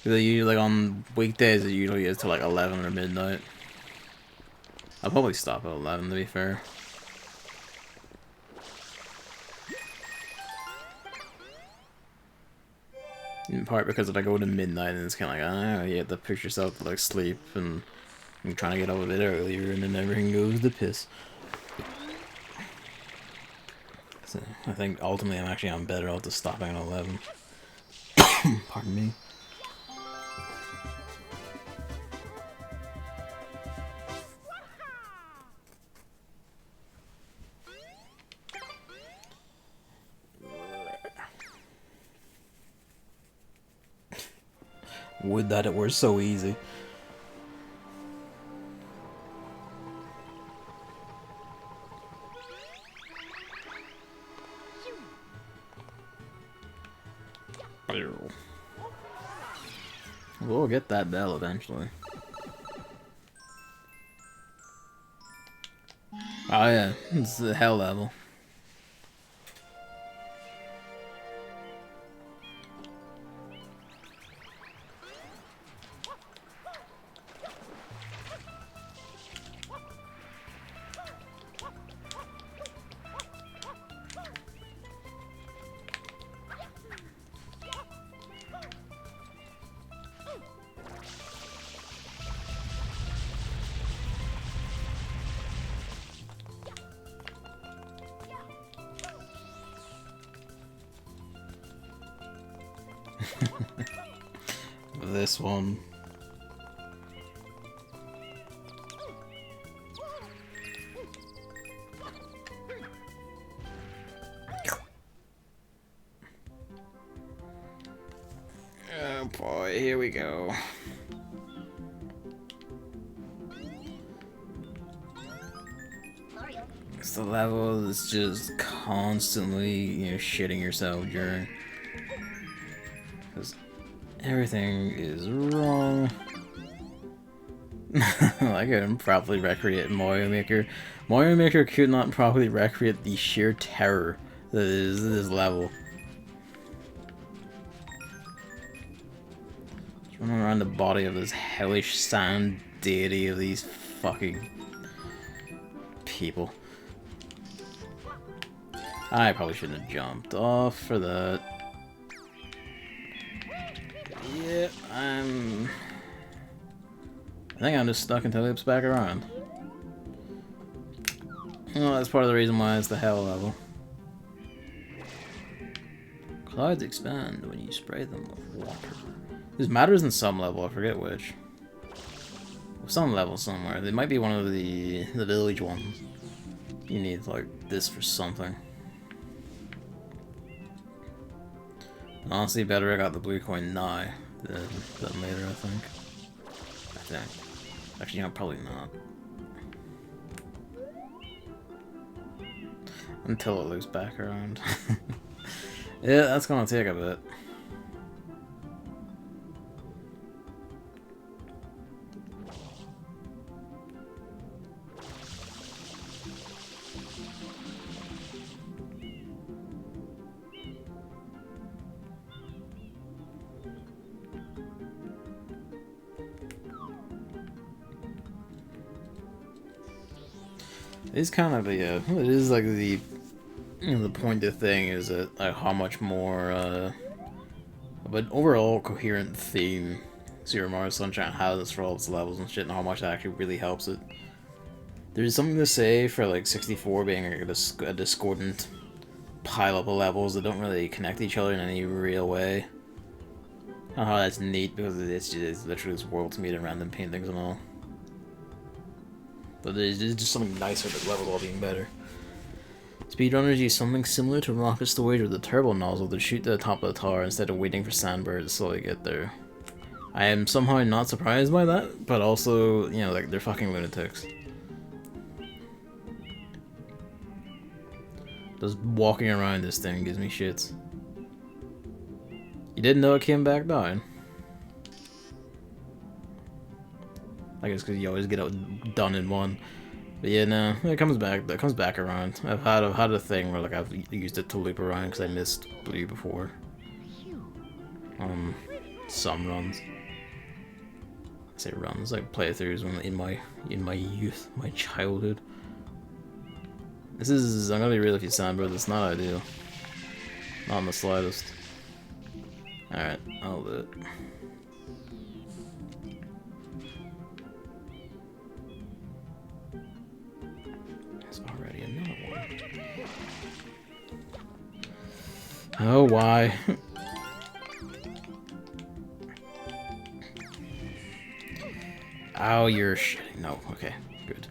Because usually, like on weekdays, it usually is to like 11 or midnight. I'll probably stop at 11 to be fair. In part because if I go to midnight, then it's kind of like, oh, you have to push yourself to like sleep, and I'm trying to get over a bit earlier, and then everything goes to piss. So I think ultimately I'm actually on better off just stopping at 11. Pardon me. Would that it were so easy. We'll get that bell eventually. Oh yeah, it's the hell level. This one. Oh boy, here we go. It's the level that's just constantly, you know, shitting yourself during. Because everything is wrong. I couldn't properly recreate Mario Maker. Mario Maker could not properly recreate the sheer terror that is this level. Just running around the body of this hellish sand deity of these fucking people. I probably shouldn't have jumped off for that. Yep, I think I'm just stuck until it loops back around. Well, that's part of the reason why it's the hell level. Clouds expand when you spray them with water. This matters in some level, I forget which. Some level somewhere. It might be one of the village ones. You need like this for something. Honestly, better I got the blue coin now than later, I think. Actually, no, probably not. Until it loops back around. Yeah, that's gonna take a bit. It's kind of a, it is like the, the point of the thing is that like how much more of an overall coherent theme Super Mario Sunshine has for all its levels and shit, and how much that actually really helps it. There's something to say for like 64 being like a discordant pile up of levels that don't really connect each other in any real way. I don't know how that's neat because it's literally this world to meet in random paintings and all. But there's just something nicer about level all being better. Speedrunners use something similar to rocket storage with a turbo nozzle to shoot to the top of the tower instead of waiting for sandbirds to slowly get there. I am somehow not surprised by that, but also, you know, like, they're fucking lunatics. Just walking around this thing gives me shits. You didn't know it came back down? I guess because you always get it done in one. But yeah, no, it comes back. It comes back around. I've had a thing where like I've used it to loop around because I missed blue before. Some runs. I say runs, like playthroughs in my youth, my childhood. This is, I'm gonna be real with you, Sandbird. It's not ideal. Not in the slightest. Alright, I'll do it. Oh, why? Oh, you're shitting. No, okay, good.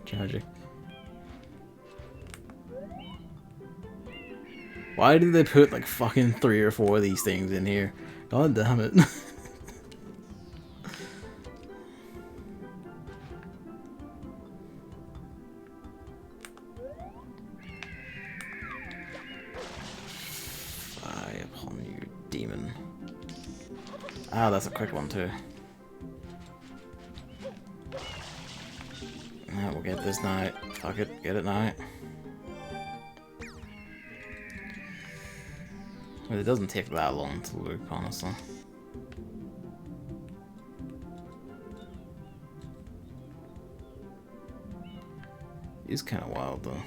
Tragic. Why did they put like fucking 3 or 4 of these things in here? God damn it. Demon. Ah, that's a quick one too. Ah, we'll get this night. Fuck it, get it night. Well, it doesn't take that long to loop, honestly. It's kind of wild though.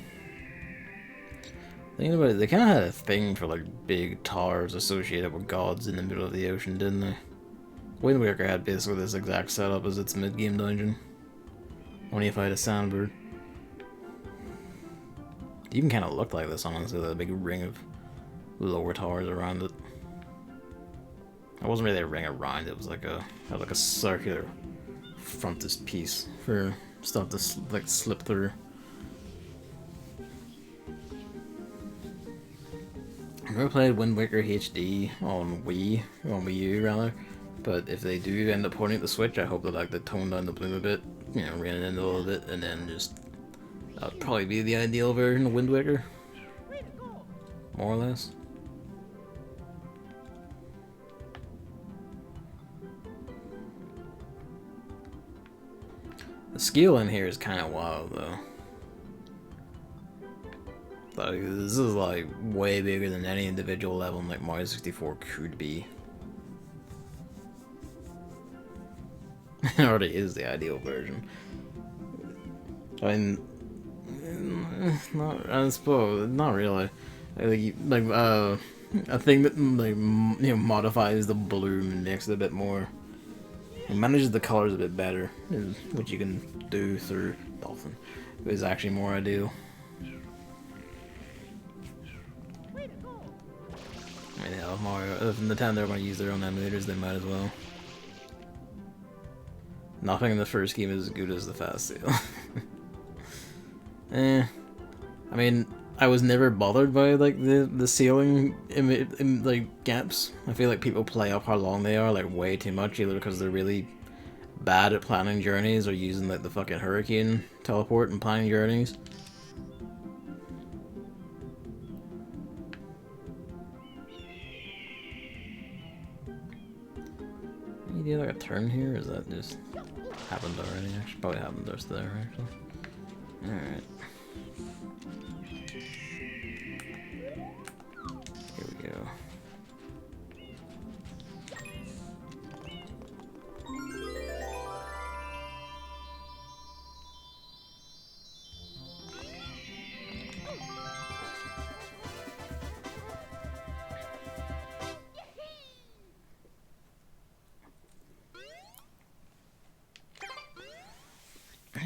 Thinking about it, they kind of had a thing for like big towers associated with gods in the middle of the ocean, didn't they? Wind Waker had basically this exact setup as its mid-game dungeon. Only if I had a Sandbird. It even kind of looked like this, honestly, with a big ring of lower towers around it. It wasn't really a ring around it, was like a circular frontispiece for stuff to like slip through. I've never played Wind Waker HD on Wii U rather, but if they do end up porting it to Switch, I hope that like they tone down the bloom a bit, you know, rein it in a little bit, and then just that would probably be the ideal version of Wind Waker, more or less. scale in here is kind of wild, though. Like, this is like way bigger than any individual level in like Mario 64 could be. It already is the ideal version. I mean, I suppose not really. A thing that like modifies the bloom and makes it a bit more. It manages the colors a bit better, which you can do through Dolphin. Is actually more ideal. I mean, yeah, Mario. If Nintendo are going to use their own emulators, they might as well. Nothing in the first game is as good as the fast sale. I mean, I was never bothered by like the ceiling like gaps. I feel like people play up how long they are like way too much, either because they're really bad at planning journeys or using like the fucking hurricane teleport and planning journeys. You do like a turn here, or is that just happened already? Actually, probably happened just there actually. Alright. Here we go.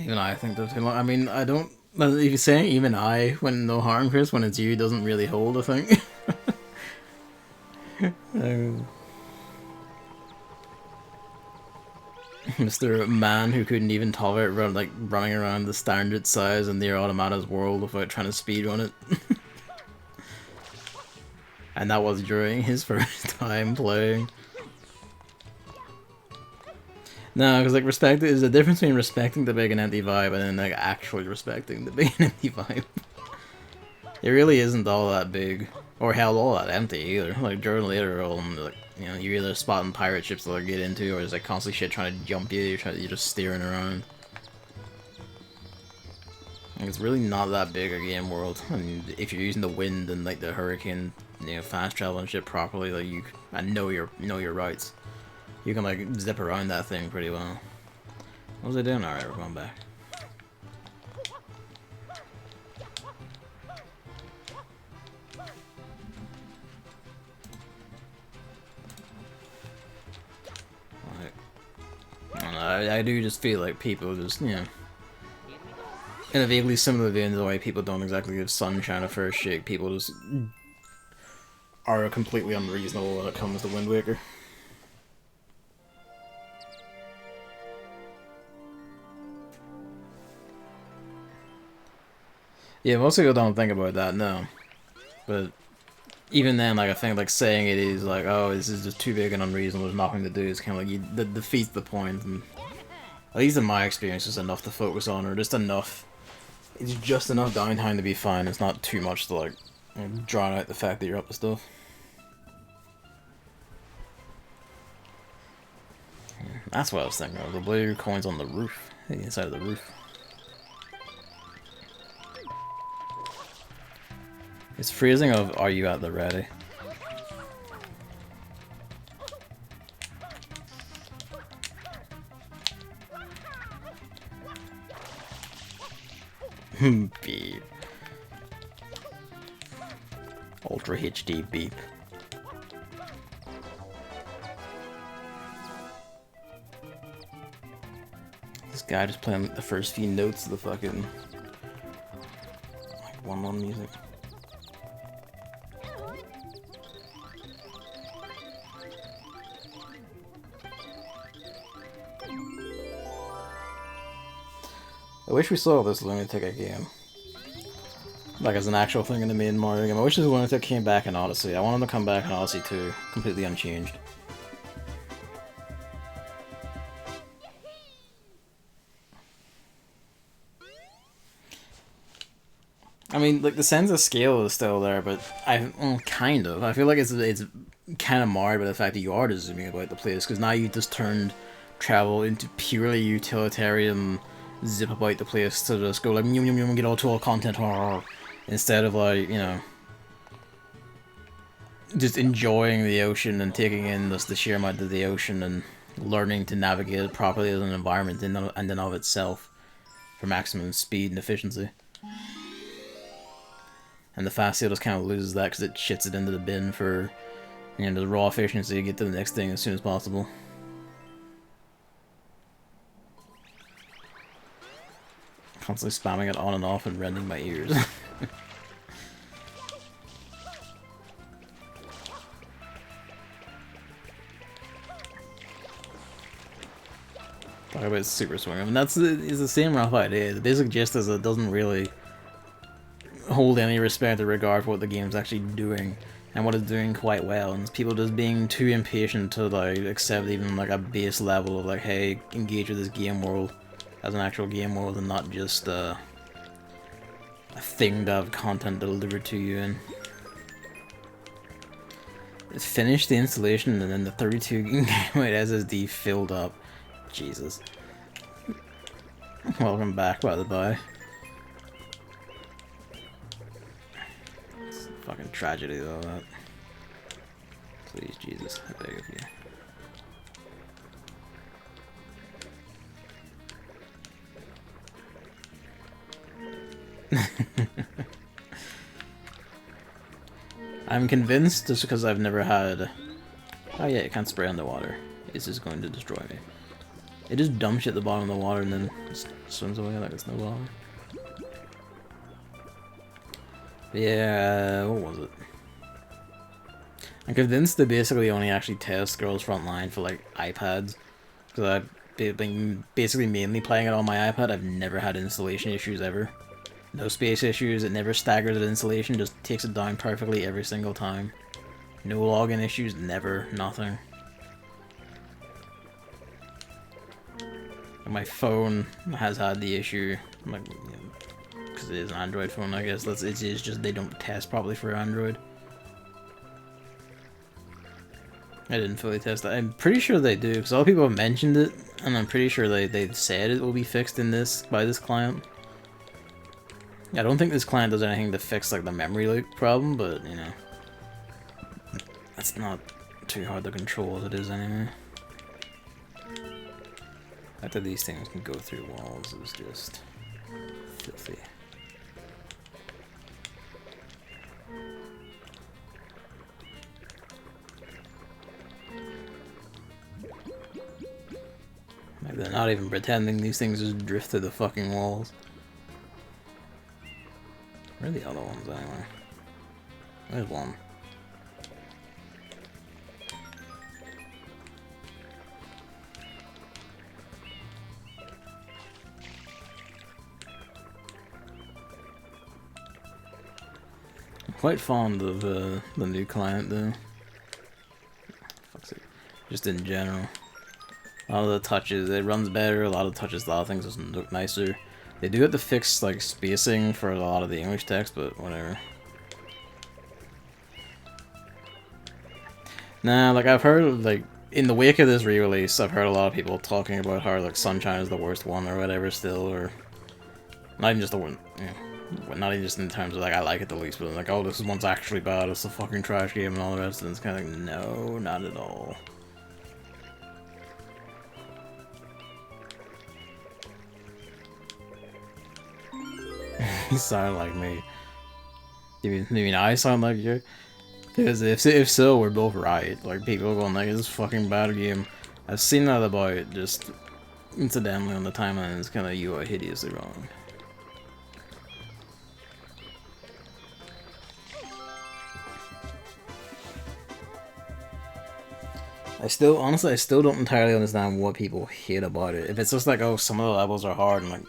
Even I think they're too long. I mean, I don't. If you're saying even I, when no harm, Chris, when it's you, doesn't really hold, I think. Mr. Man who couldn't even tolerate running around the standard size in the Automata's world without trying to speedrun it. And that was during his first time playing. No, because like there's a difference between respecting the big and empty vibe and then like actually respecting the big and empty vibe. It really isn't all that big, or hell, all that empty either. Like during later on, like you're either spotting pirate ships that get into, or there's like constantly shit trying to jump you. You're just steering around. Like, it's really not that big a game world. I mean, if you're using the wind and like the hurricane, fast travel and shit properly, like I know your rights. You can like zip around that thing pretty well. What was I doing? Alright, we're going back. I do just feel like people just, in a vaguely similar vein to the way people don't exactly give Sunshine a fair shake, people just are completely unreasonable when it comes to Wind Waker. Yeah, most people don't think about that, no. But even then, like, I think, like, saying it is, like, oh, this is just too big and unreasonable, there's nothing to do, is kind of like, that defeats the point, and at least in my experience, it's enough to focus on, or just enough, it's just enough downtime to be fine, it's not too much to, like, drown out the fact that you're up to stuff. That's what I was thinking of, the blue coins on the roof, the inside of the roof. It's freezing of are you at the ready? Beep. Ultra HD beep. This guy just playing the first few notes of the fucking like 1-1 music. I wish we saw this lunatic again. Like as an actual thing in the main Mario game. I wish this lunatic came back in Odyssey. I want him to come back in Odyssey 2, completely unchanged. I mean, like the sense of scale is still there, but kind of. I feel like it's kind of marred by the fact that you are just zooming about the place, because now you just turned travel into purely utilitarian zip about the place to just go like yum yum yum, get all content, instead of like, you know, just enjoying the ocean and taking in just the sheer amount of the ocean and learning to navigate it properly as an environment in and of itself for maximum speed and efficiency. And the fast sail just kind of loses that because it shits it into the bin for, you know, the raw efficiency to get to the next thing as soon as possible. Constantly spamming it on and off and rending my ears. Talk about super swing. I mean, it's the same rough idea. The basic gist is it doesn't really hold any respect or regard for what the game's actually doing and what it's doing quite well, and people just being too impatient to like accept even like a base level of like, hey, engage with this game world as an actual game world and not just a thing to have content delivered to you in. Finish the installation and then the 32 GB SSD filled up. Jesus. Welcome back, by the by. It's a fucking tragedy, though, that. Please, Jesus, I beg of you. I'm convinced, just because I've never had... Oh yeah, it can't spray underwater. It's just going to destroy me. It just dumps shit at the bottom of the water and then just swims away like it's no bother. Yeah, what was it? I'm convinced they basically only actually test Girls Frontline for like iPads. Because I've been basically mainly playing it on my iPad. I've never had installation issues ever. No space issues, it never staggers at installation, just takes it down perfectly every single time. No login issues, never, nothing. My phone has had the issue, like, because it is an Android phone, I guess. It is just they don't test properly for Android. I didn't fully test it. I'm pretty sure they do, because all people have mentioned it, and I'm pretty sure they said it will be fixed in this by this client. I don't think this client does anything to fix like the memory leak problem, but you know, that's not too hard to control as it is anyway. The fact that these things can go through walls is just filthy. Like they're not even pretending, these things just drift through the fucking walls. Where are the other ones anyway? There's one. I'm quite fond of the new client though. Fuck's sake. Just in general. A lot of the touches, it runs better, a lot of touches, a lot of things just look nicer. They do have to fix like spacing for a lot of the English text, but whatever. Nah, like I've heard, like, in the wake of this re-release, I've heard a lot of people talking about how like Sunshine is the worst one or whatever still, or not even just the one, not even just in terms of like I like it the least, but like, oh, this one's actually bad, it's a fucking trash game and all the rest, and it's kind of like, no, not at all. You sound like me. You mean I sound like you? Because if so, we're both right. Like, people are going like, this is a fucking bad game. I've seen that about just incidentally on the timeline, it's kind of, you are hideously wrong. Honestly, I still don't entirely understand what people hate about it. If it's just like, oh, some of the levels are hard and like,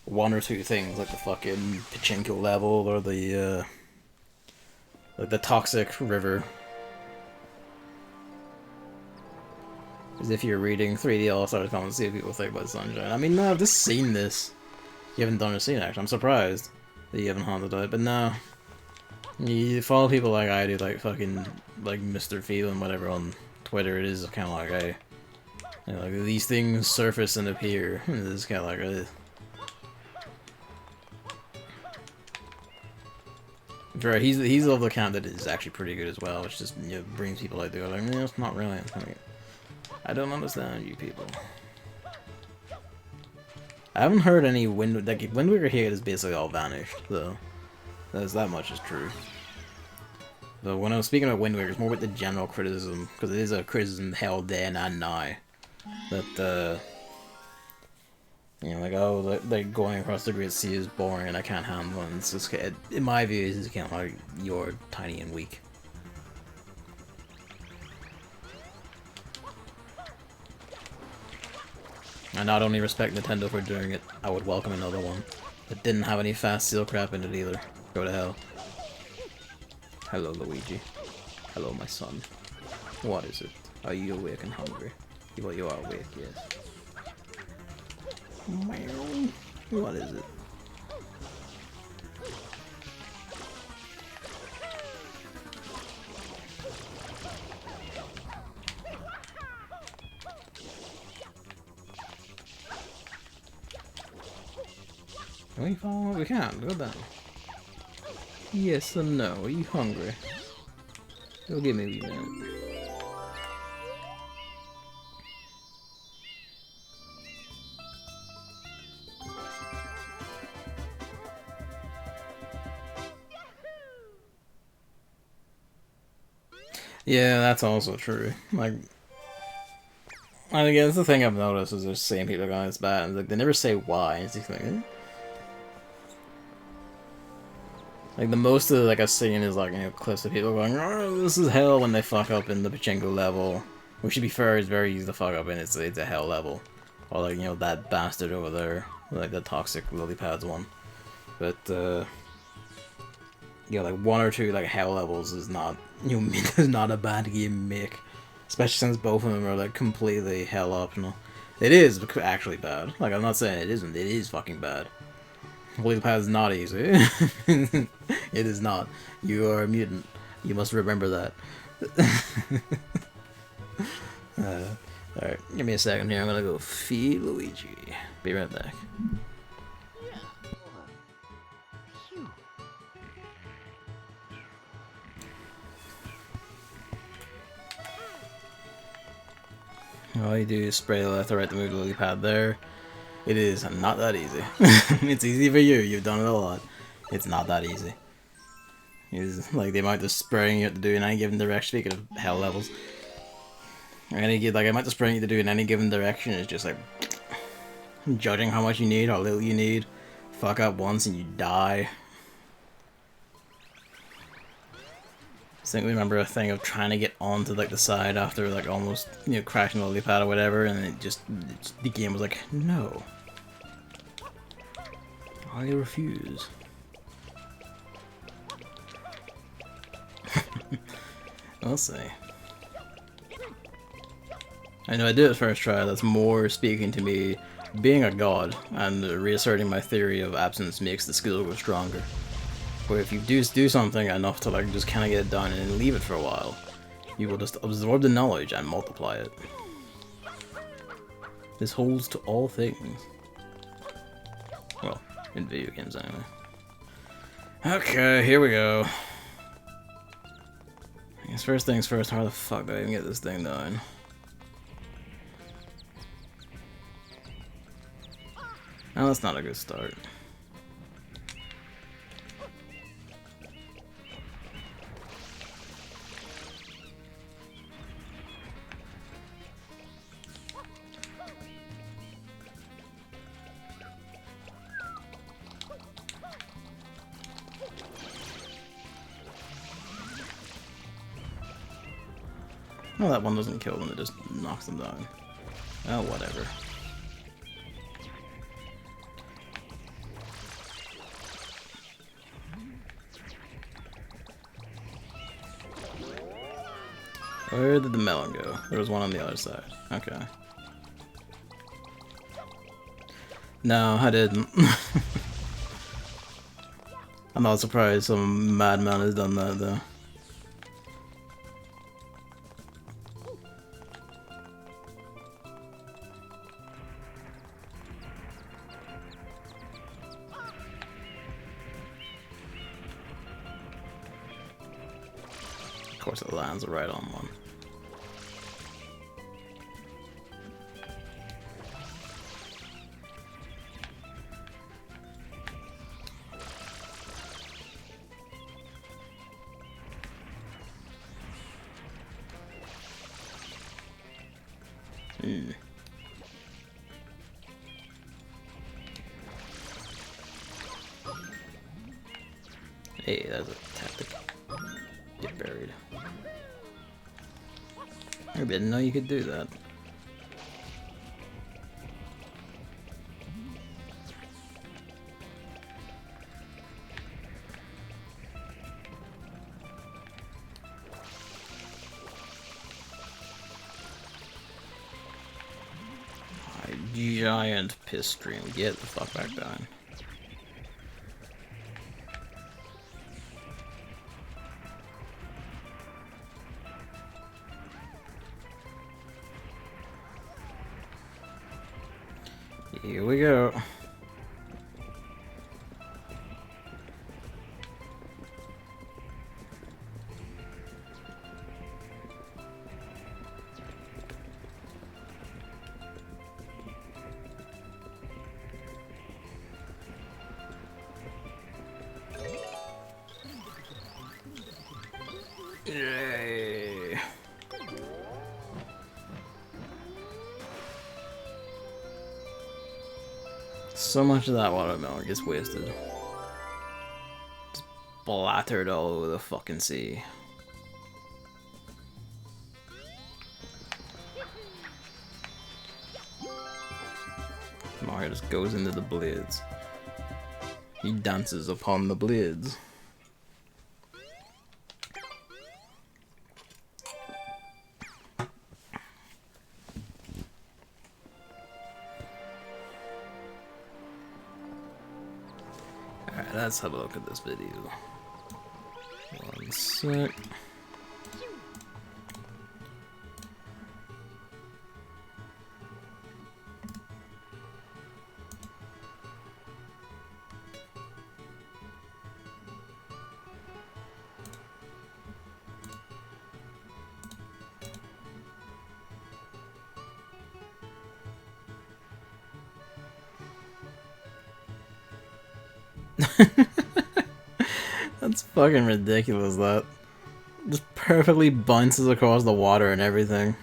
one or two things, like the fucking pachinko level or the like the toxic river. As if you're reading 3D All-Stars comments to see what people think about Sunshine. I mean, no, I've just seen this. You haven't done or seen it, actually. I'm surprised that you haven't haunted it, but no. You follow people like I do, like fucking, like Mr. Feeling, whatever, on Twitter. It is kind of like, hey, you know, like these things surface and appear. It's kind of like, Right, he's of the kind that is actually pretty good as well, which just brings people like, they're like, no, it's not really. Like, I don't understand you people. I haven't heard any Wind Waker hate is basically all vanished, though. That much is true. But when I was speaking about Wind Waker, it's more with the general criticism, because it is a criticism held then and now. That, like, oh, like going across the Great Sea is boring and I can't handle it. And it's just, in my view, it's just kind of like, you're tiny and weak. I not only respect Nintendo for doing it, I would welcome another one that didn't have any fast seal crap in it either. Go to hell. Hello, Luigi. Hello, my son. What is it? Are you awake and hungry? Well, you are awake, yes. What is it? Can we follow? We can't. Go down. Yes or no? Are you hungry? Go give me a minute. Yeah, that's also true. Like, I think that's the thing I've noticed is there's same people going, it's bad, and like they never say why. It's just like, eh? Like the most of like I've seen is like clips of people going, "Oh, this is hell" when they fuck up in the pachinko level. Which, to be fair, is very easy to fuck up, and it's a hell level. Or like that bastard over there, like the toxic lily pads one. But yeah, like one or two like hell levels is not is not a bad game to make, especially since both of them are like completely hell optional. It is actually bad. Like I'm not saying it isn't. It is fucking bad. Lily pad is not easy. It is not. You are a mutant. You must remember that. Alright, give me a second here. I'm gonna go feed Luigi. Be right back. All you do is spray left or right to move the lily pad there. It is not that easy. It's easy for you. You've done it a lot. It's not that easy. It's like the amount of spraying you have to do in any given direction. Speaking of hell levels, the amount of spraying you have to do in any given direction is just like judging how much you need, how little you need. Fuck up once and you die. I distinctly remember a thing of trying to get onto like the side after like almost crashing the lily pad or whatever, and the game was like, no, I refuse. I'll see. I know I did it first try. That's more speaking to me being a god and reasserting my theory of absence makes the skill go stronger. Where if you do something enough to like just kind of get it done and then leave it for a while, you will just absorb the knowledge and multiply it. This holds to all things. Well, in video games anyway. Okay, here we go. I guess first things first, how the fuck do I even get this thing done? Now that's not a good start. Well, that one doesn't kill them, it just knocks them down. Oh, whatever. Where did the melon go? There was one on the other side. Okay. No, I didn't. I'm not surprised some madman has done that, though. course, it lands right on one. Hey, that's a tactic. Get buried. I didn't know you could do that. Giant piss stream. Get the fuck back down. Here we go. Yay. So much of that watermelon gets wasted. Just blattered all over the fucking sea. Mario just goes into the blades. He dances upon the blades. Alright, let's have a look at this video. One sec. That's fucking ridiculous, that. Just perfectly bounces across the water and everything.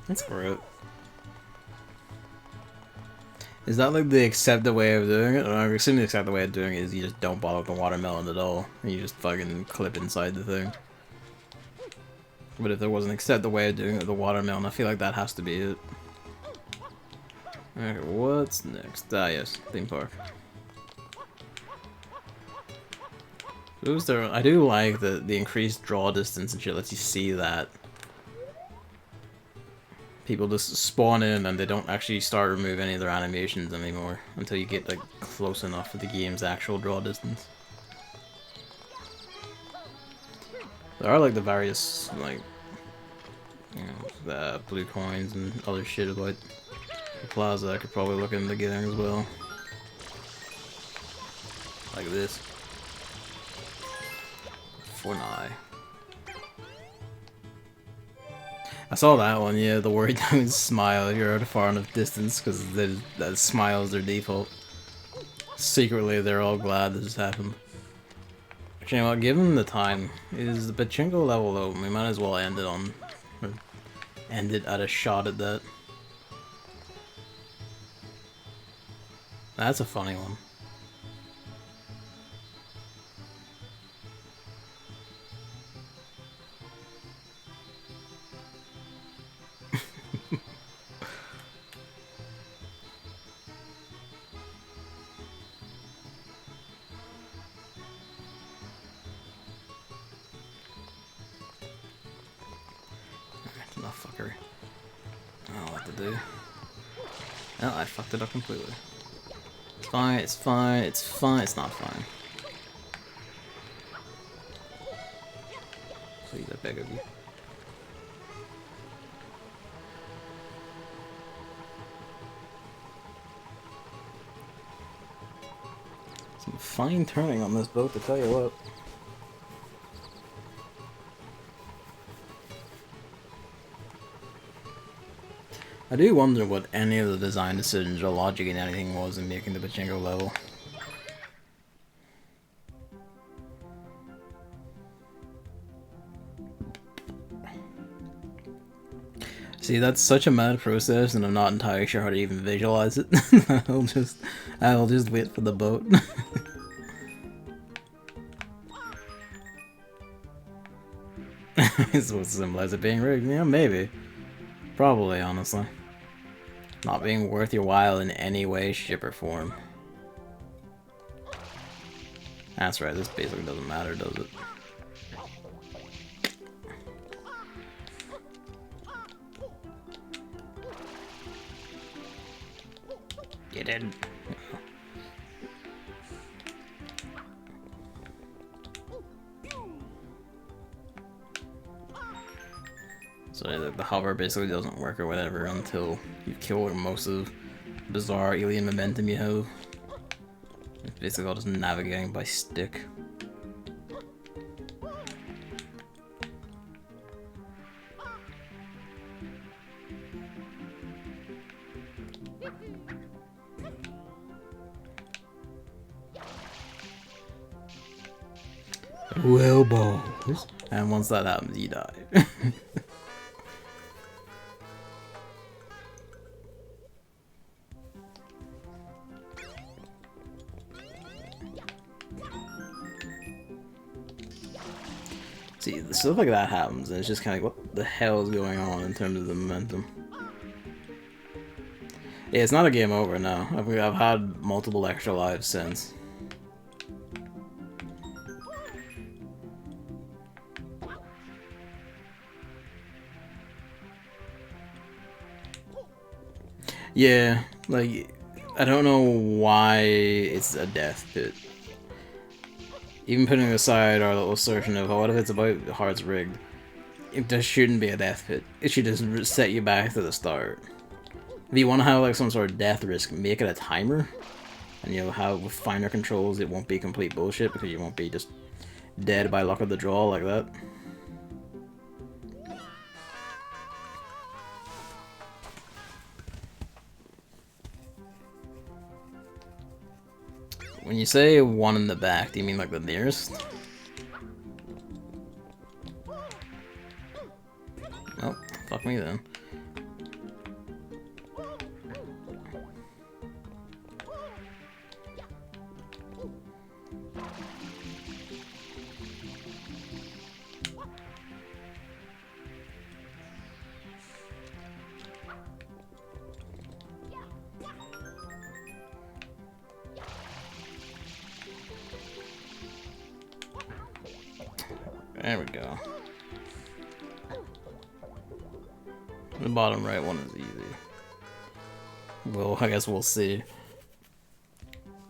That's great. Is that like the accepted way of doing it? Or I'm assuming the accepted way of doing it is you just don't bother with the watermelon at all. And you just fucking clip inside the thing. But if there was an accepted way of doing it with the watermelon, I feel like that has to be it. Okay, what's next? Ah, yes, theme park. I do like the increased draw distance and shit lets you see that. People just spawn in and they don't actually start to remove any of their animations anymore until you get like close enough to the game's actual draw distance. There are like the various like, you know, the blue coins and other shit about the plaza I could probably look into getting as well. Like this. For now. I saw that one, yeah, the worried don't smile if you're at a far enough distance, because that smile is their default. Secretly, they're all glad this happened. Actually, you know what, given the time, is the pachinko level low? We might as well end it on, or end it at a shot at that. That's a funny one. No fuckery. I don't know what to do. Oh, I fucked it up completely. It's fine, it's fine, it's fine, it's not fine. Please, I beg of you. Some fine turning on this boat, to tell you what. I do wonder what any of the design decisions or logic in anything was in making the pachinko level. See, that's such a mad process, and I'm not entirely sure how to even visualize it. I'll just wait for the boat. It's what symbolizes it being rigged. Yeah, maybe. Probably, honestly. Not being worth your while in any way, shape, or form. That's right, this basically doesn't matter, does it? Get in. So the hover basically doesn't work or whatever until you've killed most of the bizarre alien momentum you have. It's basically all just navigating by stick. Well, balls. And once that happens, you die. See, stuff like that happens, and it's just kind of like, what the hell is going on in terms of the momentum? Yeah, it's not a game over now. I've had multiple extra lives since. Yeah, like, I don't know why it's a death pit. Even putting aside our little assertion of, oh, what if it's about hearts rigged? It just shouldn't be a death pit. It should just set you back to the start. If you want to have like some sort of death risk, make it a timer. And you'll have, with finer controls, it won't be complete bullshit because you won't be just dead by luck of the draw like that. When you say one in the back, do you mean like the nearest? Oh, fuck me then. There we go. The bottom right one is easy. Well, I guess we'll see.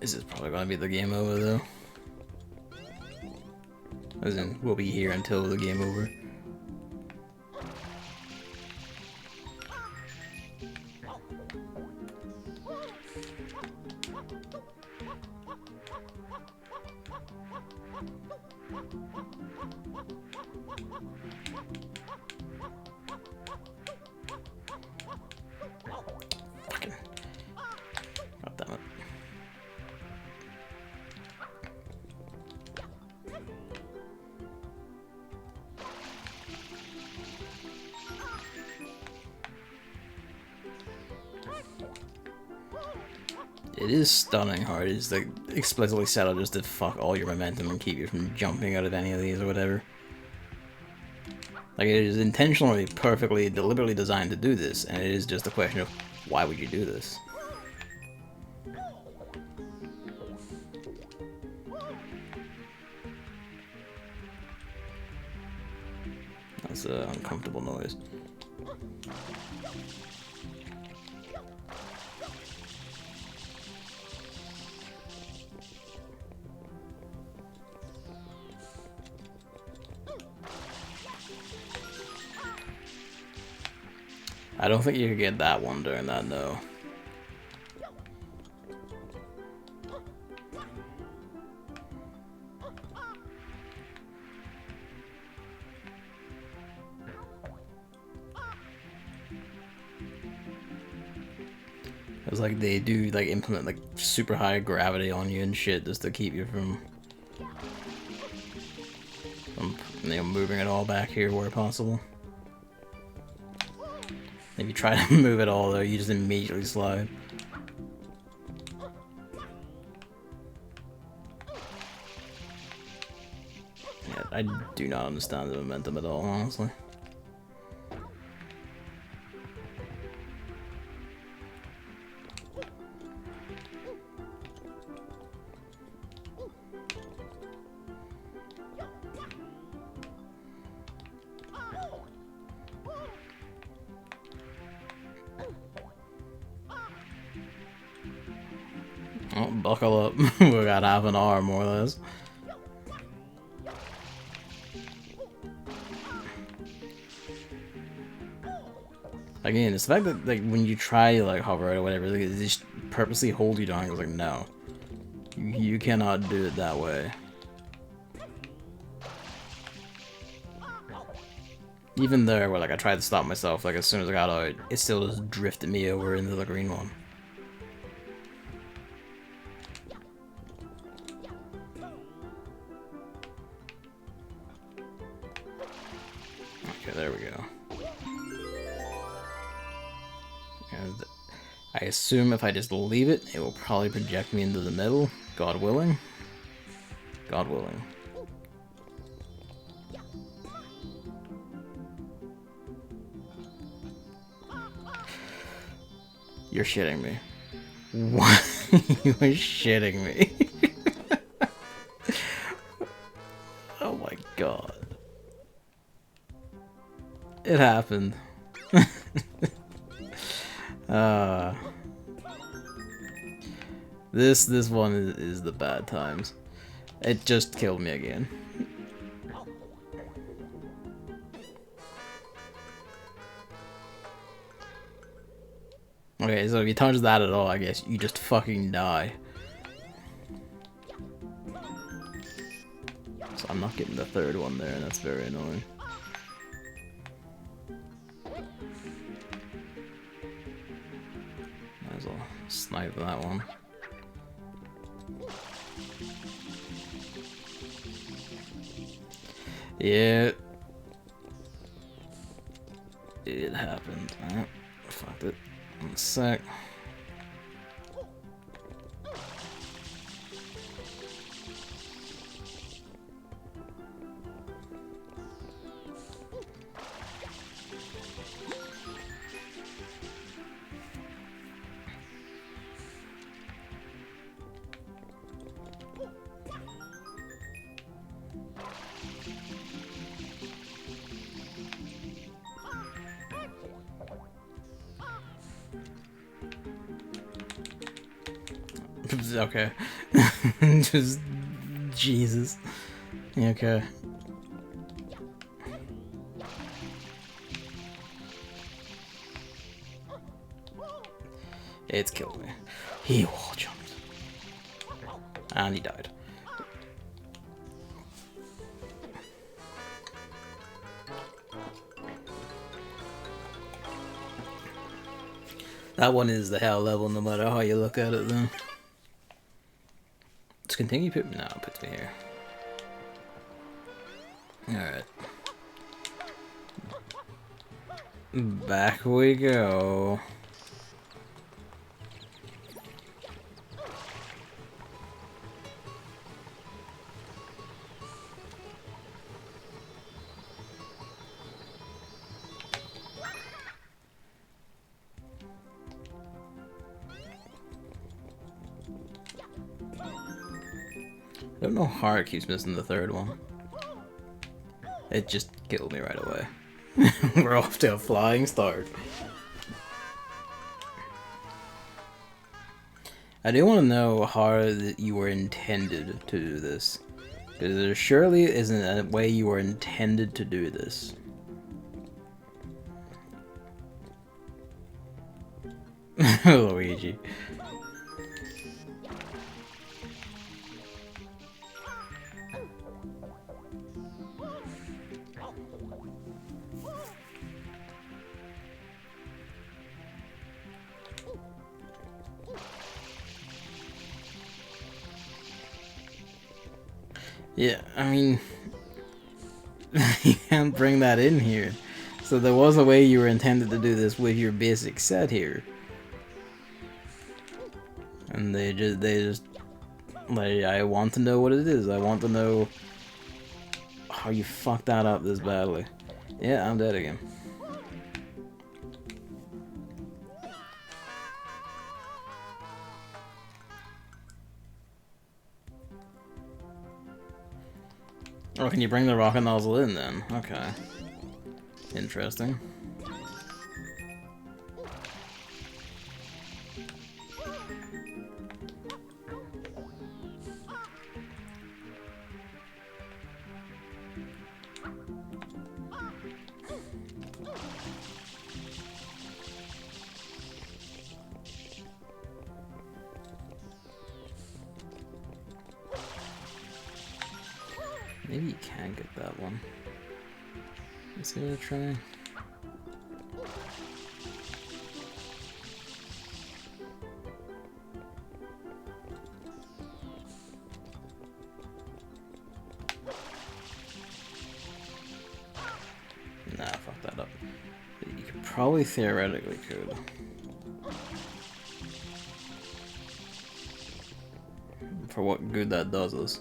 This is probably gonna be the game over though. As in, we'll be here until the game over. Fucking. God damn it. It is stunning hard. It's like explicitly set up just to fuck all your momentum and keep you from jumping out of any of these or whatever. Like, it is intentionally, perfectly, deliberately designed to do this, and it is just a question of why would you do this? That's an uncomfortable noise. I don't think you could get that one during that, no. It's like they do like implement like super high gravity on you and shit just to keep you from moving it all back here where possible. If you try to move it all though, you just immediately slide. Yeah, I do not understand the momentum at all, honestly. Oh, buckle up. We got half an hour more or less. Again, it's the fact that like when you try like hover it or whatever, like, they just purposely hold you down. I was like, no, you cannot do it that way. Even there, where like I tried to stop myself, like as soon as I got out, it still just drifted me over into the green one. Okay, there we go. And I assume if I just leave it, it will probably project me into the middle, God willing. God willing. You're shitting me. What? You are shitting me. Oh my god. It happened. This one is the bad times. It just killed me again. Okay, so if you touch that at all, I guess you just fucking die. So I'm not getting the third one there, and that's very annoying. Might as well snipe that one. Yeah. It happened. Fucked it. One sec. Okay. Just Jesus. Okay. It's killed me. He wall jumped. And he died. That one is the hell level no matter how you look at it then. Let's continue put no, puts me here. Alright. Back we go. I don't know how it keeps missing the third one. It just killed me right away. We're off to a flying start. I do want to know how you were intended to do this. Because there surely isn't a way you were intended to do this. Luigi. Yeah, I mean, you can't bring that in here. So there was a way you were intended to do this with your basic set here. And they just, like, I want to know what it is. I want to know how you fucked that up this badly. Yeah, I'm dead again. Oh, can you bring the rocket nozzle in then? Okay. Interesting. Maybe you can get that one. Let's give it a try. Nah, fuck that up. You could probably theoretically could. For what good that does us.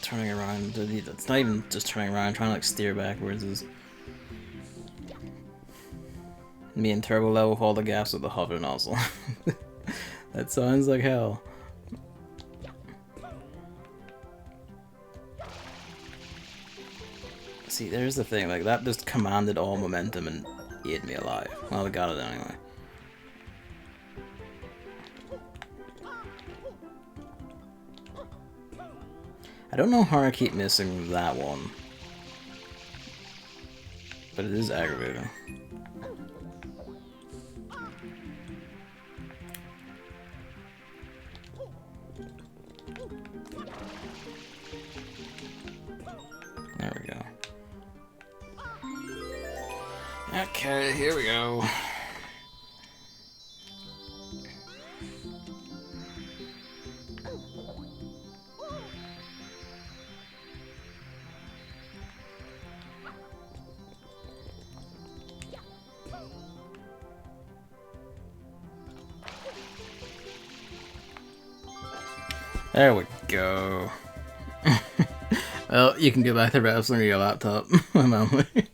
Turning around, it's not even just turning around, trying to like steer backwards is me in turbo level with all the gaps with the hover nozzle. That sounds like hell. See, there's the thing, like that just commanded all momentum and ate me alive. Well, I got it anyway. I don't know how I keep missing that one, but it is aggravating. There we go. Okay, here we go. There we go. Well, you can go back to wrestling with your laptop. I'm on my way.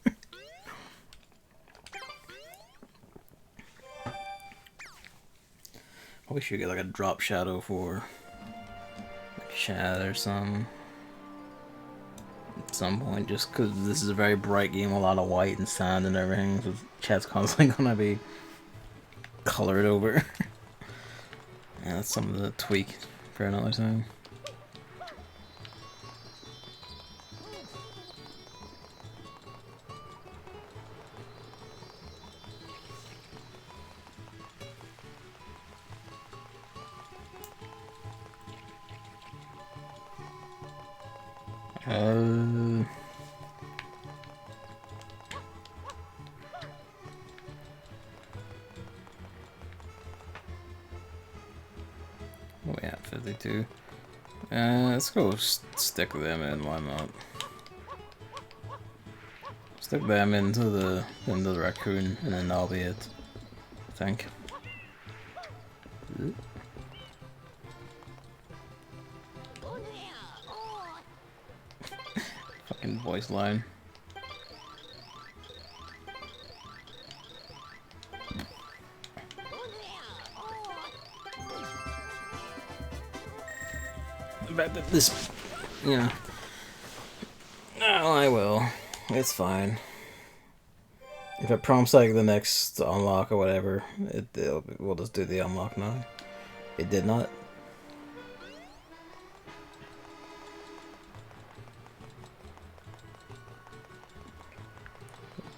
Probably should get like a drop shadow for Chad or something at some point, just because this is a very bright game, a lot of white and sand and everything, so Chad's constantly gonna be colored over. Yeah, that's something to tweak for another time. What we at, 52? Let's go stick them in, why not? Stick them into the raccoon, and then that'll be it, I think. Fucking voice line. But this, you know. No, I will. It's fine. If it prompts like the next unlock or whatever, we'll just do the unlock now. It did not.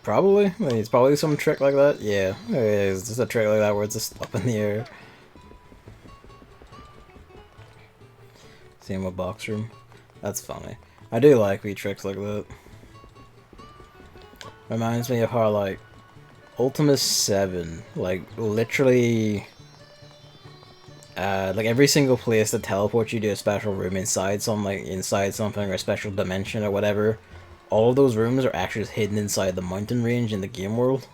Probably. I mean, it's probably some trick like that. Yeah, it's just a trick like that where it's just up in the air. Same with box room. That's funny. I do like wee tricks like that. Reminds me of how like Ultima 7, like literally like every single place that teleports you to a special room inside some like inside something or a special dimension or whatever, all of those rooms are actually just hidden inside the mountain range in the game world.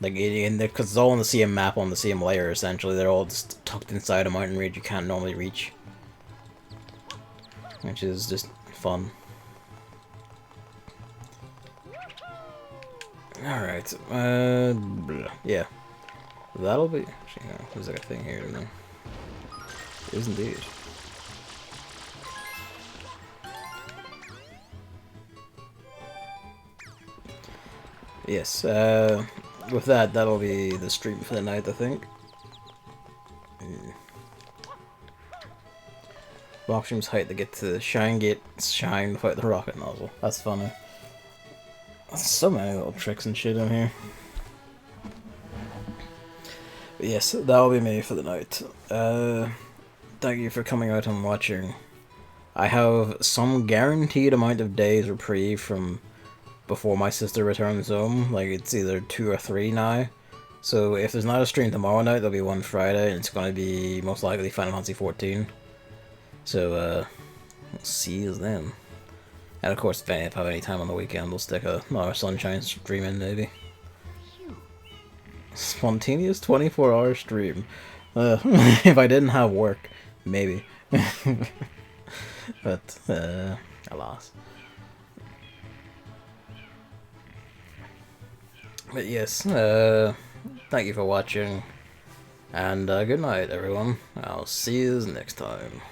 Like, because it's all on the same map, on the same layer, essentially. They're all just tucked inside a mountain range you can't normally reach. Which is just fun. Alright, yeah. That'll be... Actually, no, there's like a thing here, isn't there? It is indeed. Yes, with that, that'll be the stream for the night, I think. Boxroom's height to get to Shine Gate, Shine without the rocket nozzle. That's funny. So many little tricks and shit in here. But yes, that'll be me for the night. Thank you for coming out and watching. I have some guaranteed amount of days reprieve from before my sister returns home. Like, it's either 2 or 3 now. So if there's not a stream tomorrow night, there'll be one Friday, and it's going to be most likely Final Fantasy 14. So, we'll see you then. And of course, if I have any time on the weekend, we'll stick another Sunshine stream in, maybe. Spontaneous 24-hour stream. If I didn't have work, maybe. But, alas. But yes, thank you for watching, and good night, everyone. I'll see you next time.